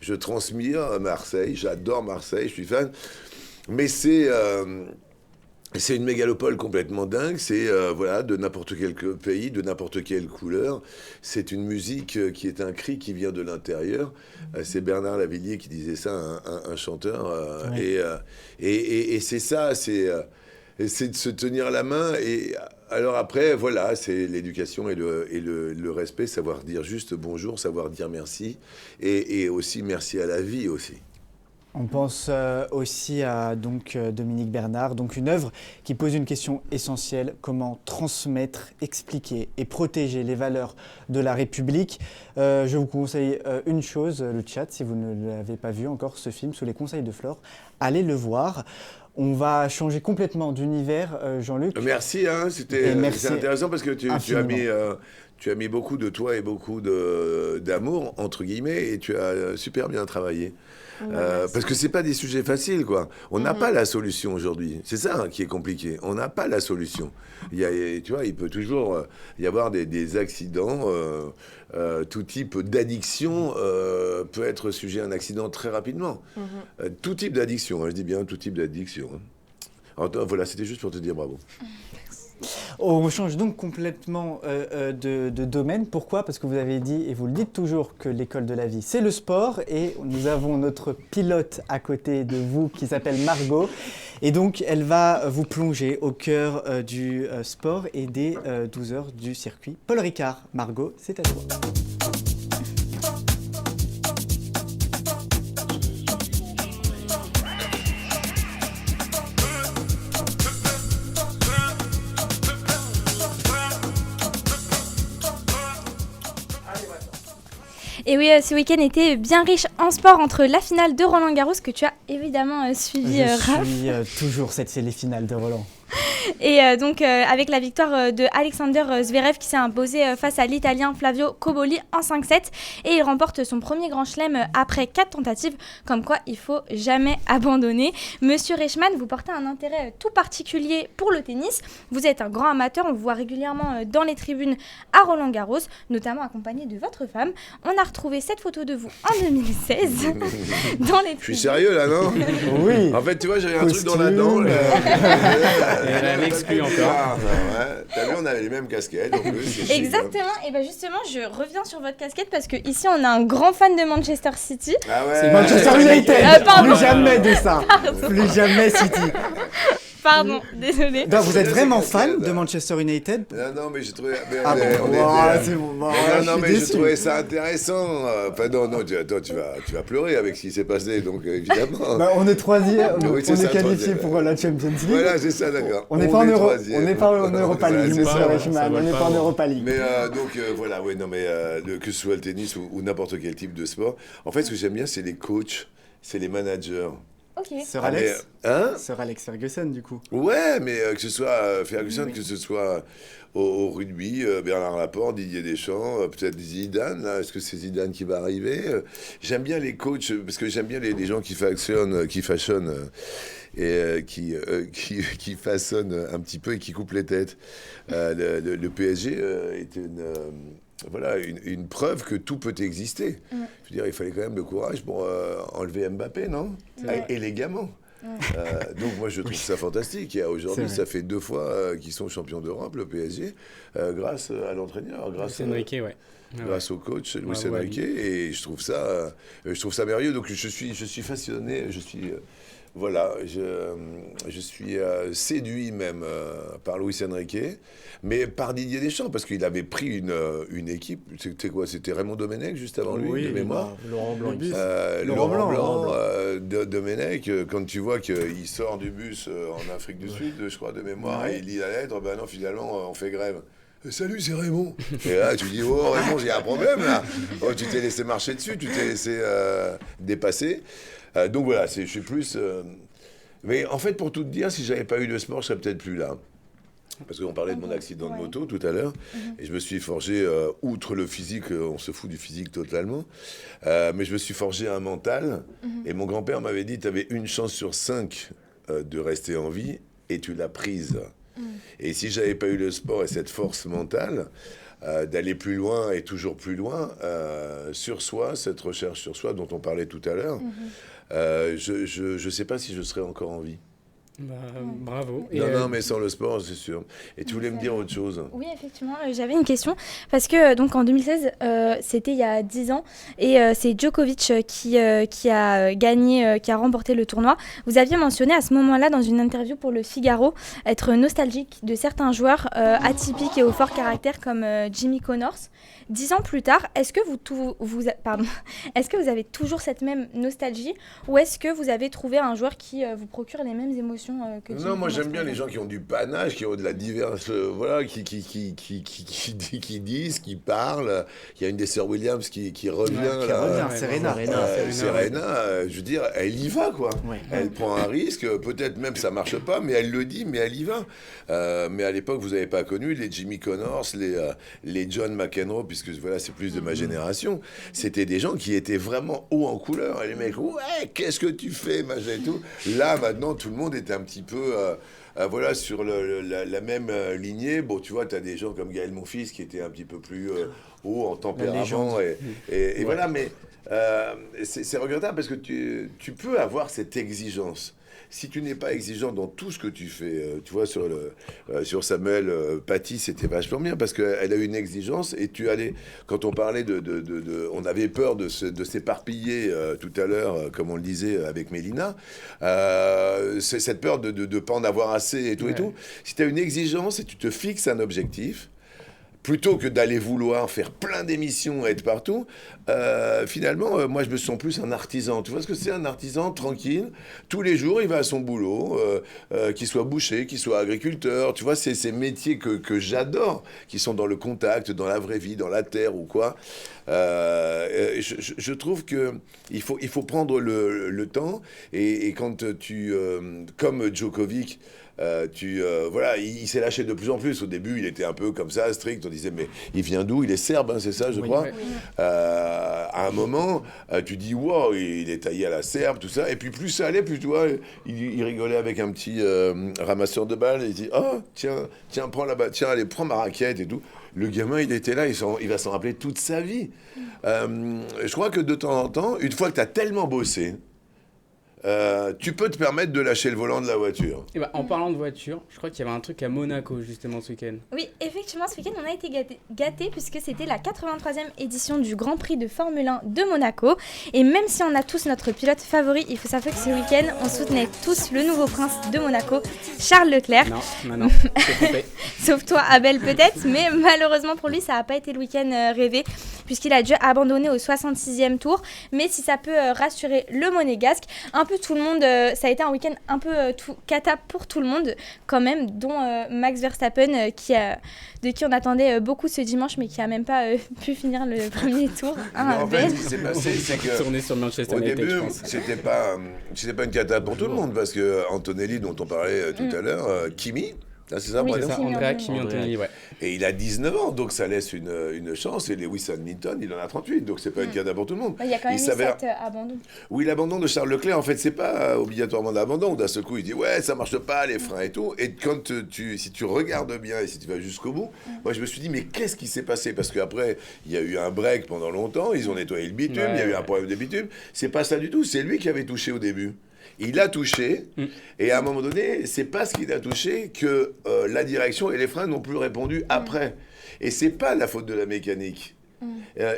je transpire Marseille, j'adore Marseille, je suis fan. Mais c'est une mégalopole complètement dingue, c'est voilà, de n'importe quel pays, de n'importe quelle couleur. C'est une musique qui est un cri qui vient de l'intérieur. C'est Bernard Lavilliers qui disait ça, un chanteur. Oui. Et c'est ça, c'est de se tenir la main. Et alors après, voilà, c'est l'éducation et le respect, savoir dire juste bonjour, savoir dire merci. Et aussi merci à la vie aussi. On pense aussi à Dominique Bernard, donc une œuvre qui pose une question essentielle, comment transmettre, expliquer et protéger les valeurs de la République. Je vous conseille une chose, le chat, si vous ne l'avez pas vu encore, ce film, sous les conseils de Flore, allez le voir. On va changer complètement d'univers, Jean-Luc. Merci, c'était intéressant parce que tu as mis beaucoup de toi et beaucoup d'amour, entre guillemets, et tu as super bien travaillé. Parce que c'est pas des sujets faciles, quoi. On n'a pas la solution aujourd'hui. C'est ça qui est compliqué. On n'a pas la solution. Tu vois, il peut toujours y avoir des accidents. Tout type d'addiction peut être sujet à un accident très rapidement. Tout type d'addiction, je dis bien tout type d'addiction. Alors, voilà, c'était juste pour te dire bravo. On change donc complètement de domaine. Pourquoi ? Parce que vous avez dit, et vous le dites toujours, que l'école de la vie, c'est le sport. Et nous avons notre pilote à côté de vous qui s'appelle Margot. Et donc, elle va vous plonger au cœur du sport et des 12 heures du circuit. Paul Ricard, Margot, c'est à toi. Et oui, ce week-end était bien riche en sport entre la finale de Roland-Garros que tu as évidemment suivi, Raph. Je suis toujours les finales de Roland. Et donc avec la victoire de Alexander Zverev qui s'est imposé face à l'Italien Flavio Cobolli en 5-7 et il remporte son premier grand chelem après 4 tentatives, comme quoi il faut jamais abandonner. Monsieur Reichmann, vous portez un intérêt tout particulier pour le tennis. Vous êtes un grand amateur, on vous voit régulièrement dans les tribunes à Roland-Garros, notamment accompagné de votre femme. On a retrouvé cette photo de vous en 2016 dans les tribunes. Je suis sérieux là, non? Oui. En fait, tu vois, j'avais un truc dans la dent. Elle exclut encore. T'as vu, on avait les mêmes casquettes en plus. Exactement, et bien justement, je reviens sur votre casquette parce que ici on a un grand fan de Manchester City. Ah ouais. C'est Manchester United. Plus jamais de ça. Plus jamais City. Pardon, désolé. Donc, vous êtes vraiment fan de Manchester United? Non, mais j'ai trouvé. Je trouvais ça intéressant. Enfin, non, toi, tu vas pleurer avec ce qui s'est passé, donc évidemment. On est troisième, oui, on est qualifié pour la Champions League. Voilà, c'est ça, d'accord. On n'est pas en Europa League, monsieur Reichmann. On n'est pas en Europa League. Mais donc, voilà, ouais, non, mais que ce soit le tennis ou n'importe quel type de sport, en fait, ce que j'aime bien, c'est les coachs, c'est les managers. Ok. Sir Alex Ferguson, du coup. Ouais, mais que ce soit Ferguson, que ce soit au rugby, Bernard Laporte, Didier Deschamps, peut-être Zidane, là, est-ce que c'est Zidane qui va arriver? J'aime bien les coachs, parce que j'aime bien les gens qui fashionent et qui façonnent un petit peu et qui coupent les têtes. Le PSG était une preuve que tout peut exister. Je veux dire, il fallait quand même le courage pour enlever Mbappé, non? Élégamment. Donc moi je trouve ça fantastique. Et aujourd'hui, ça fait 2 fois qu'ils sont champions d'Europe, le PSG, grâce à l'entraîneur, grâce au coach Luis Enrique. Et je trouve ça merveilleux. Donc je suis fasciné, voilà, je suis séduit même par Luis Enrique, mais par Didier Deschamps, parce qu'il avait pris une équipe. C'était quoi? C'était Raymond Domenech juste avant lui, de mémoire. Laurent Blanc. Laurent Blanc, Domenech, quand tu vois qu'il sort du bus en Afrique du Sud, je crois, de mémoire, et il lit la lettre, ben non, finalement, on fait grève. Salut, c'est Raymond. Et là, tu dis, oh Raymond, j'ai un problème là. Oh, tu t'es laissé marcher dessus, tu t'es laissé dépasser. Donc voilà, je suis plus... Mais en fait, pour tout te dire, si j'avais pas eu de sport, je serais peut-être plus là. Parce qu'on parlait de mon accident de moto tout à l'heure, et je me suis forgé, outre le physique, on se fout du physique totalement, mais je me suis forgé un mental, et mon grand-père m'avait dit, tu avais une chance sur 5 de rester en vie, et tu l'as prise. Et si j'avais pas eu le sport et cette force mentale, d'aller plus loin et toujours plus loin sur soi, cette recherche sur soi dont on parlait tout à l'heure, je sais pas si je serais encore en vie. Bravo. Non, mais sans le sport, c'est sûr. Et tu voulais me dire autre chose? Oui, effectivement, j'avais une question. Parce que donc en 2016, c'était il y a 10 ans, et c'est Djokovic qui a gagné, qui a remporté le tournoi. Vous aviez mentionné à ce moment-là, dans une interview pour Le Figaro, être nostalgique de certains joueurs atypiques et au fort caractère comme Jimmy Connors. 10 ans plus tard, est-ce que vous avez toujours cette même nostalgie, ou est-ce que vous avez trouvé un joueur qui vous procure les mêmes émotions que Jimmy Non, moi Connors, j'aime bien les gens qui ont du panache, qui ont de la diverse, voilà, qui disent, qui parlent. Il y a une des sœurs Williams qui revient. Serena, je veux dire, elle y va, quoi. Elle prend un risque, peut-être même ça marche pas, mais elle le dit, mais elle y va. Mais à l'époque, vous n'avez pas connu les Jimmy Connors, les John McEnroe, puisque voilà, c'est plus de ma génération. C'était des gens qui étaient vraiment haut en couleur. Et les mecs, ouais, qu'est-ce que tu fais, machin et tout. Là, maintenant, tout le monde est un petit peu... voilà, sur la même lignée. Bon, tu vois, tu as des gens comme Gaël Monfils qui étaient un petit peu plus haut en tempérament. Et voilà, mais c'est regrettable parce que tu peux avoir cette exigence. si tu n'es pas exigeant dans tout ce que tu fais, tu vois, sur Samuel Paty, c'était vachement bien parce qu'elle a eu une exigence et tu allais, quand on parlait on avait peur de s'éparpiller tout à l'heure, comme on le disait avec Mélina, c'est cette peur de ne pas en avoir assez et tout et tout. Si tu as une exigence et tu te fixes un objectif, plutôt que d'aller vouloir faire plein d'émissions et être partout, finalement, moi, je me sens plus un artisan. Tu vois ce que c'est, un artisan tranquille? Tous les jours, il va à son boulot, qu'il soit boucher, qu'il soit agriculteur. Tu vois, c'est ces métiers que j'adore, qui sont dans le contact, dans la vraie vie, dans la terre ou quoi. Je trouve qu'il faut prendre le temps. Et quand comme Djokovic, voilà, il s'est lâché de plus en plus. Au début, il était un peu comme ça, strict. On disait, mais il vient d'où? Il est serbe, hein, c'est ça, je crois. À un moment, tu dis, wow, il est taillé à la serbe, tout ça. Et puis plus ça allait, plus tu vois, il rigolait avec un petit ramasseur de balles. Il dit, oh, tiens, prends la balle, tiens, allez, prends ma raquette et tout. Le gamin, il était là, il va s'en rappeler toute sa vie. Je crois que de temps en temps, une fois que tu as tellement bossé, tu peux te permettre de lâcher le volant de la voiture. Et en parlant de voiture, je crois qu'il y avait un truc à Monaco justement ce week-end. Oui, effectivement, ce week-end, on a été gâtés puisque c'était la 83e édition du Grand Prix de Formule 1 de Monaco. Et même si on a tous notre pilote favori, il faut savoir que ce week-end, on soutenait tous le nouveau prince de Monaco, Charles Leclerc. Non, c'est trompé. Sauf toi, Abel, peut-être, mais malheureusement pour lui, ça n'a pas été le week-end rêvé puisqu'il a dû abandonner au 66e tour. Mais si ça peut rassurer le Monégasque, un peu tout le monde, ça a été un week-end un peu cata pour tout le monde quand même, dont Max Verstappen de qui on attendait beaucoup ce dimanche mais qui a même pas pu finir le premier tour. En fait, ce qui s'est passé, c'est que tourner sur Manchester au United, début, je pense. c'était pas une cata pour tout le monde parce que Antonelli, dont on parlait tout à l'heure, Kimi. Ah, c'est ça, oui, prénom? c'est ça, Andrea Kimi Antonelli, ouais. Et il a 19 ans, donc ça laisse une chance. Et Lewis Hamilton, il en a 38, donc c'est pas une cata pour tout le monde. Il y a quand même eu 7 abandons. Oui, l'abandon de Charles Leclerc, en fait, c'est pas obligatoirement d'abandon. D'un seul coup, il dit ouais, ça marche pas, les freins et tout. Et quand si tu regardes bien et si tu vas jusqu'au bout, moi je me suis dit mais qu'est-ce qui s'est passé? Parce qu'après, il y a eu un break pendant longtemps, ils ont nettoyé le bitume, il y a eu un problème de bitume. C'est pas ça du tout, c'est lui qui avait touché au début. Il a touché, et à un moment donné, c'est parce qu'il a touché que la direction et les freins n'ont plus répondu après. Et c'est pas la faute de la mécanique.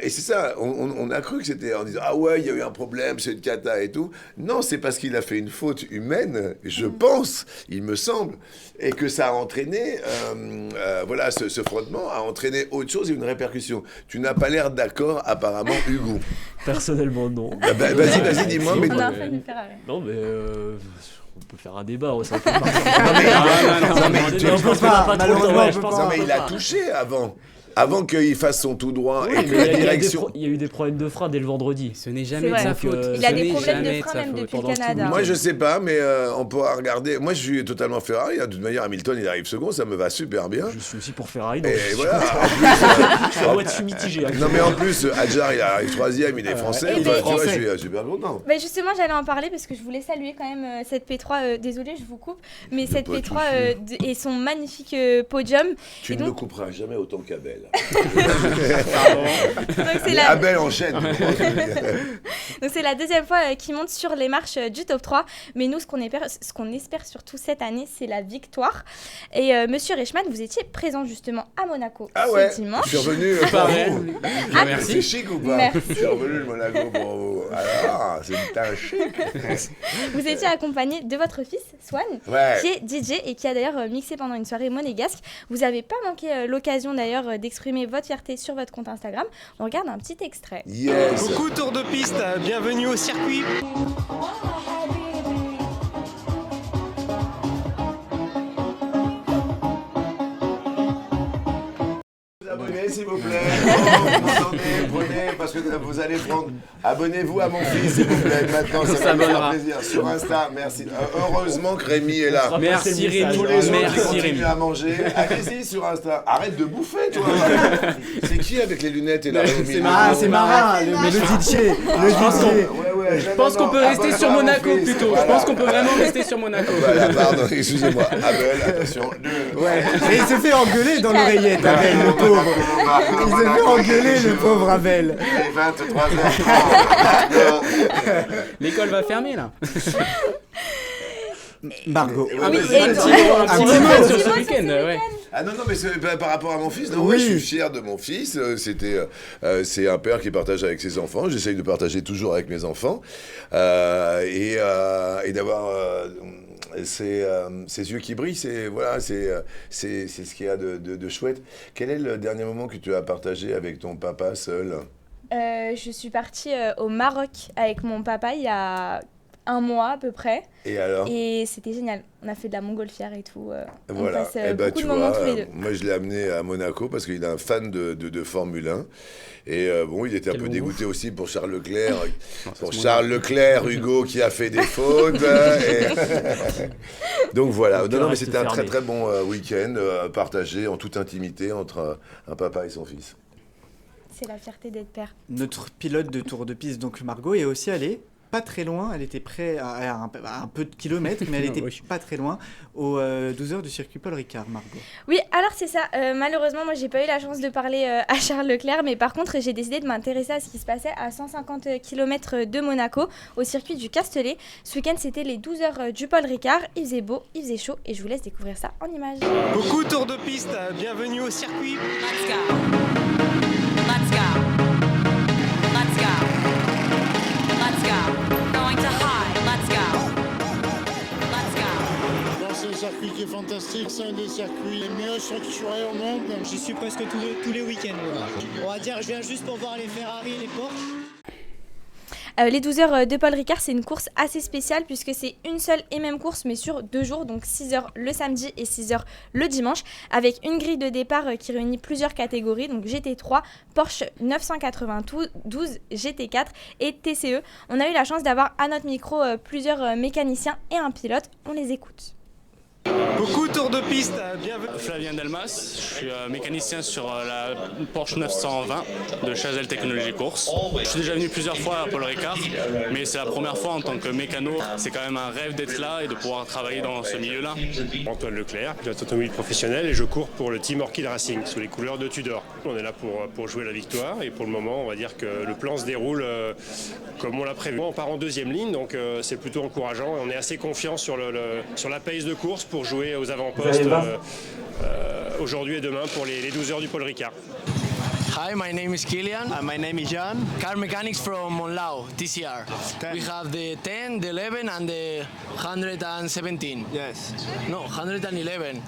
Et c'est ça, on a cru que c'était en disant ah ouais, il y a eu un problème, c'est une cata et tout. Non, c'est parce qu'il a fait une faute humaine, je pense, il me semble, et que ça a entraîné, voilà, ce frottement a entraîné autre chose et une répercussion. Tu n'as pas l'air d'accord, apparemment, Hugo. Personnellement, non. Vas-y, dis-moi. Mais... Non, mais on peut faire un débat, ça peut Non, mais il a touché avant qu'il fasse son tout droit et que la direction... Il y a eu des problèmes de frein dès le vendredi. Ce n'est jamais de sa faute. Il a des problèmes de frein même depuis le Canada. Moi, je sais pas, mais on pourra regarder. Moi, je suis totalement Ferrari. De toute manière, Hamilton, il arrive second, ça me va super bien. Je suis aussi pour Ferrari. Donc et voilà. Je suis mitigé. Non, mais en plus, Adjar, il arrive 3e, il est français. Tu vois, je suis super content. Mais justement, j'allais en parler parce que je voulais saluer quand même cette P3. Désolée, je vous coupe, mais cette P3 et son magnifique podium. Tu ne me couperas jamais autant qu'Abel. Abel enchaîne. Donc c'est la deuxième fois qu'il monte sur les marches du top 3. Mais nous, ce qu'on espère surtout cette année, c'est la victoire. Et Monsieur Reichmann, vous étiez présent justement à Monaco ce dimanche. Je suis revenu merci. C'est chic ou pas? Merci. Je suis revenu de Monaco pour vous. Alors, c'est un chic. Vous étiez accompagné de votre fils, Swan, qui est DJ et qui a d'ailleurs mixé pendant une soirée monégasque. Vous n'avez pas manqué l'occasion d'ailleurs d'exprimer votre fierté sur votre compte Instagram. On regarde un petit extrait. Yes. Coucou Tour de piste, bienvenue au circuit. Abonnez s'il vous plaît. Prenez parce que vous allez prendre. Abonnez-vous à mon fils s'il vous plaît. Maintenant, ça va me faire plaisir. Sur Insta, merci. Heureusement que Rémi est là. Merci Rémi. Tous les autres continuent à manger. Allez-y sur Insta. Arrête de bouffer, toi. C'est qui avec les lunettes et la Rémi? Ah, c'est Marin, le DJ. Je pense qu'on peut rester sur Monaco plutôt. Je pense qu'on peut vraiment rester sur Monaco. Voilà, pardon, excusez-moi. Abel, attention. Ouais. Et il se fait engueuler dans l'oreillette, Abel, le pauvre. Il se fait engueuler, le pauvre Abel. 23h30. L'école va fermer là. Margot. Ah oui, bah, et un petit mot sur ce week-end, ouais. Ah non, mais c'est par rapport à mon fils, non, ouais, je suis fier de mon fils. C'est un père qui partage avec ses enfants. J'essaye de partager toujours avec mes enfants. Et d'avoir ses yeux qui brillent, c'est ce qu'il y a de chouette. Quel est le dernier moment que tu as partagé avec ton papa seul ? Je suis partie au Maroc avec mon papa il y a 1 mois à peu près. Et alors ? Et c'était génial. On a fait de la montgolfière et tout. Voilà. On passe beaucoup de moments tous les deux. Moi, je l'ai amené à Monaco parce qu'il est un fan de Formule 1. Et bon, il était un peu dégoûté aussi pour Charles Leclerc. Pour Charles Leclerc, Hugo, qui a fait des fautes. Donc voilà. Non, mais c'était un très très bon week-end partagé en toute intimité entre un papa et son fils. C'est la fierté d'être père. Notre pilote de tour de piste, donc Margot, est aussi allée pas très loin. Elle était près à un peu de kilomètres, mais elle était pas très loin, aux 12 heures du circuit Paul Ricard, Margot. Oui, alors c'est ça. Malheureusement, moi, j'ai pas eu la chance de parler à Charles Leclerc, mais par contre, j'ai décidé de m'intéresser à ce qui se passait à 150 km de Monaco, au circuit du Castellet. Ce week-end, c'était les 12 heures du Paul Ricard. Il faisait beau, il faisait chaud, et je vous laisse découvrir ça en images. Beaucoup tour de piste, bienvenue au circuit. Let's go. Let's go. Let's go. Let's go. Going to high. Let's go. Let's go. Bon, c'est un circuit qui est fantastique, c'est un des circuits les mieux structurés au monde. J'y suis presque tous les week-ends. Voilà. On va dire, je viens juste pour voir les Ferrari et les Porsche. Les 12 heures de Paul Ricard, c'est une course assez spéciale puisque c'est une seule et même course mais sur 2 jours, donc 6 heures le samedi et 6 heures le dimanche, avec une grille de départ qui réunit plusieurs catégories, donc GT3, Porsche 992, GT4 et TCE. On a eu la chance d'avoir à notre micro plusieurs mécaniciens et un pilote, on les écoute. Beaucoup tour de piste, bienvenue. Flavien Delmas, je suis mécanicien sur la Porsche 920 de Chazelle Technologies Course. Je suis déjà venu plusieurs fois à Paul Ricard, mais c'est la première fois en tant que mécano. C'est quand même un rêve d'être là et de pouvoir travailler dans ce milieu-là. Antoine Leclerc, pilote automobile professionnel, et je cours pour le team Orchid Racing sous les couleurs de Tudor. On est là pour jouer la victoire et pour le moment, on va dire que le plan se déroule comme on l'a prévu. On part en 2e ligne, donc c'est plutôt encourageant. On est assez confiant sur la pace de course pour jouer aux avant-postes aujourd'hui et demain pour les 12 heures du Paul Ricard. Hi, my name is Kilian. My name is Jan. Car mechanics from Monlau, TCR. 10. We have the 10, the 11 and the 117. Yes. No, 111.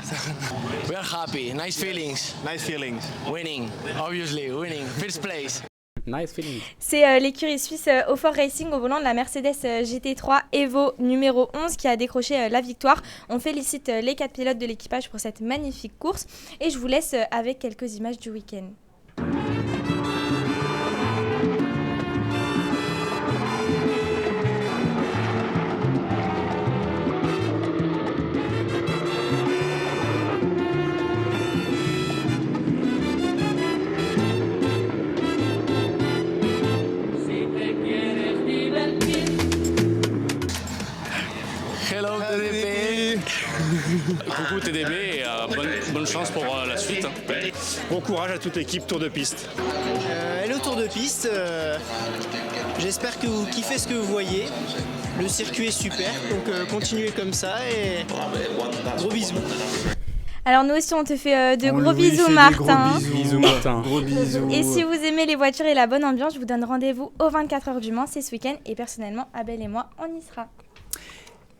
We are happy. Nice feelings. Nice feelings. Winning, obviously, winning. First place. Nice feeling. C'est l'écurie suisse Aufort Racing au volant de la Mercedes GT3 Evo numéro 11 qui a décroché la victoire. On félicite les 4 pilotes de l'équipage pour cette magnifique course et je vous laisse avec quelques images du week-end. Hello, TDP. Coucou TDB et bonne chance pour la suite. Bon courage à toute l'équipe tour de piste. Hello tour de piste, j'espère que vous kiffez ce que vous voyez. Le circuit est super, donc continuez comme ça et gros bisous. Alors nous aussi on te fait de gros bisous Martin. Bisous Martin. Gros bisous. Et si vous aimez les voitures et la bonne ambiance, je vous donne rendez-vous aux 24 heures du Mans, c'est ce week-end et personnellement Abel et moi on y sera.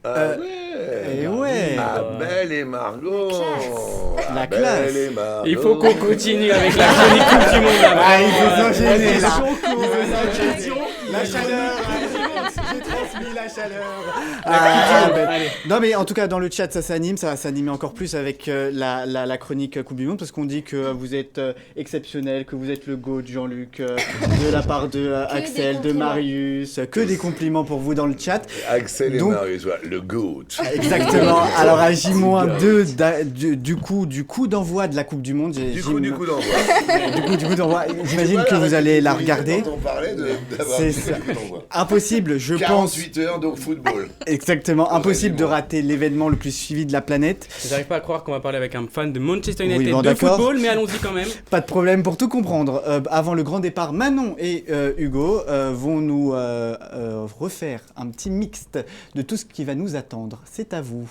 Ouais. Abel et Margot. La classe. Abel et Margot. Il faut qu'on continue avec la chronique Coupe du Monde là-bas. Ah, il faut s'enchaîner là. La chaleur. J'ai transmis la chaleur. Non mais en tout cas dans le chat ça s'anime, ça va s'animer encore plus avec la chronique Coupe du Monde parce qu'on dit que vous êtes exceptionnel, que vous êtes le GOAT Jean-Luc, de la part de Axel, de Marius, que des compliments pour vous dans le chat. Axel et Marius, voilà, le GOAT. Exactement. Alors à J-2 du coup d'envoi de la Coupe du Monde. Du coup d'envoi. Du coup d'envoi. J'imagine que vous allez la regarder. On parlait d'avoir C'est impossible, je pense. 48 heures donc football. Exactement, impossible de rater l'événement le plus suivi de la planète. J'arrive pas à croire qu'on va parler avec un fan de Manchester United Oui, bon, de d'accord. football, mais allons-y quand même. Pas de problème pour tout comprendre. Avant le grand départ, Manon et Hugo vont nous refaire un petit mixte de tout ce qui va nous attendre. C'est à vous.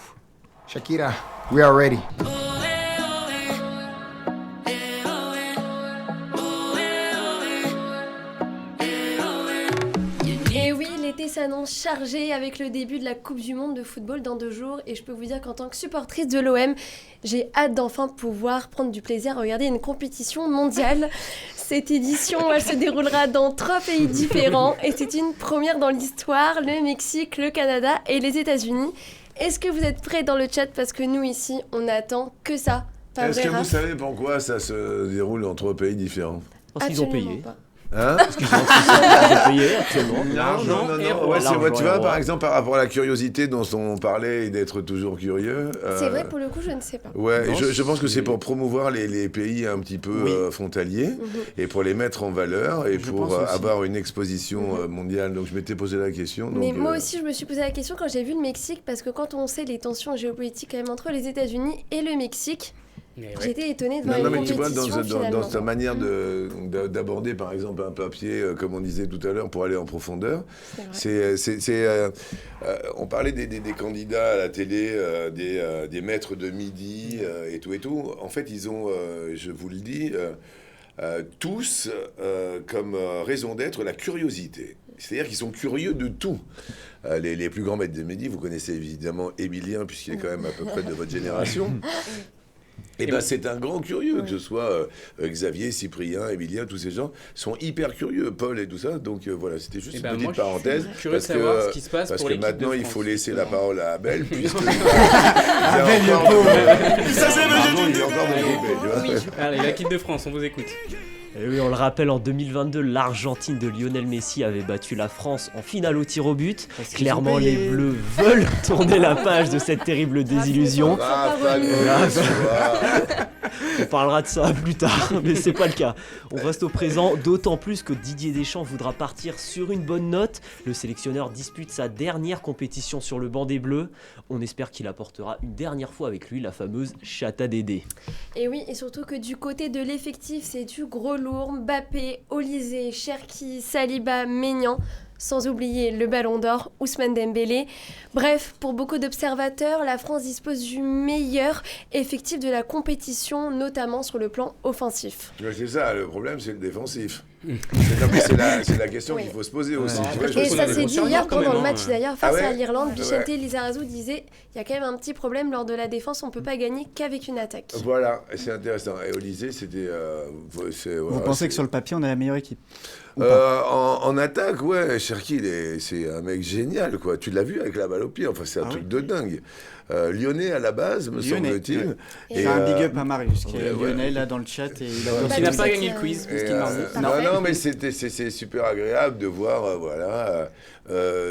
Shakira, we are ready. Et oui, l'été s'annonce chargé avec le début de la Coupe du Monde de football dans 2 jours. Et je peux vous dire qu'en tant que supportrice de l'OM, j'ai hâte d'enfin pouvoir prendre du plaisir à regarder une compétition mondiale. Cette édition, elle se déroulera dans 3 pays différents. Et c'est une première dans l'histoire, le Mexique, le Canada et les États-Unis. Est-ce que vous êtes prêts dans le chat? Parce que nous ici, on n'attend que ça. Pas Est-ce vrai, que vous Raph? savez pourquoi ça se déroule dans 3 pays différents? Parce qu'ils ont Absolument payé. pas. Hein? Parce qu'ils ont payé actuellement. Non. Ouais, tu vois, par exemple, par rapport à la curiosité dont on parlait et d'être toujours curieux. C'est vrai, pour le coup, je ne sais pas. Ouais, je pense que c'est pour promouvoir les pays un petit peu frontaliers et pour les mettre en valeur et pour avoir une exposition mondiale. Donc je m'étais posé la question. Donc, Mais moi aussi, je me suis posé la question quand j'ai vu le Mexique, parce que quand on sait les tensions géopolitiques quand même entre les États-Unis et le Mexique, j'étais étonnée de voir une mais tu vois, compétition dans ta manière d'aborder, par exemple, un papier, comme on disait tout à l'heure, pour aller en profondeur, on parlait des candidats à la télé, des maîtres de midi et tout. En fait, ils ont, je vous le dis, tous comme raison d'être la curiosité. C'est-à-dire qu'ils sont curieux de tout. Les plus grands maîtres de midi, vous connaissez évidemment Émilien, puisqu'il est quand même à peu près de votre génération. Et ben c'est un grand curieux, que ce soit Xavier, Cyprien, Émilien, tous ces gens sont hyper curieux, Paul et tout ça. Donc voilà, c'était juste une petite parenthèse. Curieux de savoir ce qui se passe parce pour que l'équipe de maintenant il France. faut laisser la parole à Abel, puisque Abel, le pauvre. ça c'est il est encore mon groupe, tu vois. Allez, l'équipe de France, on vous écoute. Et oui, on le rappelle, en 2022, l'Argentine de Lionel Messi avait battu la France en finale au tir au but. Clairement, les Bleus veulent tourner la page de cette terrible désillusion. On parlera de ça plus tard, mais c'est pas le cas. On reste au présent, d'autant plus que Didier Deschamps voudra partir sur une bonne note. Le sélectionneur dispute sa dernière compétition sur le banc des Bleus. On espère qu'il apportera une dernière fois avec lui la fameuse chatte à Dédé. Et oui, et surtout que du côté de l'effectif, c'est du gros lourd. Mbappé, Olysée, Cherki, Saliba, Maignan, sans oublier le Ballon d'Or, Ousmane Dembélé. Bref, pour beaucoup d'observateurs, la France dispose du meilleur effectif de la compétition, notamment sur le plan offensif. Ouais, c'est ça, le problème c'est le défensif. C'est la question qu'il faut se poser aussi. Tu vois, Et ça s'est dit hier pendant le match d'ailleurs face à l'Irlande. Vicente Ouais. Lizarazu disait il y a quand même un petit problème lors de la défense, on ne peut pas gagner qu'avec une attaque. Voilà, c'est intéressant. Et Olysée, c'était... Vous pensez que sur le papier, on a la meilleure équipe? En attaque, ouais, Cherki, c'est un mec génial, quoi. Tu l'as vu avec la balle au pied, enfin, c'est un truc de dingue. Lyonnais à la base, me semble-t-il. Ouais. Et un big up à Marius, qui est lyonnais là dans le chat. Et il n'a pas gagné le quiz, parce qu'il m'a dit. Non, mais c'est super agréable de voir,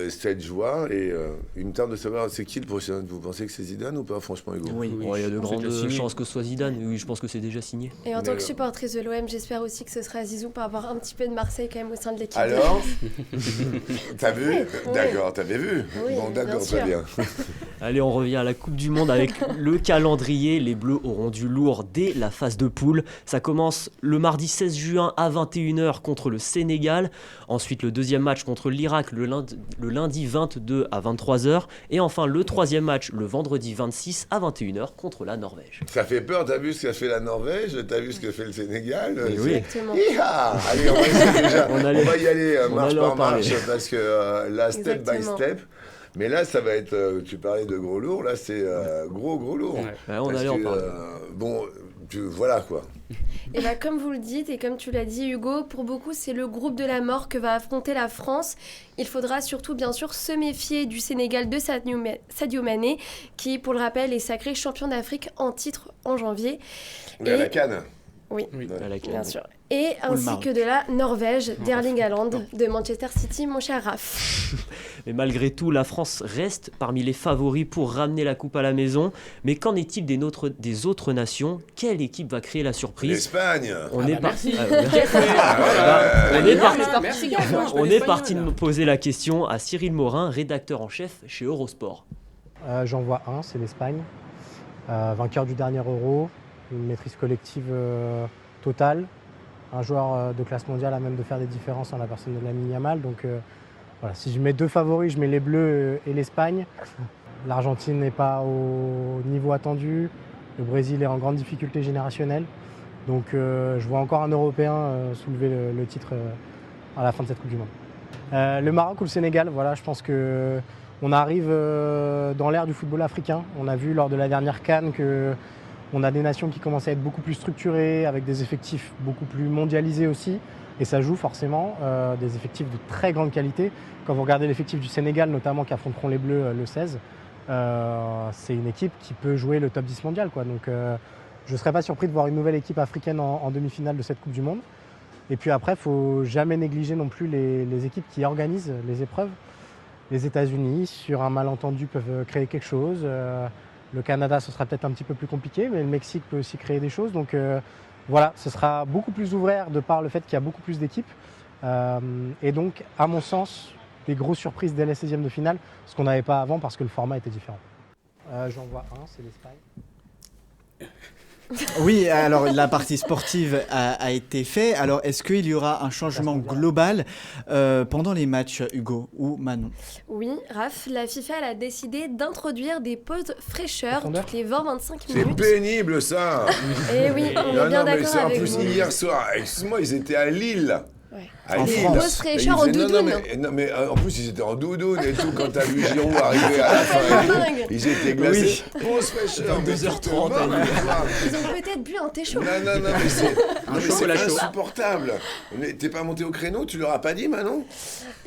cette joie. Et il me tarde de savoir, c'est qui le prochain? Vous pensez que c'est Zidane ou pas, franchement, Hugo? Oui, il y a de grandes chances que ce soit Zidane. Oui, je pense que c'est déjà signé. Et en tant que supportrice de l'OM, j'espère aussi que ce sera Zizou pour avoir un petit peu de Marseille quand même au sein de l'équipe. Alors T'as vu? Oui. D'accord, t'avais vu? Oui, Bon, d'accord, bien très bien. Allez, on revient à la Coupe du Monde avec le calendrier. Les Bleus auront du lourd dès la phase de poule. Ça commence le mardi 16 juin à 21h contre le Sénégal. Ensuite, le deuxième match contre l'Irak le lundi 22 à 23h. Et enfin, le troisième match le vendredi 26 à 21h contre la Norvège. Ça fait peur, t'as vu ce qu'a fait la Norvège, t'as vu ce que fait le Sénégal. Oui. Exactement. Allez, on va essayer déjà. On va y aller marche allait en par marche, parler. parce que là, step by Exactement. step. Mais là, ça va être, tu parlais de gros lourd, là c'est gros lourd. Ouais, on allait en parler. Voilà quoi. Et bah, comme vous le dites et comme tu l'as dit Hugo, pour beaucoup c'est le groupe de la mort que va affronter la France. Il faudra surtout bien sûr se méfier du Sénégal de Sadio Mané qui pour le rappel est sacré champion d'Afrique en titre en janvier. Mais à la CAN. Oui, à laquelle- bien sûr. Et Ou le ainsi Maroc. que de la Norvège, d'Erling Haaland, de Manchester City, mon cher Raph. Mais malgré tout, la France reste parmi les favoris pour ramener la coupe à la maison. Mais qu'en est-il des autres nations? Quelle équipe va créer la surprise? L'Espagne. On Ah est bah parti. Merci. On est parti de me poser la question à Cyril Morin, rédacteur en chef chez Eurosport. J'en vois un, c'est l'Espagne. Vainqueur du dernier Euro, une maîtrise collective totale. Un joueur de classe mondiale à même de faire des différences en la personne de Lamine Yamal. Donc voilà, si je mets deux favoris, je mets les Bleus et l'Espagne. L'Argentine n'est pas au niveau attendu. Le Brésil est en grande difficulté générationnelle. Donc je vois encore un Européen soulever le titre à la fin de cette Coupe du Monde. Le Maroc ou le Sénégal, voilà, je pense qu'on arrive dans l'ère du football africain. On a vu lors de la dernière CAN qu'on a des nations qui commencent à être beaucoup plus structurées, avec des effectifs beaucoup plus mondialisés aussi. Et ça joue forcément des effectifs de très grande qualité. Quand vous regardez l'effectif du Sénégal, notamment qui affronteront les Bleus le 16, c'est une équipe qui peut jouer le top 10 mondial, quoi. Donc je ne serais pas surpris de voir une nouvelle équipe africaine en demi-finale de cette Coupe du Monde. Et puis après, il ne faut jamais négliger non plus les équipes qui organisent les épreuves. Les États-Unis, sur un malentendu, peuvent créer quelque chose. Le Canada, ce sera peut-être un petit peu plus compliqué, mais le Mexique peut aussi créer des choses. Donc voilà, ce sera beaucoup plus ouvert de par le fait qu'il y a beaucoup plus d'équipes. Et donc, à mon sens, des grosses surprises dès les 16e de finale, ce qu'on n'avait pas avant parce que le format était différent. J'en vois un, c'est l'Espagne. Oui, alors la partie sportive a été faite. Alors est-ce qu'il y aura un changement global pendant les matchs, Hugo ou Manon? Oui, Raph, la FIFA elle a décidé d'introduire des pauses fraîcheurs toutes les 20-25 minutes. C'est pénible ça. Eh oui, on est bien d'accord en avec plus, vous. hier soir, excuse-moi, ils étaient à Lille. À En Lille. France. Pause fraîcheur en Ils faisaient- doudoune. Non, mais en plus, ils étaient en doudoune et tout. Quand t'as vu Giroud arriver à la fin, et tout, ils étaient glacés. Pause fraîcheur, 2h30. Ils ont peut-être bu un thé chaud. Non, mais c'est chocolat chaud. insupportable. Mais t'es pas monté au créneau, tu leur as pas dit, Manon?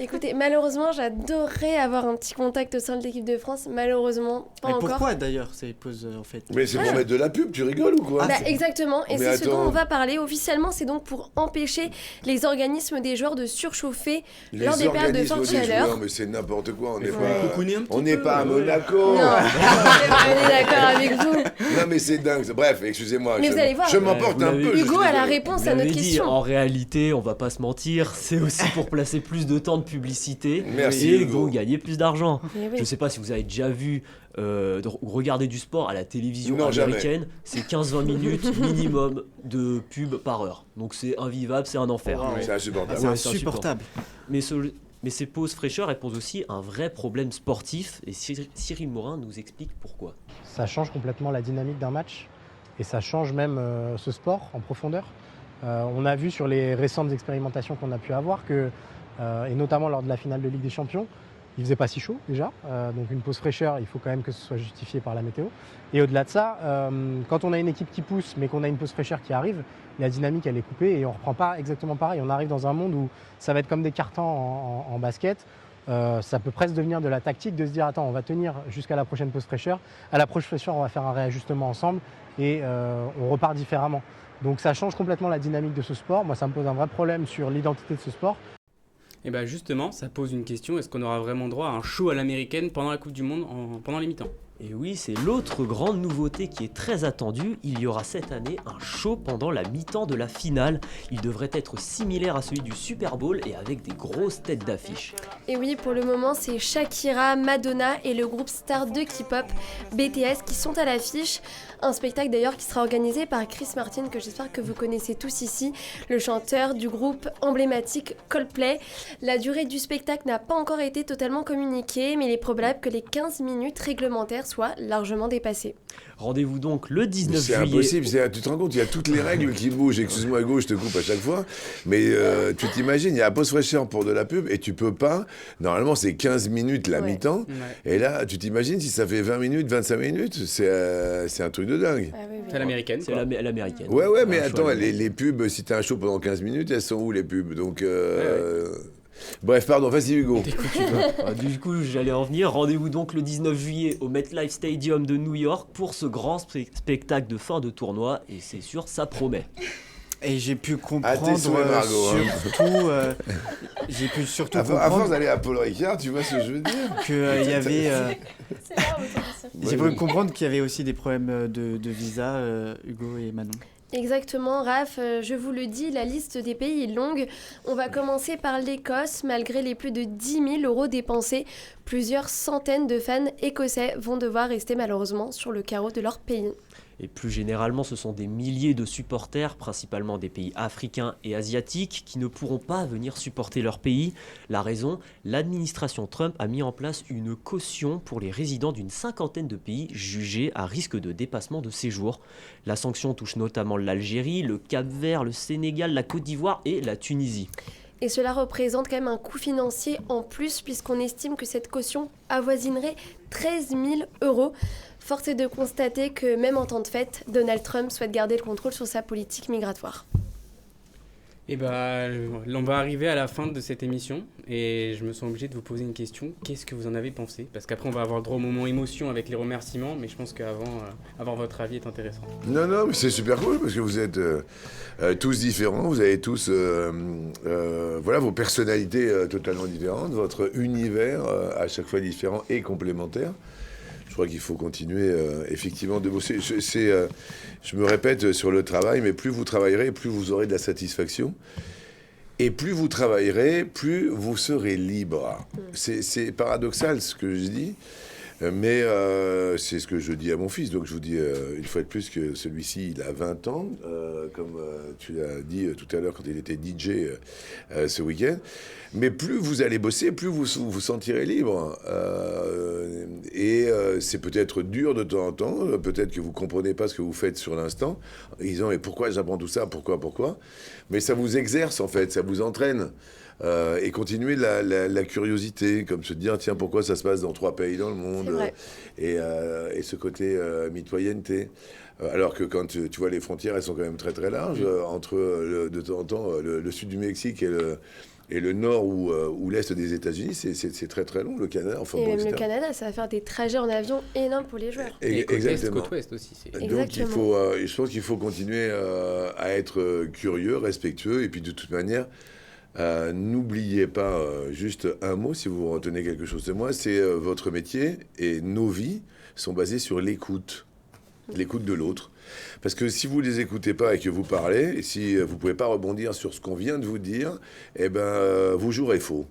Écoutez, malheureusement, j'adorerais avoir un petit contact au sein de l'équipe de France. Malheureusement, pas Mais encore. pourquoi d'ailleurs ces pauses en fait? Mais c'est pour mettre de la pub, tu rigoles ou quoi? Bah, exactement, et Mais c'est ce dont attends. on va parler. Officiellement, c'est donc pour empêcher les organismes des joueurs de surchauffer lors des périodes de organismes forte des chaleur. joueurs, mais c'est n'importe quoi. On n'est cocooner un pas, petit on n'est peu, pas à ouais. Monaco. Non, on est d'accord avec vous. Non, mais c'est dingue. Bref, excusez-moi. Mais vous allez voir. Je m'emporte Vous un l'avez- peu. Hugo je suis a la désolé. réponse Vous à notre l'avez dit, question. en réalité, on va pas se mentir, c'est aussi pour placer plus de temps de publicité Merci, et Hugo. donc gagner plus d'argent. Eh oui. Je sais pas si vous avez déjà vu regarder du sport à la télévision Non, jamais. américaine, c'est 15-20 minutes minimum de pub par heure. Donc c'est invivable, c'est un enfer. C'est insupportable. C'est Ouais, insupportable. Mais ces pauses fraîcheurs, elles posent aussi un vrai problème sportif et Cyril Morin nous explique pourquoi. Ça change complètement la dynamique d'un match et ça change même ce sport en profondeur. On a vu sur les récentes expérimentations qu'on a pu avoir que, et notamment lors de la finale de Ligue des Champions, il faisait pas si chaud déjà, donc une pause fraîcheur, il faut quand même que ce soit justifié par la météo. Et au-delà de ça, quand on a une équipe qui pousse mais qu'on a une pause fraîcheur qui arrive, la dynamique elle est coupée et on reprend pas exactement pareil. On arrive dans un monde où ça va être comme des cartons en basket. Ça peut presque devenir de la tactique de se dire attends, on va tenir jusqu'à la prochaine pause fraîcheur. À la prochaine fraîcheur, on va faire un réajustement ensemble et on repart différemment. Donc ça change complètement la dynamique de ce sport. Moi, ça me pose un vrai problème sur l'identité de ce sport. Et bien justement, ça pose une question, est-ce qu'on aura vraiment droit à un show à l'américaine pendant la Coupe du Monde, pendant les mi-temps? Et oui, c'est l'autre grande nouveauté qui est très attendue. Il y aura cette année un show pendant la mi-temps de la finale. Il devrait être similaire à celui du Super Bowl et avec des grosses têtes d'affiche. Et oui, pour le moment, c'est Shakira, Madonna et le groupe star de K-pop BTS qui sont à l'affiche. Un spectacle d'ailleurs qui sera organisé par Chris Martin, que j'espère que vous connaissez tous ici, le chanteur du groupe emblématique Coldplay. La durée du spectacle n'a pas encore été totalement communiquée, mais il est probable que les 15 minutes réglementaires soient largement dépassées. Rendez-vous donc le 19 C'est juillet. impossible, tu te rends compte, il y a toutes les règles qui bougent. Excuse-moi Hugo, je te coupe à chaque fois. Mais tu t'imagines, il y a la pause fraîcheur pour de la pub et tu peux pas. Normalement, c'est 15 minutes la mi-temps. Ouais. Et là, tu t'imagines si ça fait 20 minutes, 25 minutes. C'est un truc de dingue. C'est l'américaine. C'est l'américaine. Ouais, mais Un attends, choix les pubs, si t'as un show pendant 15 minutes, elles sont où les pubs? Donc. Bref, pardon, vas-y Hugo. Du coup, j'allais en venir. Rendez-vous donc le 19 juillet au MetLife Stadium de New York pour ce grand spectacle de fin de tournoi et c'est sûr, ça promet. Et j'ai pu comprendre t'es souhait, Margot, surtout, j'ai pu surtout à comprendre force d'aller à Paul Ricard, tu vois ce que je veux dire qu'il y avait. J'ai Oui. pu comprendre qu'il y avait aussi des problèmes de visa, Hugo et Manon. Exactement, Raph, je vous le dis, la liste des pays est longue. On va commencer par l'Écosse. Malgré les plus de 10 000 euros dépensés, plusieurs centaines de fans écossais vont devoir rester malheureusement sur le carreau de leur pays. Et plus généralement, ce sont des milliers de supporters, principalement des pays africains et asiatiques, qui ne pourront pas venir supporter leur pays. La raison, l'administration Trump a mis en place une caution pour les résidents d'une cinquantaine de pays jugés à risque de dépassement de séjour. La sanction touche notamment l'Algérie, le Cap-Vert, le Sénégal, la Côte d'Ivoire et la Tunisie. Et cela représente quand même un coût financier en plus, puisqu'on estime que cette caution avoisinerait 13 000 euros. Force est de constater que même en temps de fête, Donald Trump souhaite garder le contrôle sur sa politique migratoire. Et on va arriver à la fin de cette émission et je me sens obligé de vous poser une question. Qu'est-ce que vous en avez pensé ? Parce qu'après, on va avoir le droit au moment émotion avec les remerciements, mais je pense qu'avant, avoir votre avis est intéressant. Non, mais c'est super cool parce que vous êtes tous différents, vous avez tous vos personnalités totalement différentes, votre univers à chaque fois différent et complémentaire. Je crois qu'il faut continuer effectivement de bosser. Je me répète sur le travail, mais plus vous travaillerez, plus vous aurez de la satisfaction. Et plus vous travaillerez, plus vous serez libre. C'est paradoxal ce que je dis, mais c'est ce que je dis à mon fils. Donc je vous dis une fois de plus que celui-ci, il a 20 ans, comme tu l'as dit tout à l'heure quand il était DJ ce week-end. Mais plus vous allez bosser, plus vous vous sentirez libre. Et c'est peut-être dur de temps en temps, peut-être que vous ne comprenez pas ce que vous faites sur l'instant, en disant « mais pourquoi j'apprends tout ça, pourquoi ?» Mais ça vous exerce en fait, ça vous entraîne. Et continuer la curiosité, comme se dire « tiens, pourquoi ça se passe dans 3 pays dans le monde ?» et ce côté mitoyenneté. Alors que quand tu vois les frontières, elles sont quand même très très larges, entre de temps en temps le sud du Mexique et le nord ou l'est des États-Unis, c'est très très long, le Canada. Enfin, et bon, même etc. le Canada, ça va faire des trajets en avion énormes pour les joueurs. Et côte est, Exactement. côte ouest aussi. Donc je pense qu'il faut continuer à être curieux, respectueux, et puis de toute manière, n'oubliez pas juste un mot, si vous retenez quelque chose de moi, c'est votre métier et nos vies sont basées sur l'écoute de l'autre. Parce que si vous ne les écoutez pas et que vous parlez, et si vous ne pouvez pas rebondir sur ce qu'on vient de vous dire, vous jouerez faux.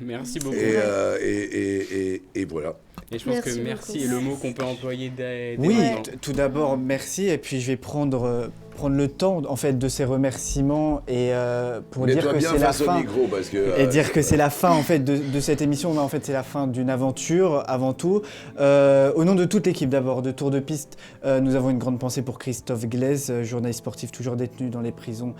Merci beaucoup. Et voilà. Et je pense que merci est le mot qu'on peut employer dès Oui, maintenant. tout d'abord, merci. Et puis, je vais prendre le temps, en fait, de ces remerciements et pour dire que c'est la fin. Micro parce que, et dire que c'est la fin, en fait, de cette émission. Mais en fait, c'est la fin d'une aventure, avant tout. Au nom de toute l'équipe, d'abord, de Tour de Piste, nous avons une grande pensée pour Christophe Glaise, journaliste sportif toujours détenu dans les prisons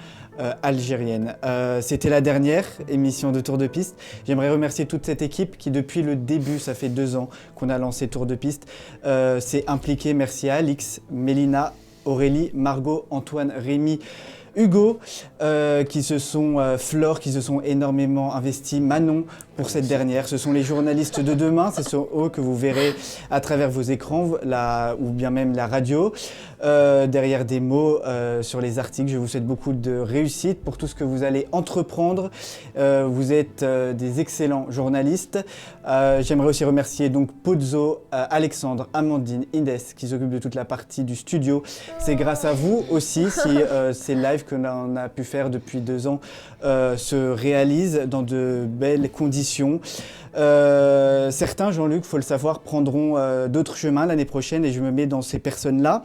algériennes. C'était la dernière émission de Tour de Piste. J'aimerais remercier toute cette équipe qui, depuis le début, ça fait 2 ans qu'on a lancé Tour de Piste, s'est impliquée. Merci à Alix, Mélina, Aurélie, Margot, Antoine, Rémi, Hugo, Flore, qui se sont énormément investis, Manon pour cette dernière. Ce sont les journalistes de demain, ce sont eux que vous verrez à travers vos écrans ou bien même la radio. Derrière des mots sur les articles, je vous souhaite beaucoup de réussite pour tout ce que vous allez entreprendre. Vous êtes des excellents journalistes. J'aimerais aussi remercier donc Pozzo, Alexandre, Amandine, Indes qui s'occupent de toute la partie du studio. C'est grâce à vous aussi si ces lives que l'on a pu faire depuis 2 ans se réalisent dans de belles conditions. Certains, Jean-Luc, il faut le savoir, prendront d'autres chemins l'année prochaine et je me mets dans ces personnes-là.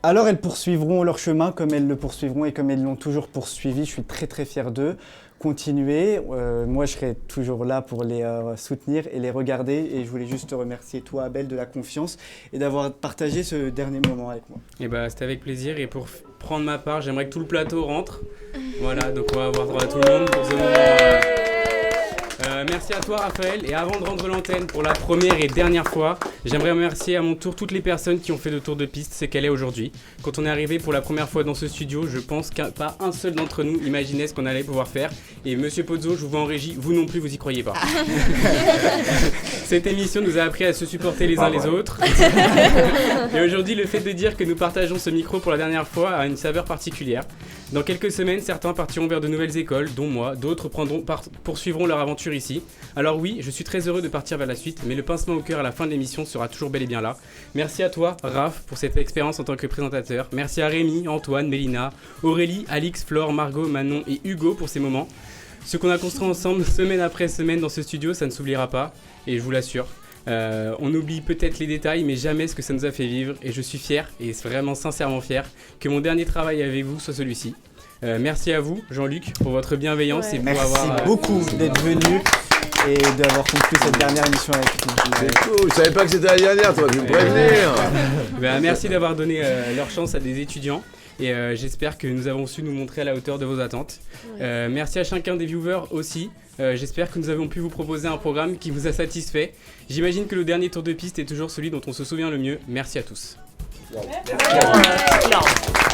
Alors elles poursuivront leur chemin comme elles le poursuivront et comme elles l'ont toujours poursuivi. Je suis très très fier d'eux. Continuez, moi je serai toujours là pour les soutenir et les regarder et je voulais juste te remercier toi Abel de la confiance et d'avoir partagé ce dernier moment avec moi. Et c'était avec plaisir et pour prendre ma part j'aimerais que tout le plateau rentre. Voilà, donc on va avoir droit à tout le monde pour ce moment. Merci à toi Raphaël et avant de rendre l'antenne pour la première et dernière fois, j'aimerais remercier à mon tour toutes les personnes qui ont fait de Tour de Piste ce qu'elle est aujourd'hui. Quand on est arrivé pour la première fois dans ce studio, je pense qu'un pas un seul d'entre nous imaginait ce qu'on allait pouvoir faire et Monsieur Pozzo, je vous vois en régie, vous non plus vous y croyez pas. Cette émission nous a appris à se supporter les uns les autres. Et aujourd'hui, le fait de dire que nous partageons ce micro pour la dernière fois a une saveur particulière. Dans quelques semaines, certains partiront vers de nouvelles écoles, dont moi. D'autres poursuivront leur aventure ici. Alors oui, je suis très heureux de partir vers la suite, mais le pincement au cœur à la fin de l'émission sera toujours bel et bien là. Merci à toi, Raph, pour cette expérience en tant que présentateur. Merci à Rémi, Antoine, Mélina, Aurélie, Alix, Flore, Margot, Manon et Hugo pour ces moments. Ce qu'on a construit ensemble semaine après semaine dans ce studio, ça ne s'oubliera pas, et je vous l'assure. On oublie peut-être les détails, mais jamais ce que ça nous a fait vivre, et je suis fier, et vraiment sincèrement fier, que mon dernier travail avec vous soit celui-ci. Merci à vous, Jean-Luc, pour votre bienveillance et pour Merci avoir... beaucoup d'être venu et d'avoir conclu cette dernière émission avec nous. C'est cool, je savais pas que c'était la dernière, toi, tu me prévenir. Merci d'avoir donné leur chance à des étudiants. Et j'espère que nous avons su nous montrer à la hauteur de vos attentes. Merci à chacun des viewers aussi. J'espère que nous avons pu vous proposer un programme qui vous a satisfait. J'imagine que le dernier tour de piste est toujours celui dont on se souvient le mieux. Merci à tous. Merci.